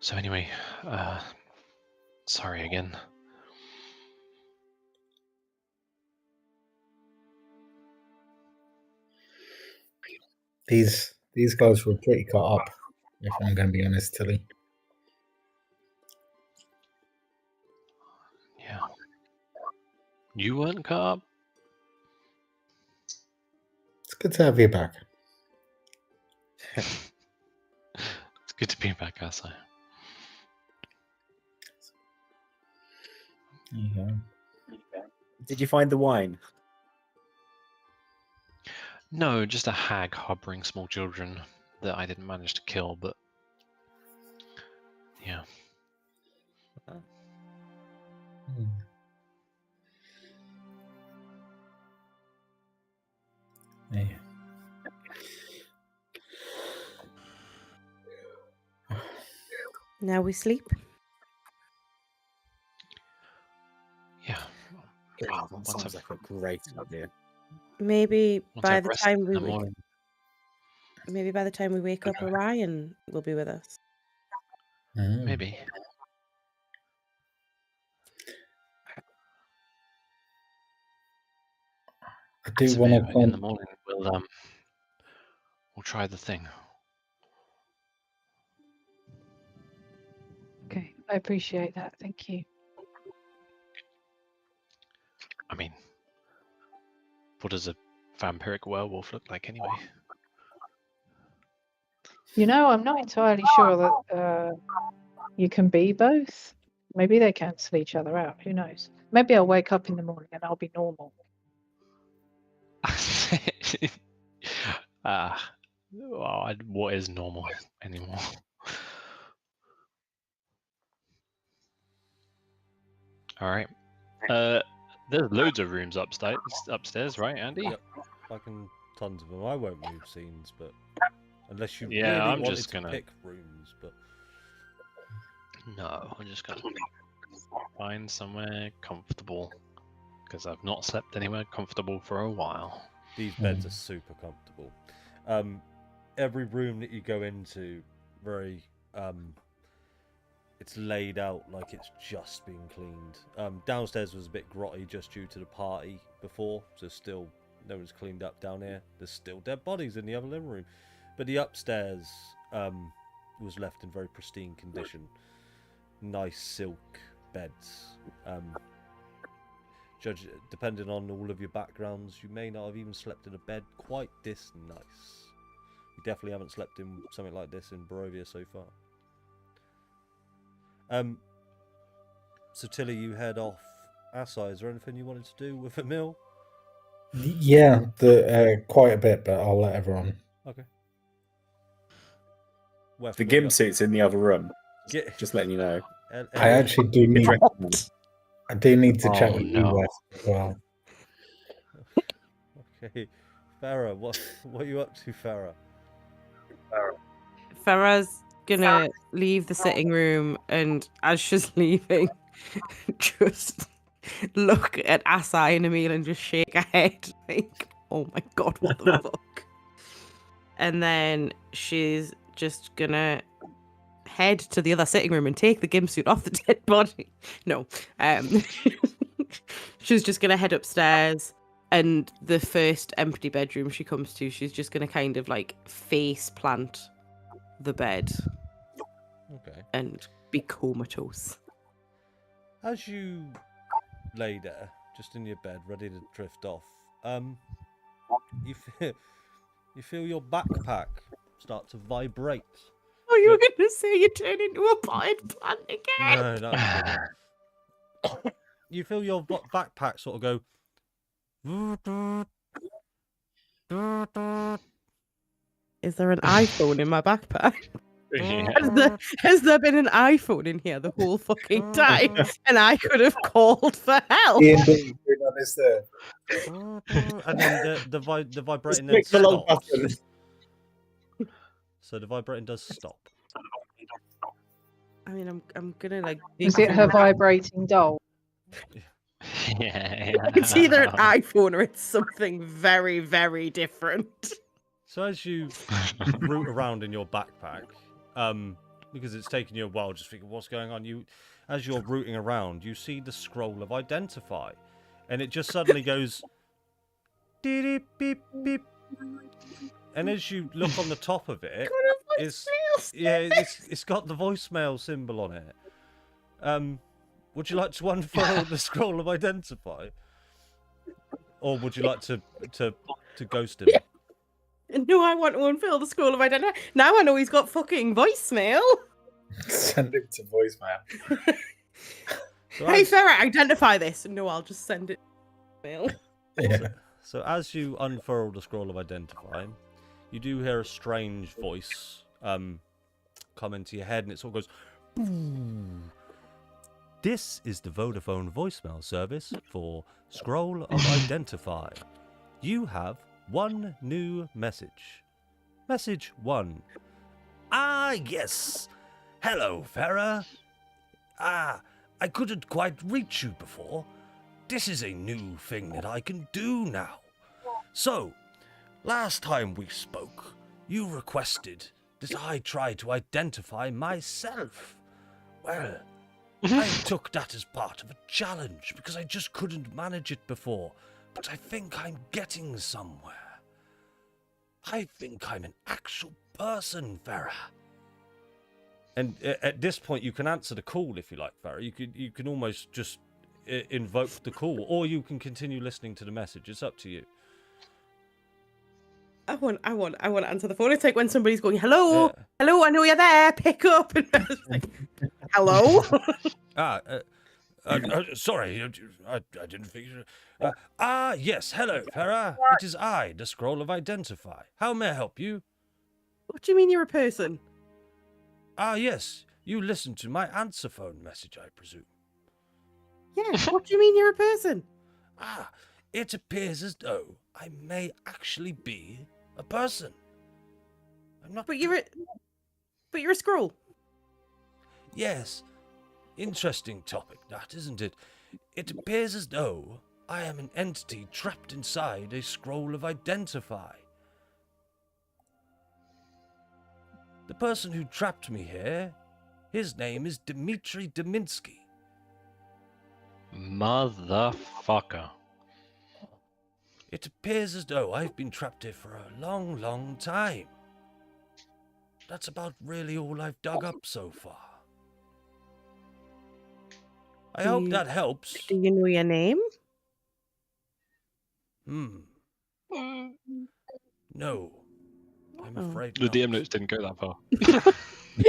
So anyway, sorry again. these guys were pretty caught up, if I'm going to be honest, Tilly. Yeah. You weren't caught up? It's good to have you back. It's good to be back, Asa. There you go. Did you find the wine? No, just a hag harboring small children that I didn't manage to kill, but yeah. Yeah. Now we sleep. Yeah. That Once sounds I've- like a great idea. Maybe once by I've the rested time in we the morning. wake up, Orion will be with us. Maybe. I do So want maybe to in the morning we'll try the thing. Okay, I appreciate that. Thank you. I mean, what does a vampiric werewolf look like anyway? You know, I'm not entirely sure that you can be both. Maybe they cancel each other out. Who knows? Maybe I'll wake up in the morning and I'll be normal. Well, what is normal anymore? All right. There's loads of rooms upstairs, right, Andy? Yep. Fucking tons of them. I won't move scenes, but unless you Yeah, really I'm wanted just to gonna- pick rooms, but No, I'm just gonna find somewhere comfortable because I've not slept anywhere comfortable for a while. These beds are super comfortable. Every room that you go into, very it's laid out like it's just been cleaned. Downstairs was a bit grotty just due to the party before, so still no one's cleaned up down here. There's still dead bodies in the other living room, but the upstairs was left in very pristine condition. Nice silk beds. Judge, depending on all of your backgrounds, you may not have even slept in a bed quite this nice. You definitely haven't slept in something like this in Barovia so far. So Tilly, you head off. Asai, is there anything you wanted to do with a meal? Yeah, quite a bit, but I'll let everyone. Okay. The gimp suit's in the other room. Just letting you know. I actually do need. I do need to check with you Wes, as well. Okay, Farah, what are you up to, Farah? Farah's gonna leave the sitting room, and as she's leaving, just look at Asai and Emil and just shake her head, like, "Oh my god, what the fuck?" And then she's just gonna head to the other sitting room and take the gimp suit off the dead body. No, she's just gonna head upstairs, and the first empty bedroom she comes to, she's just gonna kind of like face plant the bed. Okay. And be comatose. As you lay there, just in your bed, ready to drift off, you feel your backpack start to vibrate. Oh, you were going to say you turn into a potted plant again? No, not you feel your backpack sort of go. Is there an iPhone in my backpack? Yeah. Has there been an iPhone in here the whole fucking time? And I could have called for help. Ian, on this there. And then the vibrating then stops. So the vibrating does stop. I mean, I'm gonna like. Is it her vibrating doll? Yeah. It's either an iPhone or it's something very, very different. So as you root around in your backpack, because it's taken you a while just thinking what's going on, as you're rooting around, you see the scroll of identify, and it just suddenly goes beep beep beep. And as you look on the top of it, it's got the voicemail symbol on it. Would you like to unfurl the scroll of identify, or would you like to ghost him? No, I want to unfurl the scroll of identity. Now I know he's got fucking voicemail. Send him to voicemail. Hey, Farah, identify this. No, I'll just send it to mail. Yeah. So as you unfurl the scroll of identify, you do hear a strange voice come into your head, and it sort of goes, "Boo. This is the Vodafone voicemail service for Scroll of Identify. You have one new message. Message 1. Ah, yes. Hello, Farah. I couldn't quite reach you before. This is a new thing that I can do now. So, last time we spoke, you requested that I try to identify myself. Well, I took that as part of a challenge because I just couldn't manage it before. But I think I'm getting somewhere. I think I'm an actual person, Farah. And at this point, you can answer the call if you like, Farah. You can almost just invoke the call, or you can continue listening to the message. It's up to you. I want to answer the phone. It's like when somebody's going, "Hello, hello, I know you're there. Pick up." And I was like, "Hello." Sorry, I didn't figure. Yes, hello, Farah. It is I, the Scroll of Identify. How may I help you? What do you mean you're a person? Yes, you listened to my answer phone message, I presume. Yeah, what do you mean you're a person? It appears as though I may actually be a person. I'm not. But you're a scroll. Yes, Interesting topic, that, isn't it? It appears as though I am an entity trapped inside a scroll of identify. The person who trapped me here, his name is Dmitry Deminsky. Motherfucker. It appears as though I've been trapped here for a long, long time. That's about really all I've dug up so far. I hope that helps. Do you know your name? No. I'm Oh. afraid The not. DM notes didn't go that far.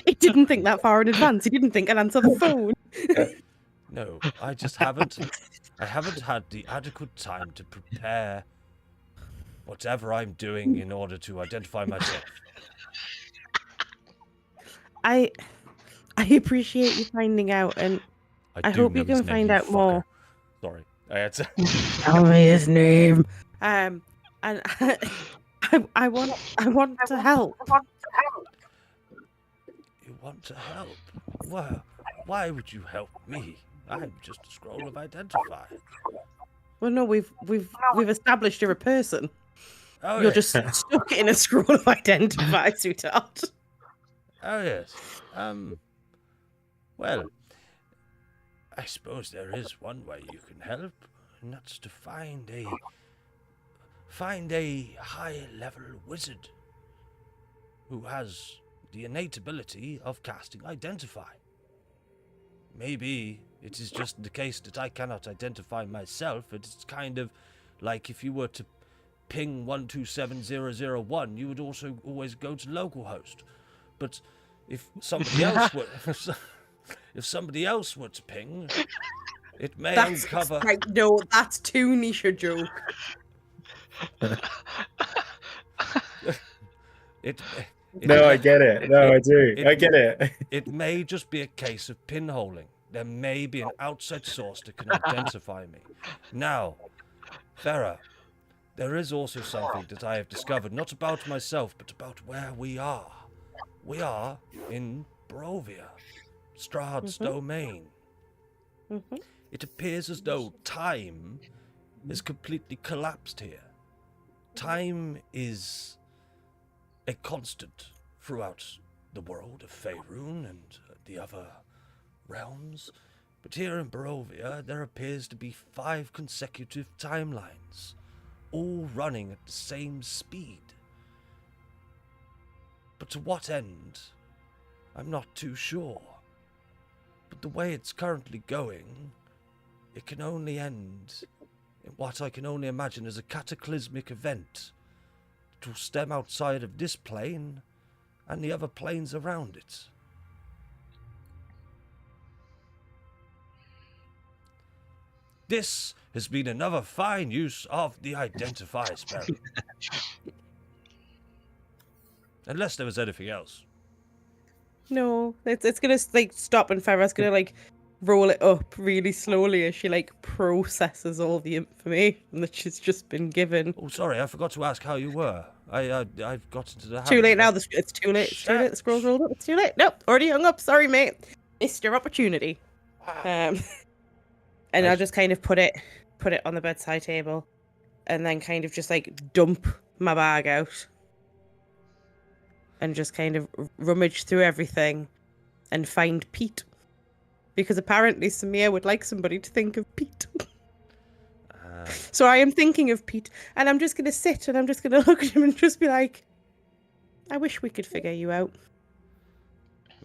He didn't think that far in advance. He didn't think I'd answer the phone. No, I just haven't. I haven't had the adequate time to prepare whatever I'm doing in order to identify myself. I appreciate you finding out, and I do hope you know his can name, find you out more. fucker. Sorry, I had to. Tell me his name. And I want to help. You want to help? Well, why would you help me? I'm just a scroll of identify. Well, no, we've established you're a person. Oh, You're yes. just stuck in a scroll of identify, sweetheart. Oh, yes. Well, I suppose there is one way you can help, and that's to find a high-level wizard who has the innate ability of casting Identify. Maybe it is just the case that I cannot identify myself. It's kind of like if you were to ping 127001, you would also always go to localhost. But if somebody else were, if somebody else were to ping, it may uncover. No, that's too niche a joke. No, I get it. No, I do. I get it. It may just be a case of pinholing. There may be an outside source that can identify me. Now, Farah, there is also something that I have discovered, not about myself, but about where we are. We are in Barovia, Strahd's domain. It appears as though time has completely collapsed here. Time is a constant throughout the world of Faerun and the other realms. But here in Barovia, there appears to be 5 consecutive timelines, all running at the same speed. But to what end? I'm not too sure. But the way it's currently going, it can only end in what I can only imagine as a cataclysmic event that will stem outside of this plane and the other planes around it. This has been another fine use of the Identify spell. Unless there was anything else. No, it's gonna like stop, and Farah's gonna like roll it up really slowly as she like processes all the information that she's just been given. Oh, sorry, I forgot to ask how you were. I've got into the habit. Too late now. It's too late. It's too late. The scroll's rolled up. It's too late. Nope, already hung up. Sorry, mate. Missed your opportunity. And I'll just kind of put it on the bedside table, and then kind of just like dump my bag out, and just kind of rummage through everything, and find Pete, because apparently Samir would like somebody to think of Pete. So I am thinking of Pete, and I'm just gonna sit and I'm just gonna look at him and just be like, I wish we could figure you out.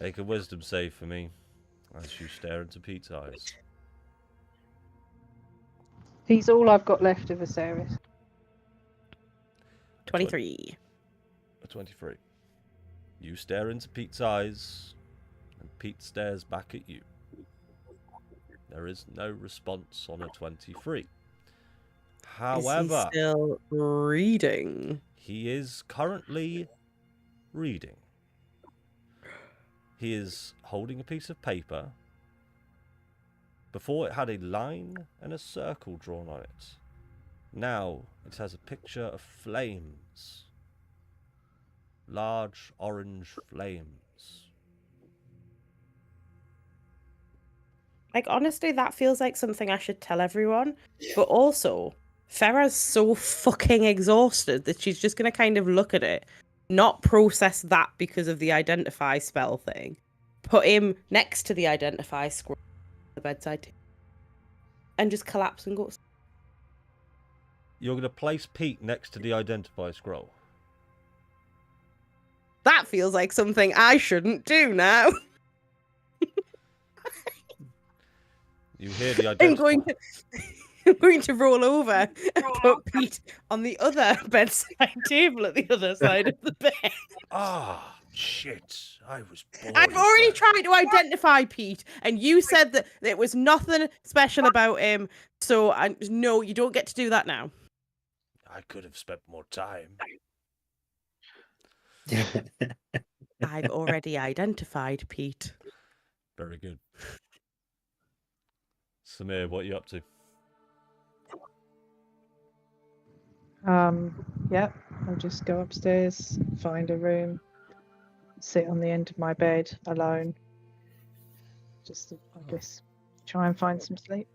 Make a wisdom save for me as you stare into Pete's eyes. He's all I've got left of Viserys. 23. A 23. You stare into Pete's eyes, and Pete stares back at you. There is no response on a 23. However, is he still reading? He is currently reading. He is holding a piece of paper. Before it had a line and a circle drawn on it. Now it has a picture of flames. Large orange flames. Like, honestly, that feels like something I should tell everyone. But also, Farah's so fucking exhausted that she's just going to kind of look at it, not process that because of the identify spell thing, put him next to the identify scroll on the bedside table, and just collapse and go. You're going to place Pete next to the identify scroll. That feels like something I shouldn't do now. You hear the identify. I'm going to roll over and put Pete on the other bedside table at the other side of the bed. Ah, shit. I was bored. I've already tried to identify Pete, and you said that there was nothing special about him. So, no, you don't get to do that now. I could have spent more time. I've already identified Pete. Very good. Samir, what are you up to? Yep, I'll just go upstairs, find a room, sit on the end of my bed alone. Just, I guess, try and find some sleep.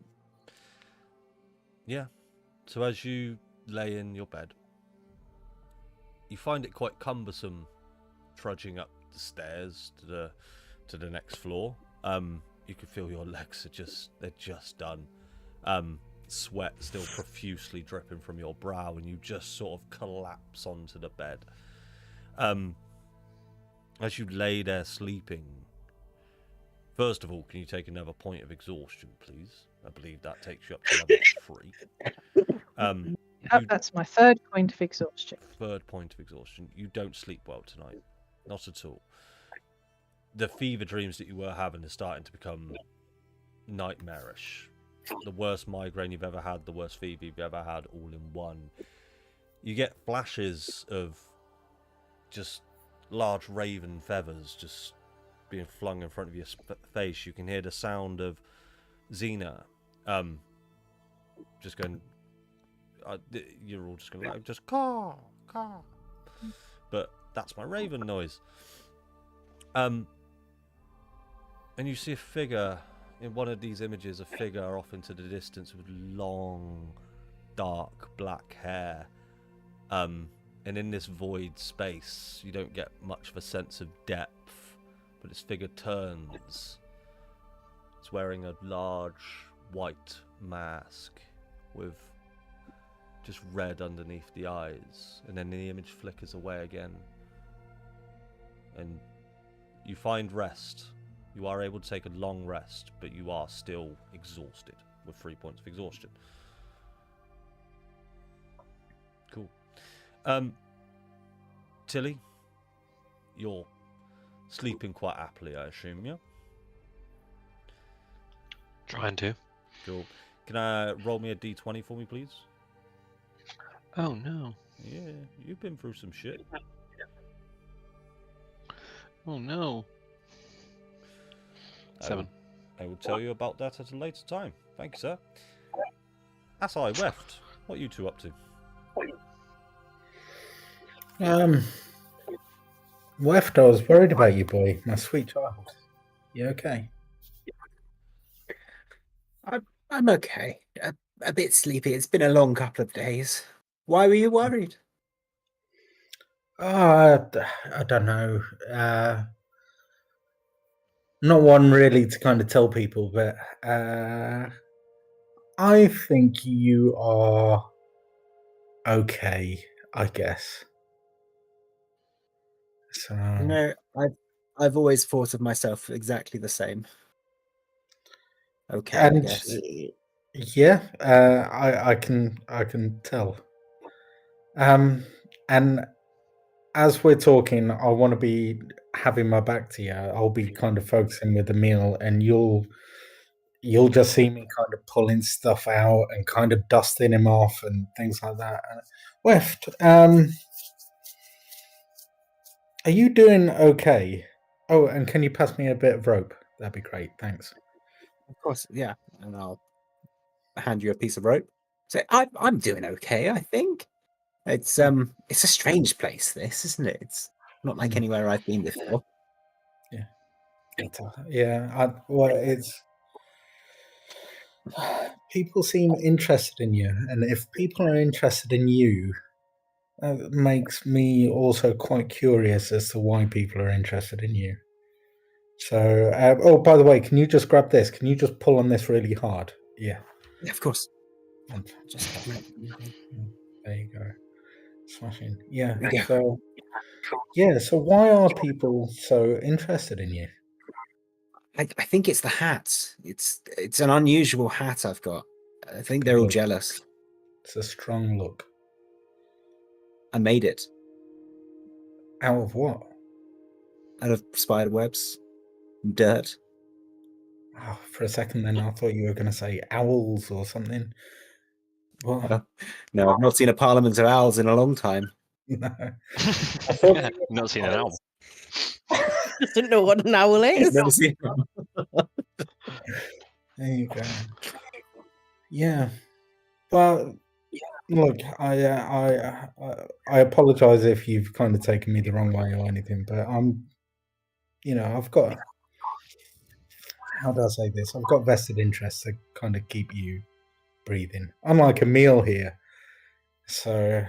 Yeah. So as you lay in your bed, you find it quite cumbersome trudging up the stairs to the next floor. You can feel your legs they're just done. Sweat still profusely dripping from your brow, and you just sort of collapse onto the bed. As you lay there sleeping, first of all, can you take another point of exhaustion, please? I believe that takes you up to level 3. That's my third point of exhaustion. Third point of exhaustion. You don't sleep well tonight. Not at all. The fever dreams that you were having are starting to become nightmarish. The worst migraine you've ever had, the worst fever you've ever had, all in one. You get flashes of just large raven feathers just being flung in front of your face. You can hear the sound of Xena just going... you're all just going to just caw, caw. But that's my raven noise. And you see a figure in one of these images, a figure off into the distance with long, dark black hair. And in this void space, you don't get much of a sense of depth, but this figure turns. It's wearing a large white mask with just red underneath the eyes, and then the image flickers away again. And you find rest. You are able to take a long rest, but you are still exhausted with 3 points of exhaustion. Cool. Tilly, you're sleeping quite happily, I assume, yeah? Trying to. Cool. Can I roll me a d20 for me, please? Oh no. Yeah, you've been through some shit. Oh no. 7. I will tell you about that at a later time. Thank you, sir. Asai, Weft, what are you two up to? Weft, I was worried about you, boy. My sweet child. You okay? I'm okay. A bit sleepy. It's been a long couple of days. Why were you worried? I don't know. Not one really to kind of tell people, but I think you are okay, I guess. So No, I've always thought of myself exactly the same. Okay, I guess. Yeah, I can tell. And as we're talking, I want to be having my back to you. I'll be kind of focusing with the meal, and you'll just see me kind of pulling stuff out and kind of dusting him off and things like that. Weft, are you doing okay? Oh, and can you pass me a bit of rope? That'd be great. Thanks. Of course, yeah. And I'll hand you a piece of rope. So I'm doing okay, I think. It's a strange place, this, isn't it? It's not like anywhere I've been before. Yeah. Yeah. Well, it's People seem interested in you, and if people are interested in you, that makes me also quite curious as to why people are interested in you. So, oh, by the way, can you just grab this? Can you just pull on this really hard? Yeah. Yeah, of course. And Just there you go. Smashing. Yeah. Yeah. So, yeah. So, why are people so interested in you? I think it's the hat. It's an unusual hat I've got. I think they're all Look. jealous. It's a strong look. I made it Out of what? out of spider webs, dirt. Oh, for a second, then I thought you were going to say owls or something. Well, No, I've not seen a parliament of owls in a long time. no. I thought you were Not seen an owl. Doesn't know what an owl is. Never seen one. There you go. Yeah. Well, look, I apologize if you've kind of taken me the wrong way or anything, but I've got, how do I say this? I've got vested interests to kind of keep you breathing. Unlike a meal here. So,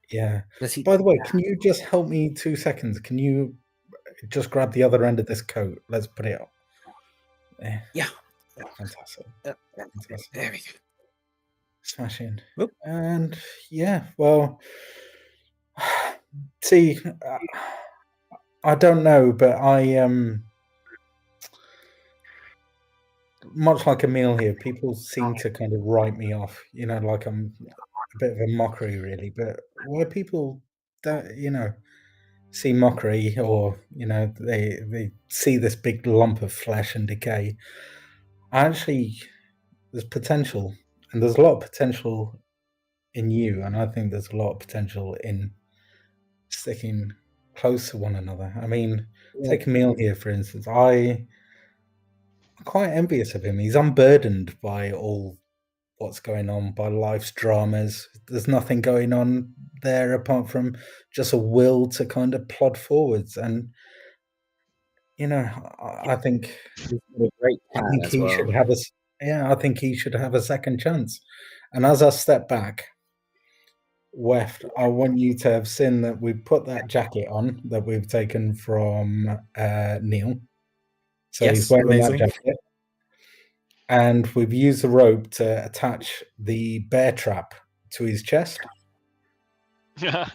yeah. By the way, can you just help me 2 seconds? Can you just grab the other end of this coat? Let's put it up. There. Yeah. Fantastic. Fantastic. There we go. Smashing. Whoop. And yeah, well, see, I don't know, but I much like a meal here, people seem to kind of write me off, like I'm a bit of a mockery, really. But where people don't, see mockery, or they see this big lump of flesh and decay, actually, there's potential, and there's a lot of potential in you, and I think there's a lot of potential in sticking close to one another. I mean, take Emil here, for instance. I'm quite envious of him. He's unburdened by all what's going on, by life's dramas. There's nothing going on there apart from just a will to kind of plod forwards. And I think He's got a great plan as he well. should have I think he should have a second chance. And as I step back, Weft, I want you to have seen that we put that jacket on that we've taken from Neil. So he's Yes, wearing amazing. that jacket. And we've used the rope to attach the bear trap to his chest. Yeah.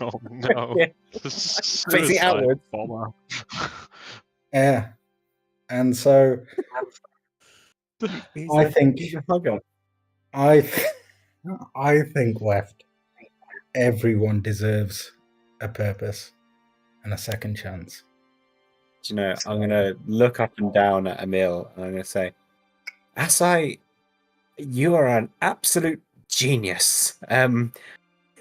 Oh no. Yeah. Facing Facing outwards. Bomber. Yeah. And so I think he's a hugger. I think, Weft, everyone deserves a purpose and a second chance. Do you know, I'm going to look up and down at Emil and I'm going to say, Asai, you are an absolute genius.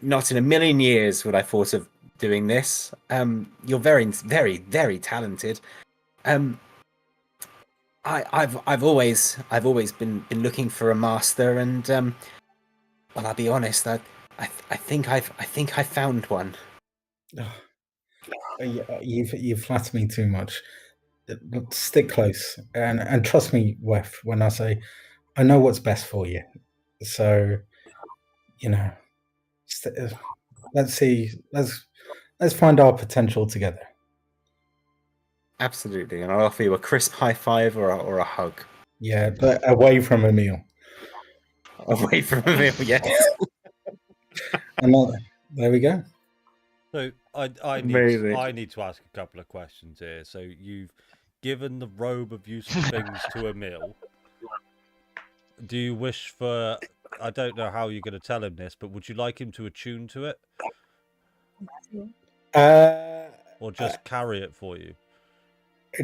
Not in a million years would I thought of doing this. You're very, very, very talented. I've always been looking for a master, and well, I'll be honest, I think I found one. You flatter me too much. Stick close and trust me, Wef, when I say I know what's best for you. So, let's see. Let's find our potential together. Absolutely, and I'll offer you a crisp high five or a hug. Yeah, but away from Emil. Away from Emil, yes. And there we go. So I need to ask a couple of questions here. So you've given the robe of useful things to Emil. Do you wish for? I don't know how you're going to tell him this, but would you like him to attune to it, or just carry it for you?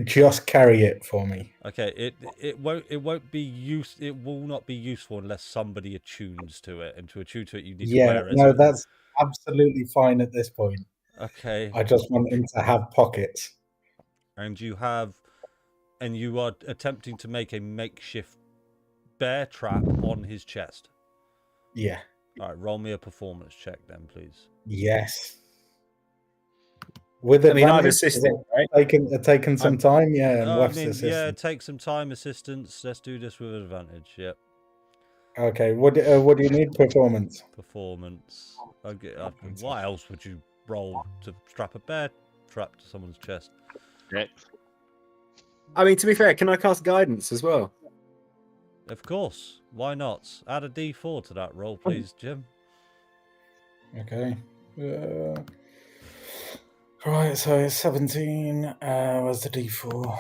Just carry it for me. Okay, it won't be it will not be useful unless somebody attunes to it, and to attune to it you need to wear it. No, that's absolutely fine at this point. Okay. I just want him to have pockets. And you are attempting to make a makeshift bear trap on his chest. Yeah. All right, roll me a performance check then, please. Yes. With I mean, I've advantage, assisted, right? taken some time, yeah, and I Wef's mean, assistance. yeah, take some time, assistance. Let's do this with advantage. Yep. Okay, what do you need? Performance. Performance. What else would you roll to strap a bear trap to someone's chest? I mean, to be fair, can I cast guidance as well? Of course. Why not? Add a D4 to that roll, please, Jim. Okay. Right, so it's 17. Where's the D4?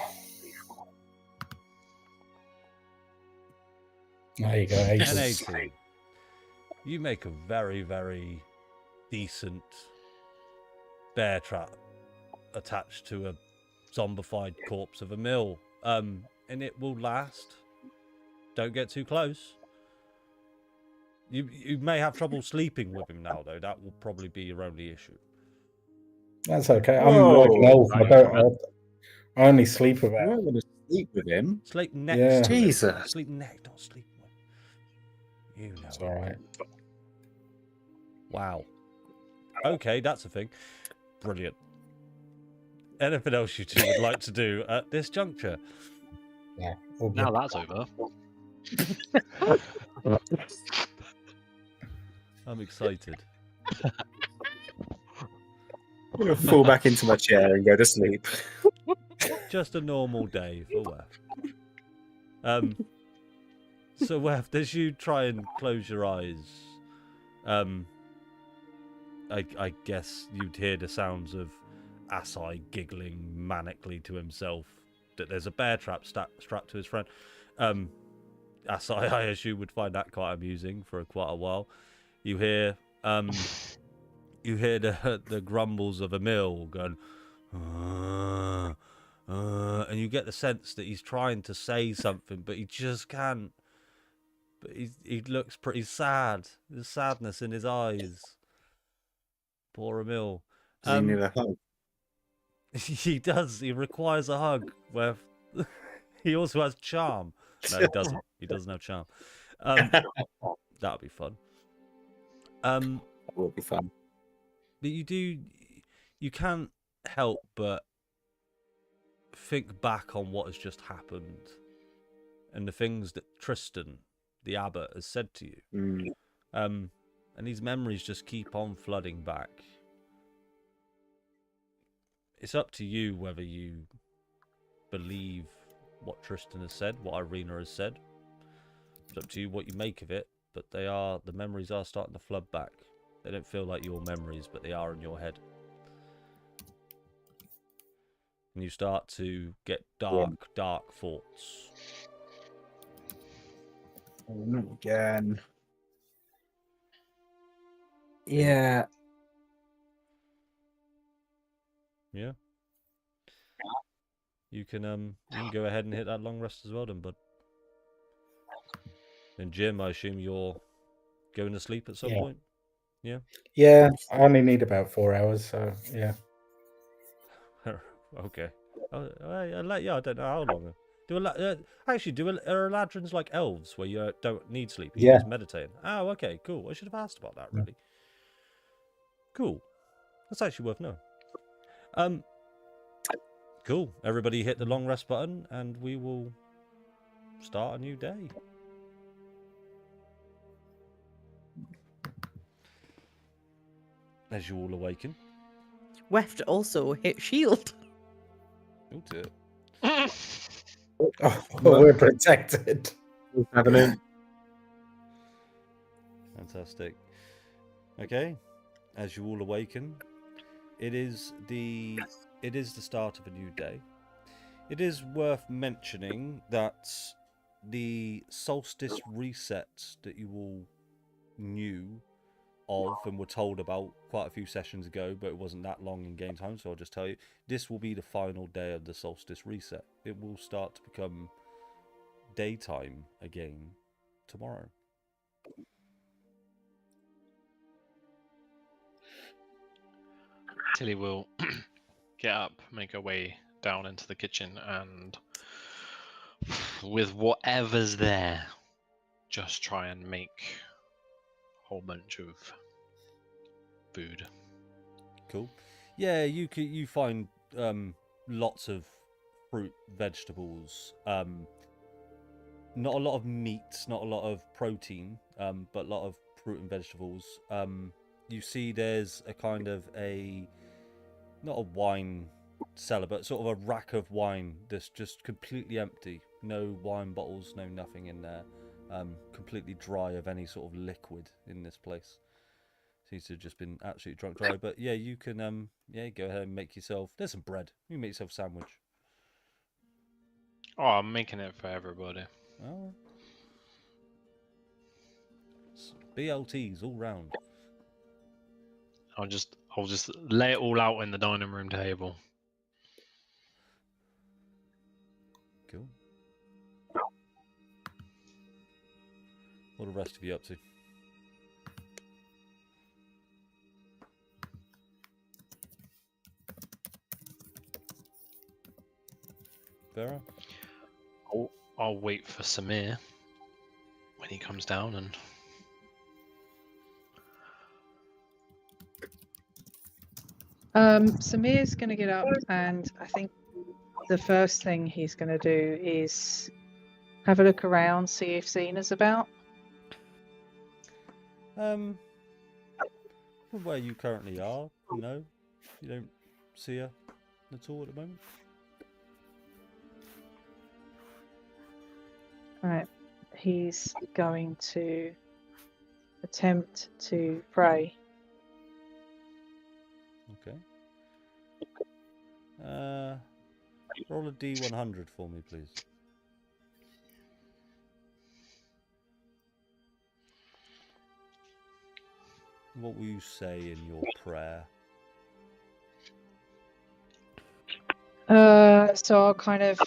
There you go, 18. And 18. You make a very, very decent bear trap attached to a zombified corpse of a mill. And it will last. Don't get too close. You may have trouble sleeping with him now, though. That will probably be your only issue. That's okay. I'm Whoa. like an elf. I only sleep with I'm it. not going to sleep with him. Sleep next Yeah. to him. Jesus. Sleep next, not sleep with. You know. It's all right. Wow. Okay, that's a thing. Brilliant. Anything else you two would like to do at this juncture? Yeah. All good. Now that's over. I'm excited. I'm going to fall back into my chair and go to sleep. Just a normal day for Wef. So Wef, as you try and close your eyes, I guess you'd hear the sounds of Asai giggling manically to himself that there's a bear trap strapped to his friend. Asai, I assume, would find that quite amusing for quite a while. You hear the grumbles of a mill going, and you get the sense that he's trying to say something, but he just can't. But he looks pretty sad. There's sadness in his eyes. Poor Emil. Does he need a hug? He does. He requires a hug. Where he also has charm. No, he doesn't. He doesn't have charm. That'll be fun. That will be fun. But you can't help but think back on what has just happened and the things that Tristan, the Abbott, has said to you. Mm. And these memories just keep on flooding back. It's up to you whether you believe what Tristan has said, what Irina has said. It's up to you what you make of it, but the memories are starting to flood back. They don't feel like your memories, but they are in your head. And you start to get dark thoughts. Oh, not again. Yeah. Yeah. You can go ahead and hit that long rest as well then, bud. And Jim, I assume you're going to sleep at some point? Yeah? Yeah, I only need about 4 hours, so yeah. Okay. I don't know how long. Are Eladrins like elves where you don't need sleep? You just meditate? Oh, okay, cool. I should have asked about that, really. Cool. That's actually worth knowing. Cool. Everybody hit the long rest button and we will start a new day. As you all awaken. Weft also hit shield. Oh dear. Oh, we're protected. Fantastic. Okay. As you all awaken, it is the start of a new day. It is worth mentioning that the solstice reset that you all knew of and were told about quite a few sessions ago, but it wasn't that long in game time, so I'll just tell you, this will be the final day of the solstice reset. It will start to become daytime again tomorrow. Tilly will get up, make her way down into the kitchen, and with whatever's there, just try and make a whole bunch of food. Cool. Yeah, you find lots of fruit, vegetables. Not a lot of meat, not a lot of protein, but a lot of fruit and vegetables. You see, there's a kind of not a wine cellar, but sort of a rack of wine that's just completely empty. No wine bottles, no nothing in there. Completely dry of any sort of liquid in this place. Seems to have just been absolutely drunk dry. But yeah, you can go ahead and make yourself. There's some bread. You can make yourself a sandwich. Oh, I'm making it for everybody. Oh. BLTs all round. I'll just lay it all out in the dining room table. Cool. What are the rest of you up to? Vera? I'll wait for Samir when he comes down and. Samir's going to get up, and I think the first thing he's going to do is have a look around, see if Zena's about. Where you currently are, no, you don't see her at all at the moment. Right, he's going to attempt to pray. Okay. Roll a D100 for me, please. What will you say in your prayer? So I'll kind of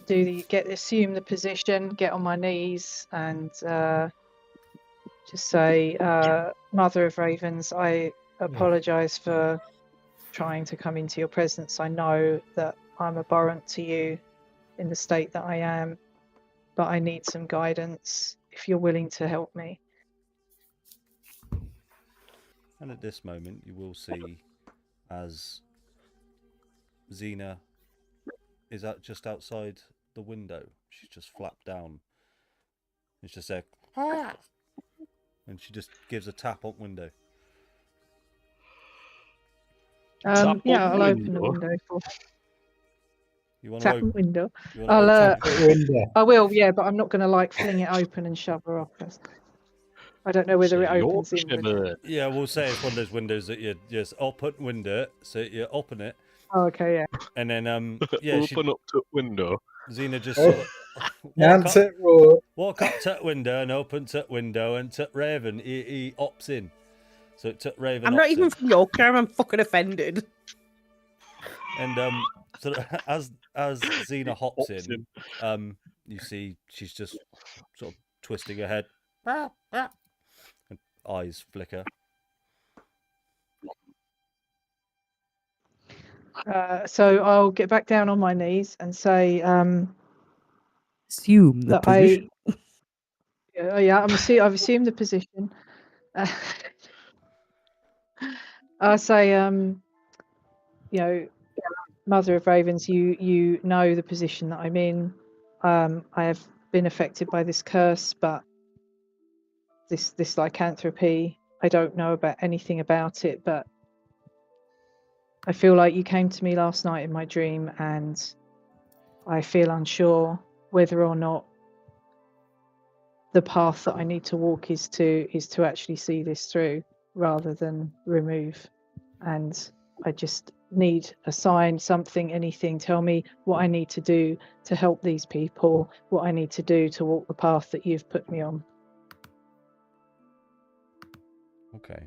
assume the position, get on my knees, and just say, Mother of Ravens, I apologize for trying to come into your presence. I know that I'm abhorrent to you in the state that I am, but I need some guidance if you're willing to help me. And at this moment, you will see as Xena is just outside the window. She's just flapped down. It's just a and she just gives a tap on window. Yeah, I'll open the window for. You want Tap to open? window. You want to Window. I will, yeah, but I'm not going to like fling it open and shove her off. I don't know whether it opens in. Yeah, we'll say it's one of those windows that you just open window, so you open it. Oh, okay, yeah. And then Open up the window. Xena just sort of walk up to the window and open to the window, and to Raven he opts in. So to Raven. I'm not even from Yorkshire. I'm fucking offended. And so as Xena hops in, you see she's just sort of twisting her head, and eyes flicker. So I'll get back down on my knees and say, assume the position. I've assumed the position. I say, Mother of Ravens, you know the position that I'm in. I have been affected by this curse, but this lycanthropy, I don't know anything about it, but I feel like you came to me last night in my dream, and I feel unsure whether or not the path that I need to walk is to actually see this through rather than remove. And I just need a sign, something, anything. Tell me what I need to do to help these people, what I need to do to walk the path that you've put me on. Okay.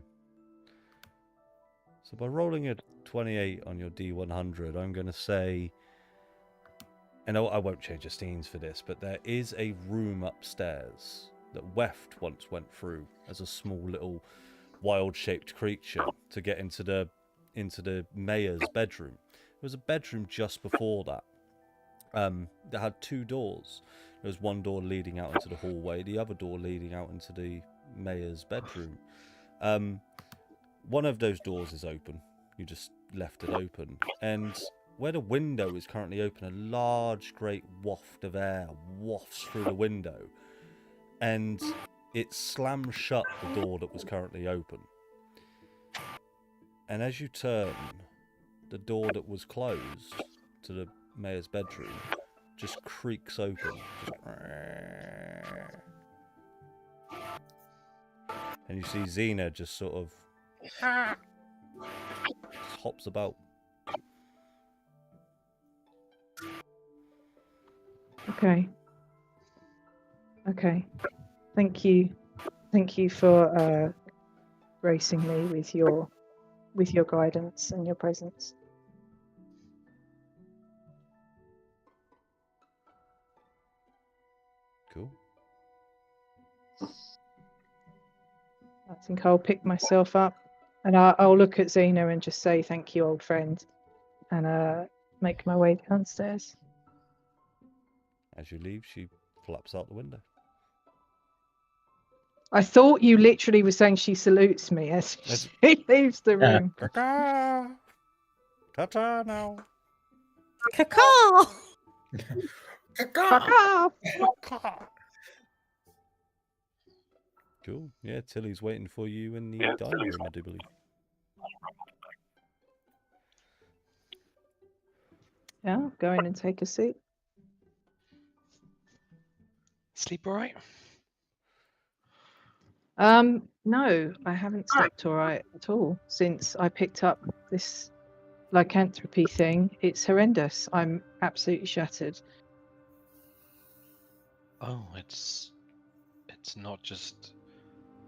So by rolling a 28 on your D100, I'm going to say, and I won't change your scenes for this, but there is a room upstairs that Weft once went through as a small little wild-shaped creature to get into the mayor's bedroom. There was a bedroom just before that that had two doors. There was one door leading out into the hallway, the other door leading out into the mayor's bedroom. One of those doors is open. You just left it open, and where the window is currently open, a large, great waft of air wafts through the window, and it slams shut the door that was currently open. And as you turn, the door that was closed to the mayor's bedroom just creaks open. And you see Xena just sort of just hops about. Okay. Okay. Thank you. Thank you for gracing me with your guidance and your presence. Cool. I think I'll pick myself up and I'll look at Xena and just say thank you, old friend, and make my way downstairs. As you leave, she flaps out the window. I thought you literally were saying she salutes me as she leaves the room. Ta-ta! Ta-ta now. Caw. Fuck off! Cool. Yeah, Tilly's waiting for you in the dining room, I do believe. Yeah, go in and take a seat. Sleep all right? No, I haven't slept all right at all since I picked up this lycanthropy thing. It's horrendous. I'm absolutely shattered. Oh, it's not just.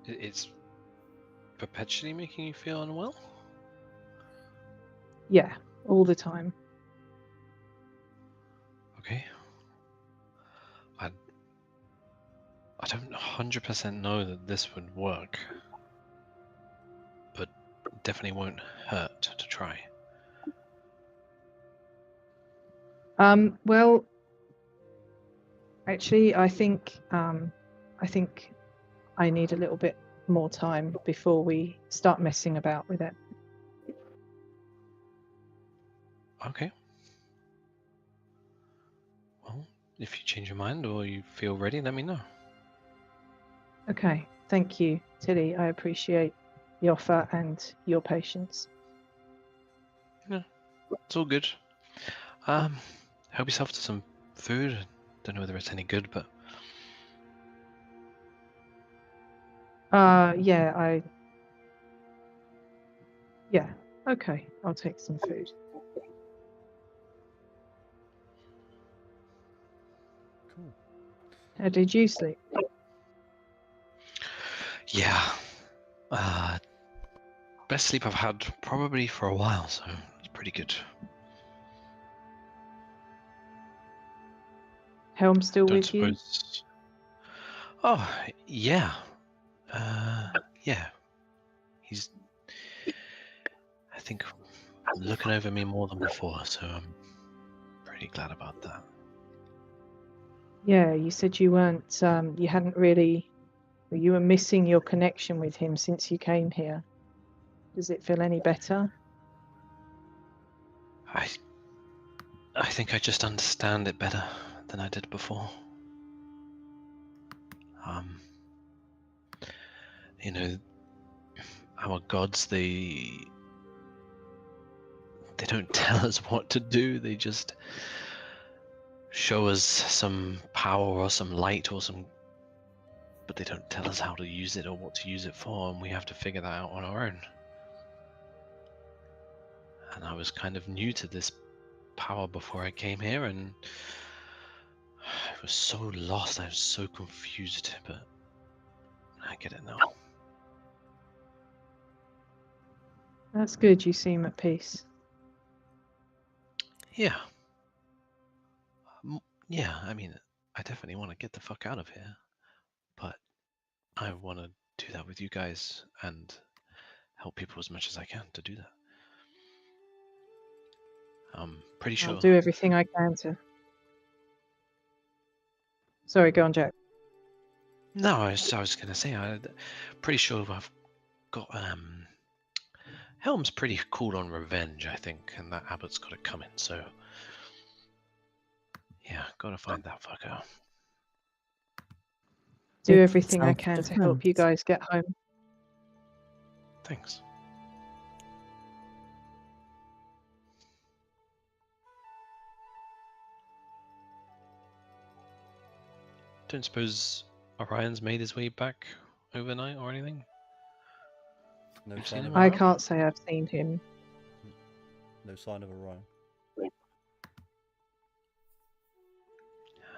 It's perpetually making you feel unwell? Yeah, all the time. Okay. I don't 100% know that this would work, but it definitely won't hurt to try. Well, actually, I think I need a little bit more time before we start messing about with it. Okay. Well, if you change your mind or you feel ready, let me know. Okay, thank you, Tilly. I appreciate the offer and your patience. Yeah, it's all good. Help yourself to some food. Don't know whether it's any good, but Yeah, okay, I'll take some food. Cool. How did you sleep? yeah. Best sleep I've had probably for a while, so it's pretty good. Helm still Don't with you? suppose. Oh, yeah. Yeah. He's, I think, looking over me more than before, so I'm pretty glad about that. Yeah, you said you weren't, you hadn't really, you were missing your connection with him since you came here. Does it feel any better? I think I just understand it better than I did before. You know, our gods, they don't tell us what to do. They just show us some power or some light or some, but they don't tell us how to use it or what to use it for, and we have to figure that out on our own. And I was kind of new to this power before I came here, and I was so lost, I was so confused, but I get it now. That's good, you seem at peace. Yeah. Yeah, I mean, I definitely want to get the fuck out of here, but I want to do that with you guys and help people as much as I can to do that. I'm pretty sure. I'll do everything I can to. Sorry, go on, Jack. No, I was going to say, I'm pretty sure I've got Helm's pretty cool on revenge, I think, and that Abbott's got it coming. So yeah, gotta find that fucker. Do It's everything I can to help you self-defense. guys get home. Thanks. Don't suppose Orion's made his way back overnight or anything? No You've sign seen of him I around? Orion. can't say I've seen him. No sign of Orion.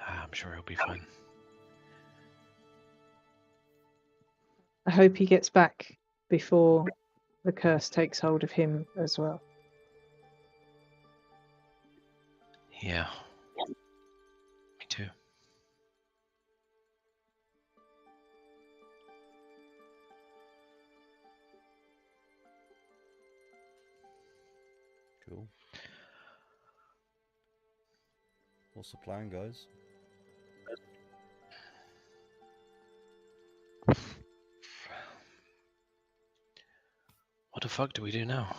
I'm sure he'll be fine. I hope he gets back before the curse takes hold of him as well. Yeah. Me too. Cool. What's the plan, guys? What the fuck do we do now?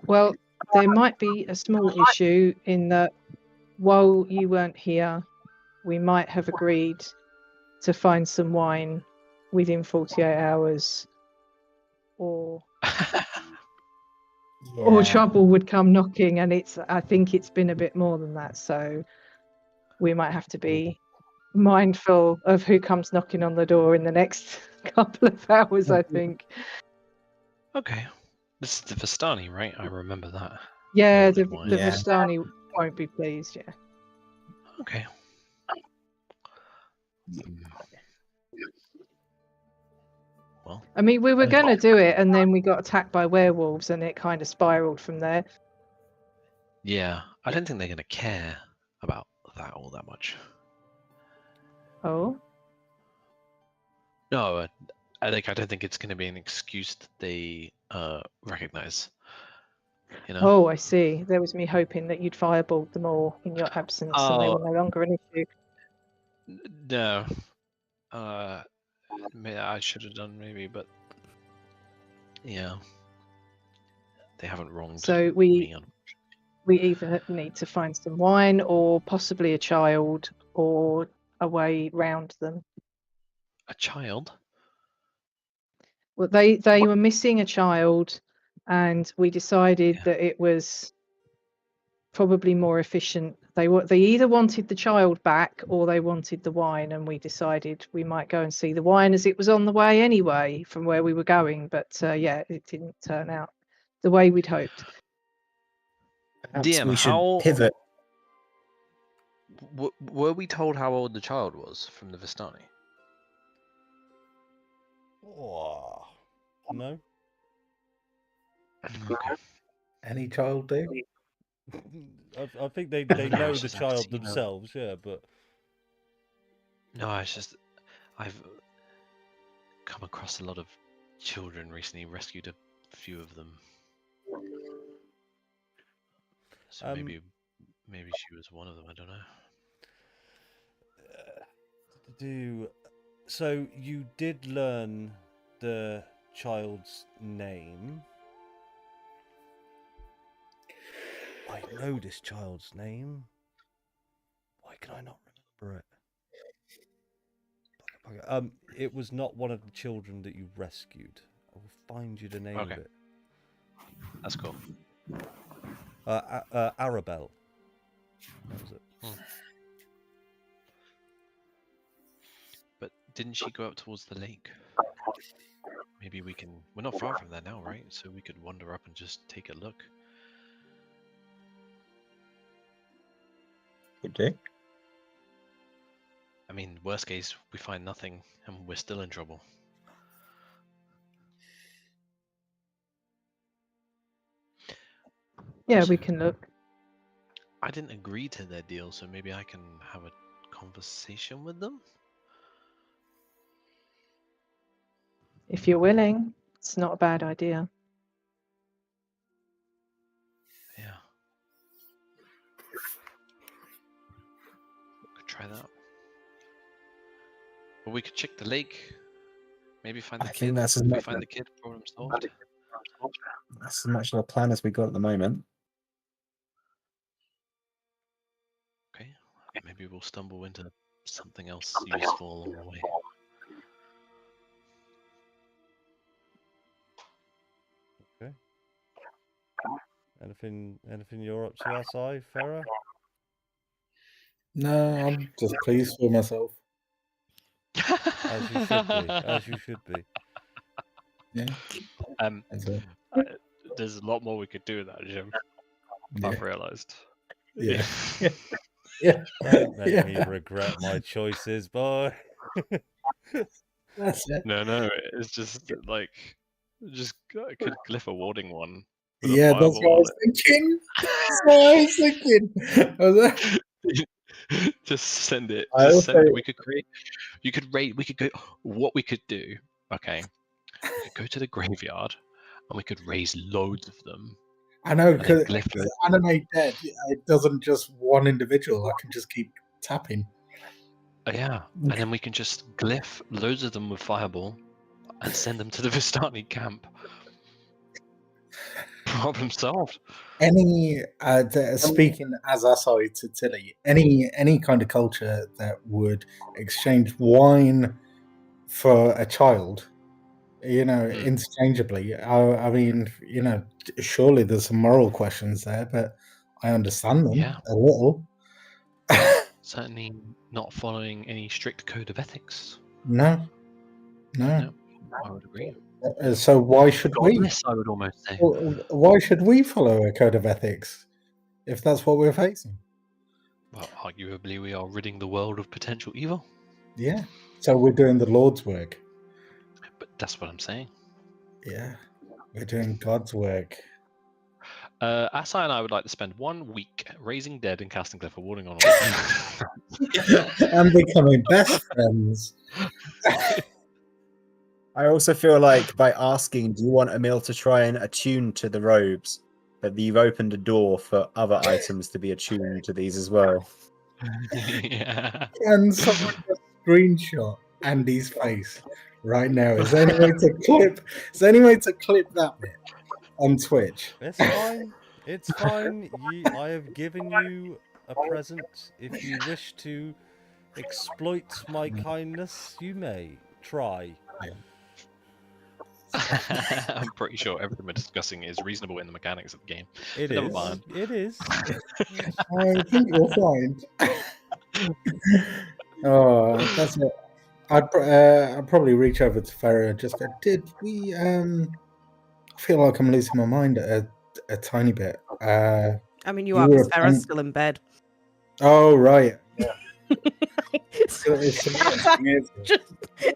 Well, there might be a small issue in that while you weren't here, we might have agreed to find some wine within 48 hours, or trouble would come knocking, and I think it's been a bit more than that, so we might have to be mindful of who comes knocking on the door in the next couple of hours, I think. Okay. This is the Vistani, right? I remember that. Yeah, They the wanted wine. Yeah. Vistani won't be pleased, yeah. Okay. Well, I mean, we were going to do it, and then we got attacked by werewolves, and it kind of spiraled from there. yeah. I don't think they're gonna care about that all that much. Oh, No, I don't think it's gonna be an excuse that they recognize. You know? oh, I see. There was me hoping that you'd fireballed them all in your absence, and they Oh. were no longer an issue. No. I should have done maybe, but yeah, they haven't wronged So me. we either need to find some wine, or possibly a child, or a way round them. A child? Well, they were missing a child, and we decided Yeah. that it was probably more efficient. They either wanted the child back or they wanted the wine, and we decided we might go and see the wine as it was on the way anyway from where we were going. But yeah, it didn't turn out the way we'd hoped. Perhaps DM, we should how pivot. were we told how old the child was from the Vistani? Oh, no. Okay. Any child do? I think they No, know it's the just child you know. themselves, yeah, but No, it's just I've come across a lot of children recently, rescued a few of them. So maybe she was one of them. I don't know. So you did learn the child's name. I know this child's name. Why can I not remember it? Bugger. It was not one of the children that you rescued. I will find you the name of Okay. it. That's cool. Arabelle. That was it. But didn't she go up towards the lake? Maybe we can. We're not far from there now, right? So we could wander up and just take a look. Could do. I mean, worst case, we find nothing and we're still in trouble. Yeah, Also, we can look. I didn't agree to their deal, so maybe I can have a conversation with them. If you're willing, it's not a bad idea. Yeah. Could try that. But we could check the lake. Maybe find the I kid. think that's as If we much find of- the kid, problem solved. That's as much of a plan as we got at the moment. Okay. Maybe we'll stumble into something else useful along the way. Anything you're up to, SI, Farah? No, I'm just pleased for myself. As you should be. As you should be. Yeah. That's it. There's a lot more we could do with that, Jim. Yeah. I've realised. Yeah. Yeah. Don't make Yeah. me regret my choices, boy. That's it. No, it's just like I could glyph a warding one. With Yeah, a that's what I fireball was thinking. That's what I was thinking. I was like, just send it. I Just send also- it. We could create. You could rate. We could go. What we could do. Okay. We could go to the graveyard, and we could raise loads of them. I know, And then because glyph it. Animate Dead, it doesn't just one individual. I can just keep tapping. Yeah, and then we can just glyph loads of them with fireball, and send them to the Vistani camp. Problem solved. Any speaking as Asai to Tilly, any kind of culture that would exchange wine for a child, interchangeably. I mean, surely there's some moral questions there, but I understand them Yeah. a little. Certainly not following any strict code of ethics. No. No, I would agree. So why should we? Godless, I would almost say. Why should we follow a code of ethics if that's what we're facing? Well, arguably, we are ridding the world of potential evil. Yeah. So we're doing the Lord's work. But that's what I'm saying. Yeah. We're doing God's work. Asai and I would like to spend 1 week raising dead and casting Glyph of Warding on all. And becoming best friends. I also feel like by asking, do you want Emil to try and attune to the robes, that you've opened a door for other items to be attuned to these as well. Yeah. And someone just screenshot Andy's face right now. Is there any way to clip? Is there any way to clip that bit on Twitch? It's fine. It's fine. I have given you a present. If you wish to exploit my kindness, you may try. I'm pretty sure everything we're discussing is reasonable in the mechanics of the game. It But never is. mind. It is. I think you'll find. Oh, that's it. I'd probably reach over to Farah and just go, did we I feel like I'm losing my mind a tiny bit. I mean, you You are, were because a Farah's fan- still in bed. Oh right. So It's just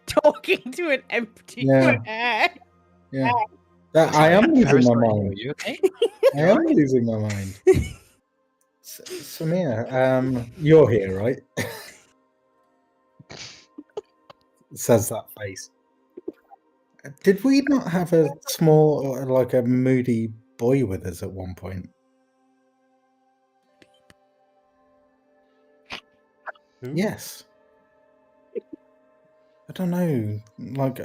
talking to an empty Yeah. chair. yeah. I am losing Ferris, my are mind. you okay? I am losing my mind. Samir, you're here, right? Says that face. Did we not have a small, like a moody boy with us at one point? Who? Yes. I don't know, like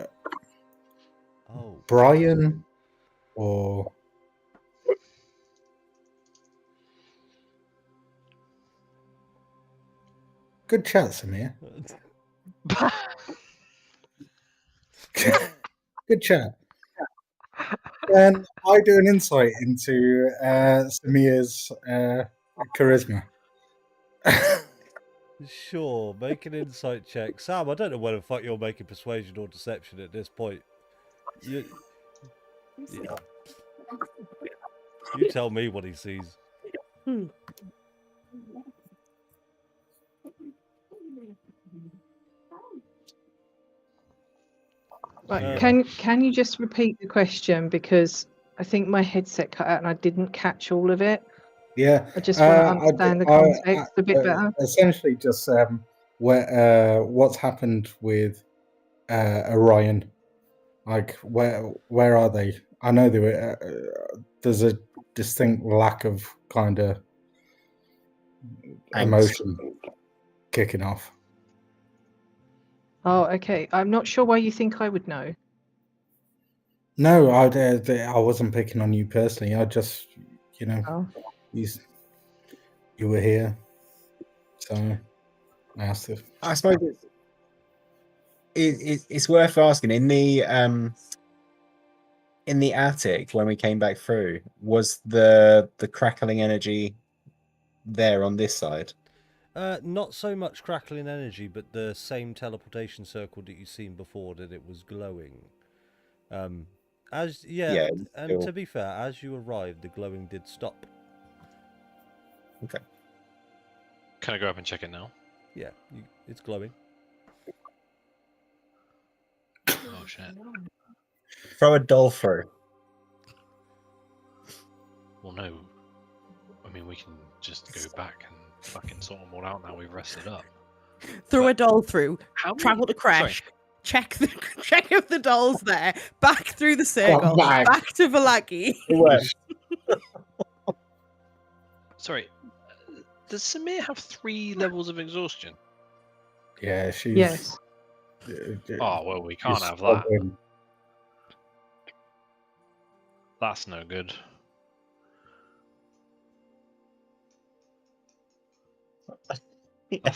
Oh. Brian or. Good chat, Samir. Good chat. And I do an insight into Samir's charisma. Sure, make an insight check. Sam, I don't know whether the fuck you're making persuasion or deception at this point. You tell me what he sees. Right. Can you just repeat the question, because I think my headset cut out and I didn't catch all of it. Yeah, I just want to understand the context a bit better. Essentially, just what's happened with Orion? Like, where are they? I know they were. There's a distinct lack of kind of emotion kicking off. Oh, okay. I'm not sure why you think I would know. No, I wasn't picking on you personally. I just, Oh. you were here, so I asked if. I suppose it's worth asking. In the attic when we came back through, was the crackling energy there on this side? Not so much crackling energy, but the same teleportation circle that you've seen before, that it was glowing. And still- to be fair, as you arrived, the glowing did stop. Okay. Can I go up and check it now? Yeah, it's glowing. Oh shit. Throw a doll through. Well, no. I mean, we can just go back and fucking sort them all out now we've rested up. Throw But a doll through. How many... Travel to Crash. Sorry. Check if the doll's there. Back through the circle. back. Back to Valaki. It works. Sorry. Does Samir have 3 levels of exhaustion? Yeah, she's. Yes. Oh, well, we can't she's have that. struggling. That's no good.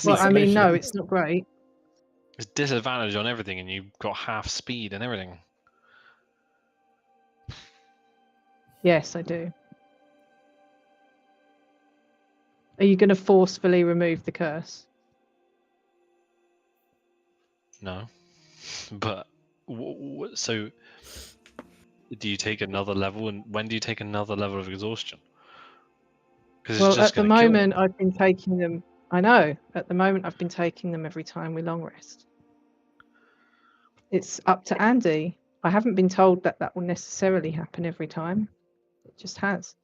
Well, I mean, no, Isolation. it's not great. It's disadvantage on everything, and you've got half speed and everything. Yes, I do. Are you going to forcefully remove the curse? No. But, so, do you take another level, and when do you take another level of exhaustion? Because Well, it's just at the going to kill moment, I've been taking them. I know. At the moment, I've been taking them every time we long rest. It's up to Andy. I haven't been told that that will necessarily happen every time. It just has.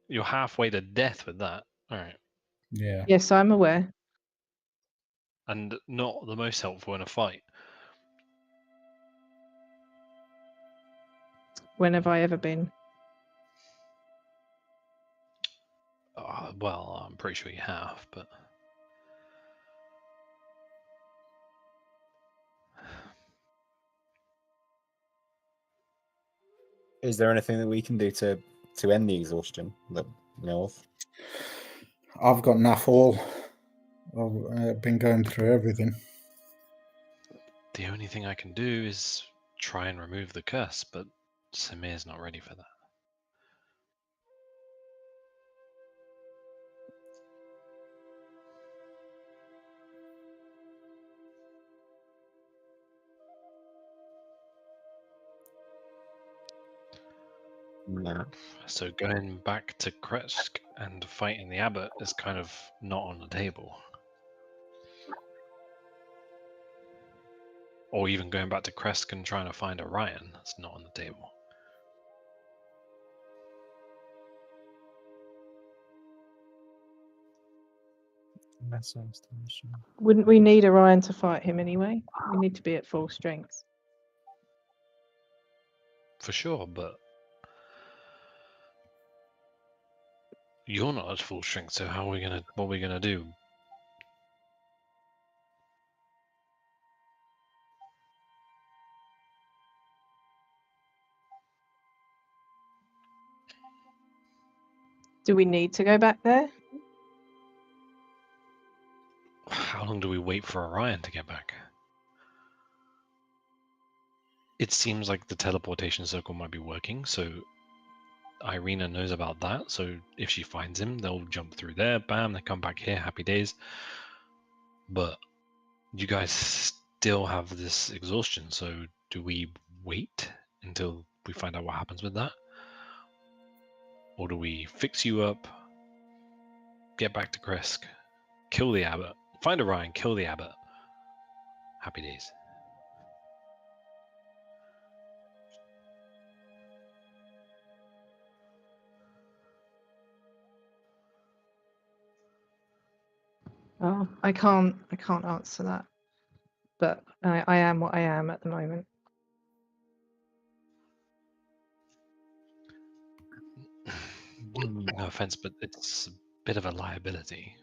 You're halfway to death with that. Alright. Yeah. Yes, I'm aware. And not the most helpful in a fight. When have I ever been? Well, I'm pretty sure you have, but... Is there anything that we can do to end the exhaustion that you know of? I've got enough all. I've been going through everything. The only thing I can do is try and remove the curse, but Samir's not ready for that. No. So going back to Kresk and fighting the Abbott is kind of not on the table. Or even going back to Kresk and trying to find Orion, that's not on the table. Wouldn't we need Orion to fight him anyway? We need to be at full strength. For sure, but you're not at full strength, so what are we gonna do? Do we need to go back there? How long do we wait for Orion to get back? It seems like the teleportation circle might be working, so Irina knows about that, so if she finds him, they'll jump through there, bam, they come back here, happy days. But you guys still have this exhaustion, so do we wait until we find out what happens with that? Or do we fix you up, get back to Kresk, kill the Abbott, find Orion, kill the Abbott? Happy days. Oh, I can't answer that. But I am what I am at the moment. No offense, but it's a bit of a liability.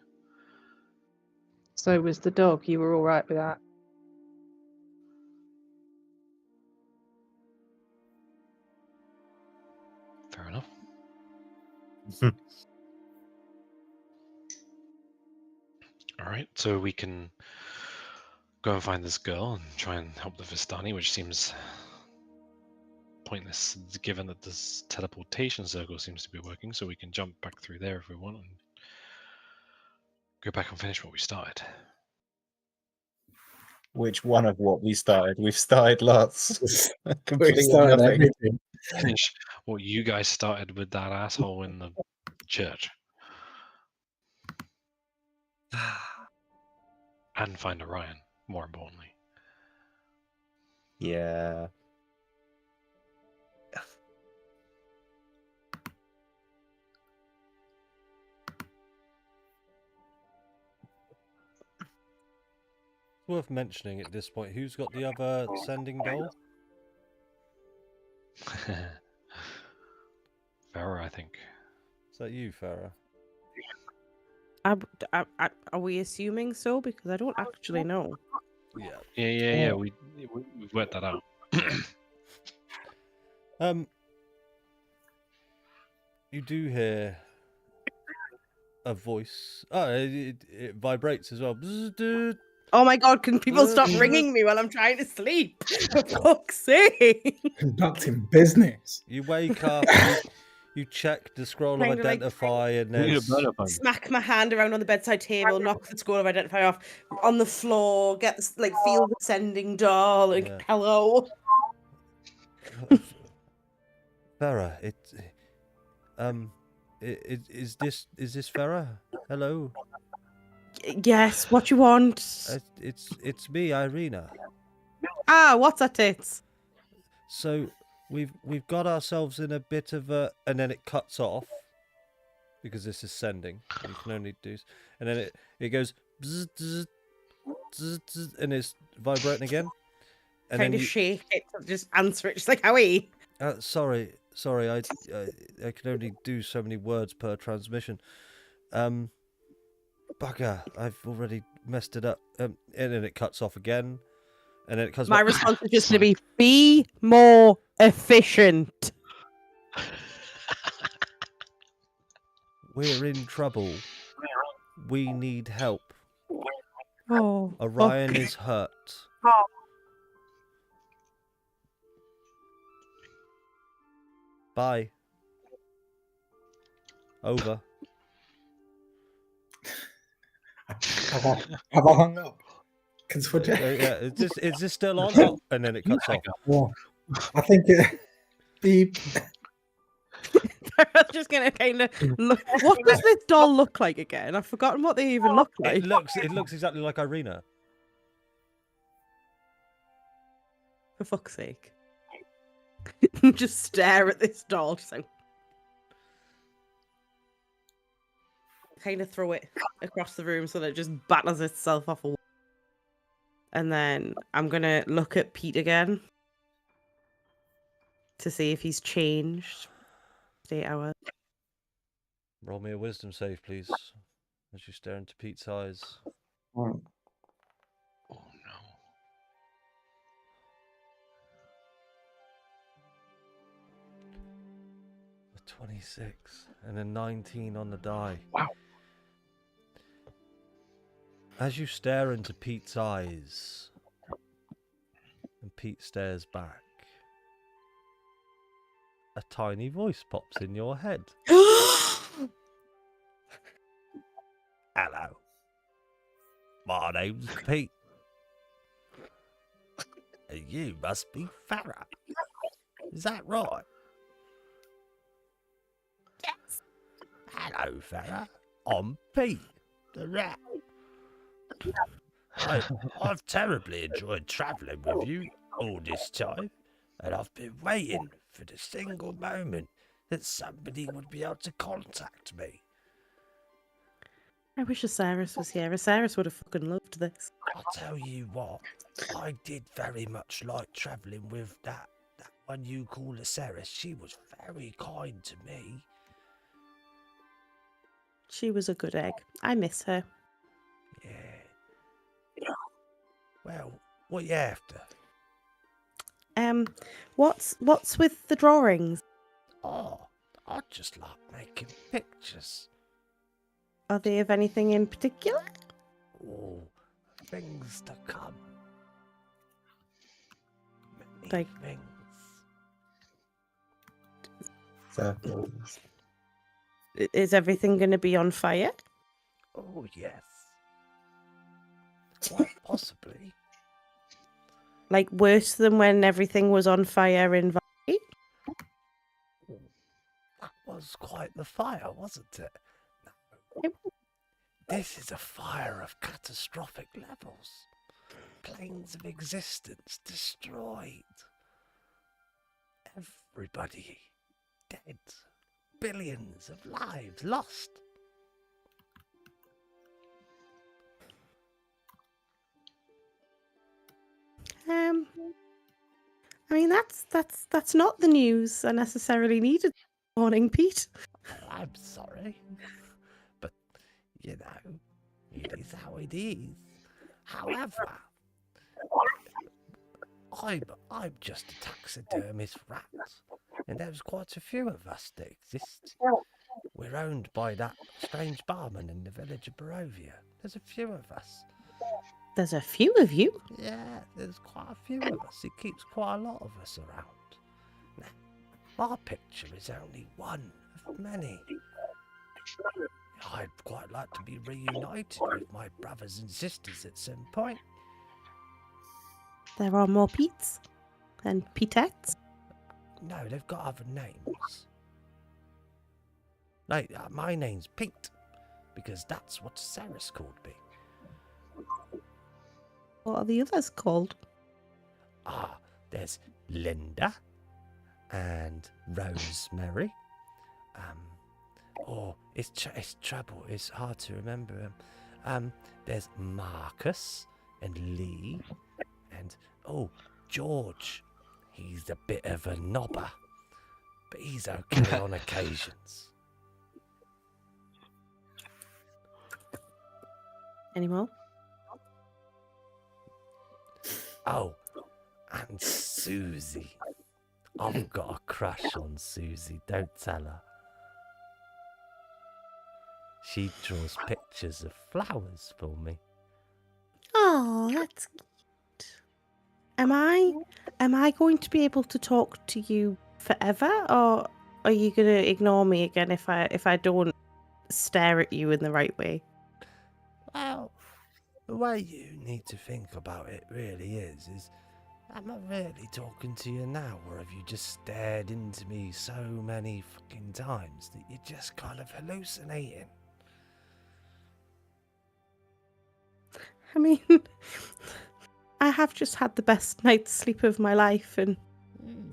So was the dog. You were all right with that? All right, so we can go and find this girl and try and help the Vistani, which seems pointless given that this teleportation circle seems to be working. So we can jump back through there if we want and go back and finish what we started. Which one of what we started? We've started lots. We Completed started nothing. everything. Finish what you guys started with that asshole in the church. And find Orion, more importantly. Yeah. Worth mentioning at this point, who's got the other sending doll? Farah, I think. Is that you, Farah? Are we assuming so? Because I don't actually know. Yeah. Yeah. We've worked that out. You do hear a voice. Oh, it vibrates as well. Bzzz-doo. Oh my god, can people stop ringing me while I'm trying to sleep? For fuck's sake. Conducting business. You wake up, you check the scroll of Kinda like identify, and We need a there's burner phone. Smack my hand around on the bedside table, knock the scroll of identify off on the floor, get this, like feel the sending doll, like Yeah. hello. Farah. Is this Farah? Hello. Yes, what you want? It's me, Irina. Ah, what's that tits? So we've got ourselves in a bit of a, and then it cuts off because this is sending. You can only do, and then it goes bzz, bzz, bzz, bzz, and it's vibrating again. And Kind then of shake it, just answer it, just like how he. sorry, I can only do so many words per transmission. Bugger, I've already messed it up. And then it cuts off again, and then it comes My back. response is just to be more efficient. We're in trouble. We need help. Oh, Orion fuck. is hurt. Bye. Over. Have I hung up? Can switch it? Yeah, is this still on? Oh, and then it cuts off. Yeah. I think it. Beep. I was just gonna kind of look. What does this doll look like again? I've forgotten what they even look like. It looks exactly like Irina. For fuck's sake. Just stare at this doll, just like kind of throw it across the room so that it just batters itself off a wall. And then I'm gonna look at Pete again to see if he's changed. 8 hours. Roll me a wisdom save, please, as you stare into Pete's eyes. Oh no. A 26 and a 19 on the die. Wow. As you stare into Pete's eyes, and Pete stares back, a tiny voice pops in your head. Hello. My name's Pete. And you must be Farah. Is that right? Yes. Hello, Farah. I'm Pete, the rat. I've terribly enjoyed travelling with you all this time, and I've been waiting for the single moment that somebody would be able to contact me. I wish Osiris was here. Osiris would have fucking loved this. I'll tell you what, I did very much like travelling with that one you call Osiris. She was very kind to me. She was a good egg. I miss her. Yeah. Well, what are you after? What's with the drawings? Oh, I just like making pictures. Are they of anything in particular? Oh, things to come. Many Like- things. Circles. Is everything going to be on fire? Oh, yes. Quite possibly. Like worse than when everything was on fire in Valley? Oh, that was quite the fire, wasn't it? No. It- This is a fire of catastrophic levels. Planes of existence destroyed. Everybody dead. Billions of lives lost. I mean that's not the news I necessarily needed this morning, Pete. Oh, I'm sorry. But, you know, it is how it is. However, I'm just a taxidermist rat, and there's quite a few of us that exist. We're owned by that strange barman in the village of Barovia. There's a few of us. There's a few of you. Yeah, there's quite a few of us. It keeps quite a lot of us around. Now, our picture is only one of many. I'd quite like to be reunited with my brothers and sisters at some point. There are more Petes and Petettes. No, they've got other names. Like, my name's Pete, because that's what Sarah's called me. What are the others called? Ah, there's Linda and Rosemary. It's trouble. It's hard to remember. There's Marcus and Lee and George. He's a bit of a knobber, but he's okay on occasions. Any more? Oh, and Susie. I've got a crush on Susie, don't tell her. She draws pictures of flowers for me. Oh, that's cute. Am I going to be able to talk to you forever, or are you going to ignore me again if I don't stare at you in the right way? Well, the way you need to think about it really is am I really talking to you now, or have you just stared into me so many fucking times that you're just kind of hallucinating? I mean, I have just had the best night's sleep of my life, and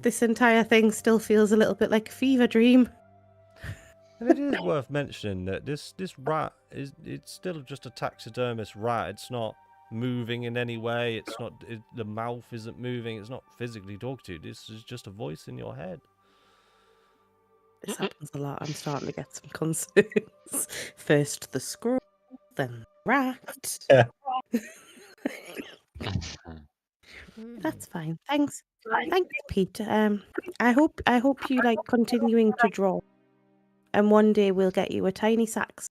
this entire thing still feels a little bit like a fever dream. And it is worth mentioning that this rat it's still just a taxidermist rat. It's not moving in any way. It's not the mouth isn't moving. It's not physically talking to you. This is just a voice in your head. This happens a lot. I'm starting to get some concerns. First the squirrel, then the rat. Yeah. That's fine. Thanks, Pete. I hope you like continuing to draw, and one day we'll get you a tiny sax.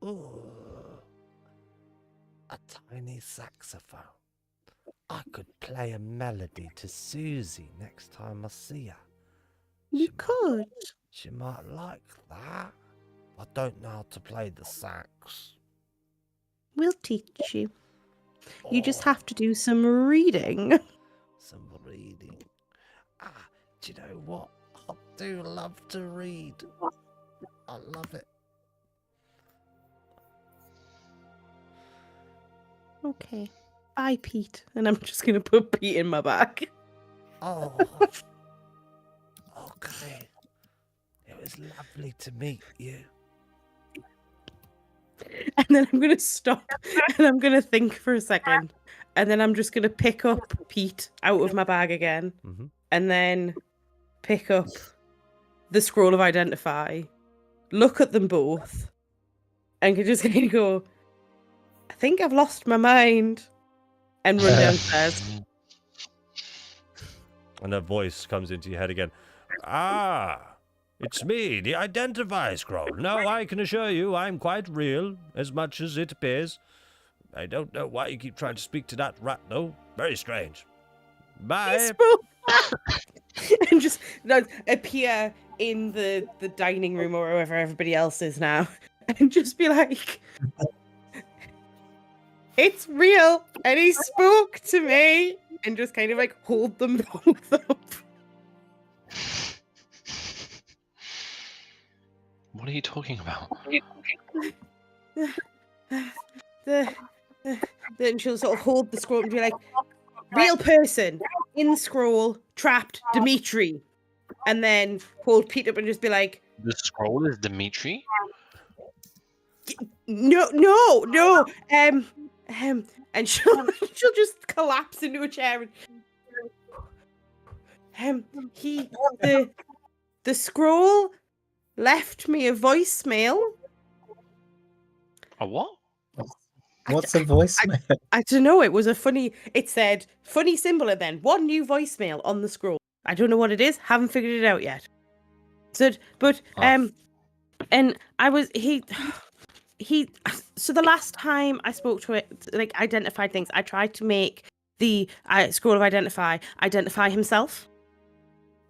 Ooh, a tiny saxophone. I could play a melody to Susie next time I see her. You could. She might like that. I don't know how to play the sax. We'll teach you. You just Oh, have to do some reading. some reading. Do you know what? I do love to read. I love it. Okay. Bye, Pete. And I'm just gonna put Pete in my bag. Oh, okay. It was lovely to meet you. And then I'm gonna stop and I'm gonna think for a second. And then I'm just gonna pick up Pete out of my bag again. Mhm. And then pick up the scroll of identify, look at them both, and just kind of go, I think I've lost my mind, and run downstairs. And a voice comes into your head again. Ah, It's me, the Identify Scroll. No, I can assure you I'm quite real, as much as it appears. I don't know why you keep trying to speak to that rat, though. Very strange. He Bye. spoke and just appear in the dining room or wherever everybody else is now, and just be like, "It's real," and he spoke to me, and just kind of like hold them both up. What are you talking about? Then she'll sort of hold the scroll and be like, "Real person in scroll, trapped, Dimitri," and then hold Pete up and just be like, The scroll is Dimitri? No, and she'll just collapse into a chair and the scroll left me a voicemail. A what? What's a voicemail? I don't know. It said funny symbol and then one new voicemail on the scroll. I don't know what it is. Haven't figured it out yet. So and I was he so the last time I spoke to it, like identified things, I tried to make the scroll of identify himself,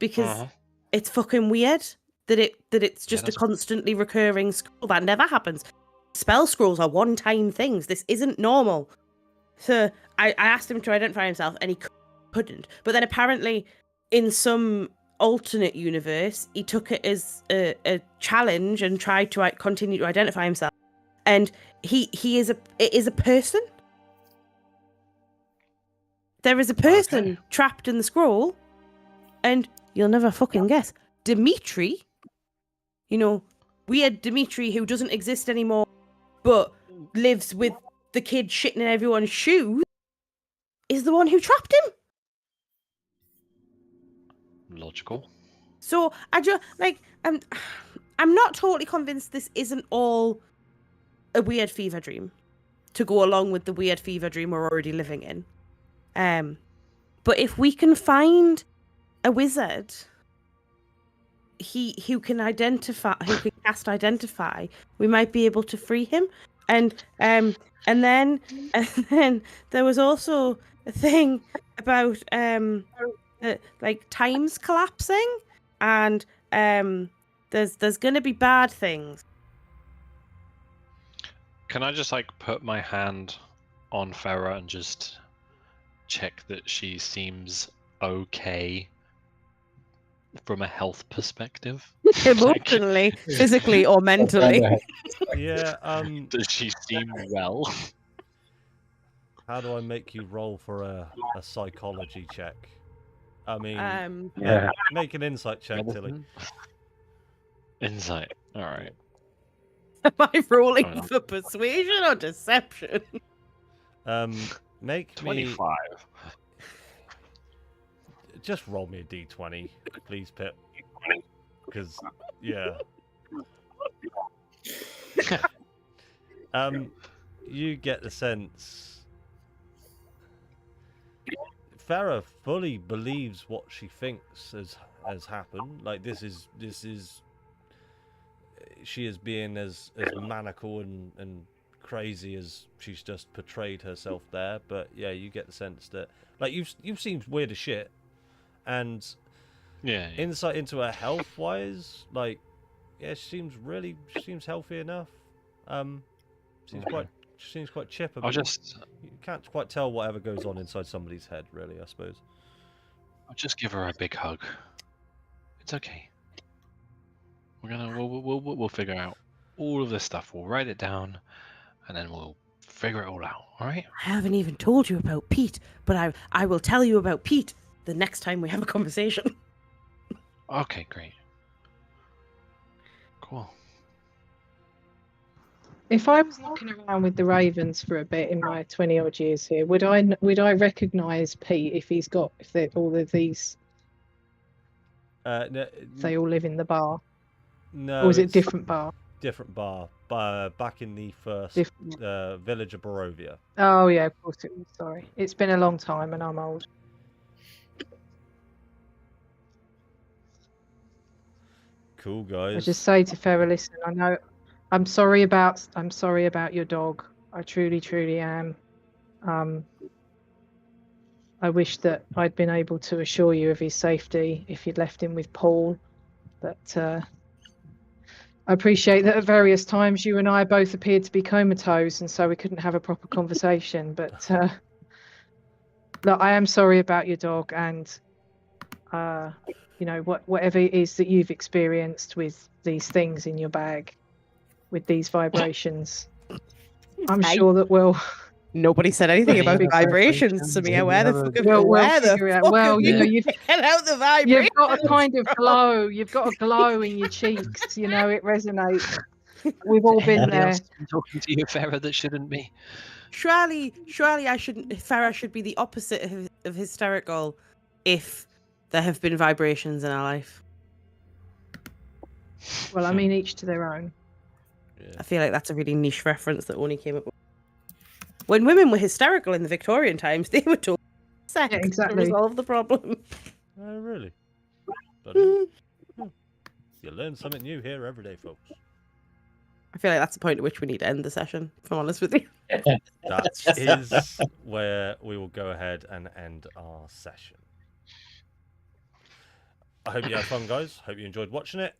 because it's fucking weird that it's just a constantly recurring scroll. That never happens. Spell scrolls are one-time things. This isn't normal. So I asked him to identify himself and he couldn't. But then apparently in some alternate universe, he took it as a challenge and tried to continue to identify himself. And it is a person. There is a person trapped in the scroll, and you'll never fucking guess. Dimitri, weird Dimitri who doesn't exist anymore, but lives with the kid shitting in everyone's shoes, is the one who trapped him. Logical. So I just I'm not totally convinced this isn't all a weird fever dream to go along with the weird fever dream we're already living in. But if we can find a wizard who can cast identify, we might be able to free him. And then there was also a thing about like times collapsing, and there's gonna be bad things. Can I just put my hand on Farah and just check that she seems okay from a health perspective? Emotionally, physically, or mentally. Yeah. Does she seem well? How do I make you roll for a psychology check? I mean, Yeah. make an insight check, Tilly. Insight. All right. Am I rolling for persuasion or deception? Make 25. me. Just roll me a d20, please, Pip. Because yeah. You get the sense Farah fully believes what she thinks has happened. Like this is she is being as maniacal and crazy as she's just portrayed herself there. But yeah, you get the sense that you've seen weird as shit, and insight into her health wise, she seems healthy enough. Seems quite chipper. I'll but you can't quite tell whatever goes on inside somebody's head, really, I suppose. I'll just give her a big hug. It's okay. We'll figure out all of this stuff. We'll write it down, and then we'll figure it all out. All right? I haven't even told you about Pete, but I will tell you about Pete the next time we have a conversation. Okay, great. Cool. If I was looking around with the ravens for a bit in my 20-odd years here, would I recognise Pete if all of these? No, they all live in the bar. No, or is it different bar? Different bar. Back in the first village of Barovia. Oh yeah, of course it was. Sorry, it's been a long time and I'm old. Cool, I guys. just say to Farah, listen, I know I'm sorry about your dog. I truly, truly am. I wish that I'd been able to assure you of his safety if you'd left him with Paul. But I appreciate that at various times you and I both appeared to be comatose, and so we couldn't have a proper conversation. But look, I am sorry about your dog, and whatever it is that you've experienced with these things in your bag, with these vibrations, I'm sure that Nobody said anything about figure it out. vibrations to me. Where the fuck we'll figure it out. Well, you know, you've get out the vibrations? you've got a kind of glow. You've got a glow in your cheeks. You know, it resonates. We've all been Anybody there. else talking to you, Farah, that shouldn't be? Surely I shouldn't. Farah should be the opposite of hysterical if there have been vibrations in our life. Well, I mean, each to their own. I feel like that's a really niche reference that only came up. When women were hysterical in the Victorian times, they were told sex Yeah, to exactly. resolve the problem. Oh, really? Bloody- You learn something new here every day, folks. I feel like that's the point at which we need to end the session, if I'm honest with you. That is where we will go ahead and end our session. I hope you had fun, guys. Hope you enjoyed watching it.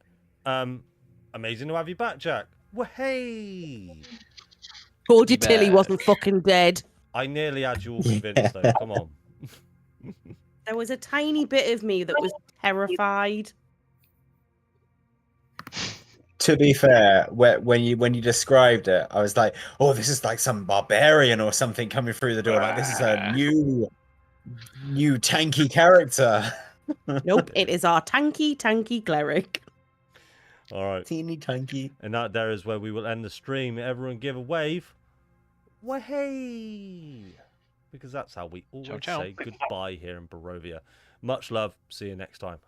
Amazing to have you back, Jack. Well, hey! Told you Tilly wasn't fucking dead. I nearly had you all convinced, though. Come on. There was a tiny bit of me that was terrified. To be fair, when you described it, I was like, "Oh, this is like some barbarian or something coming through the door. Like this is a new tanky character." Nope, it is our tanky cleric. All right. Teeny tanky. And that there is where we will end the stream. Everyone give a wave. Well, hey! Because that's how we always ciao. say goodbye here in Barovia. Much love. See you next time.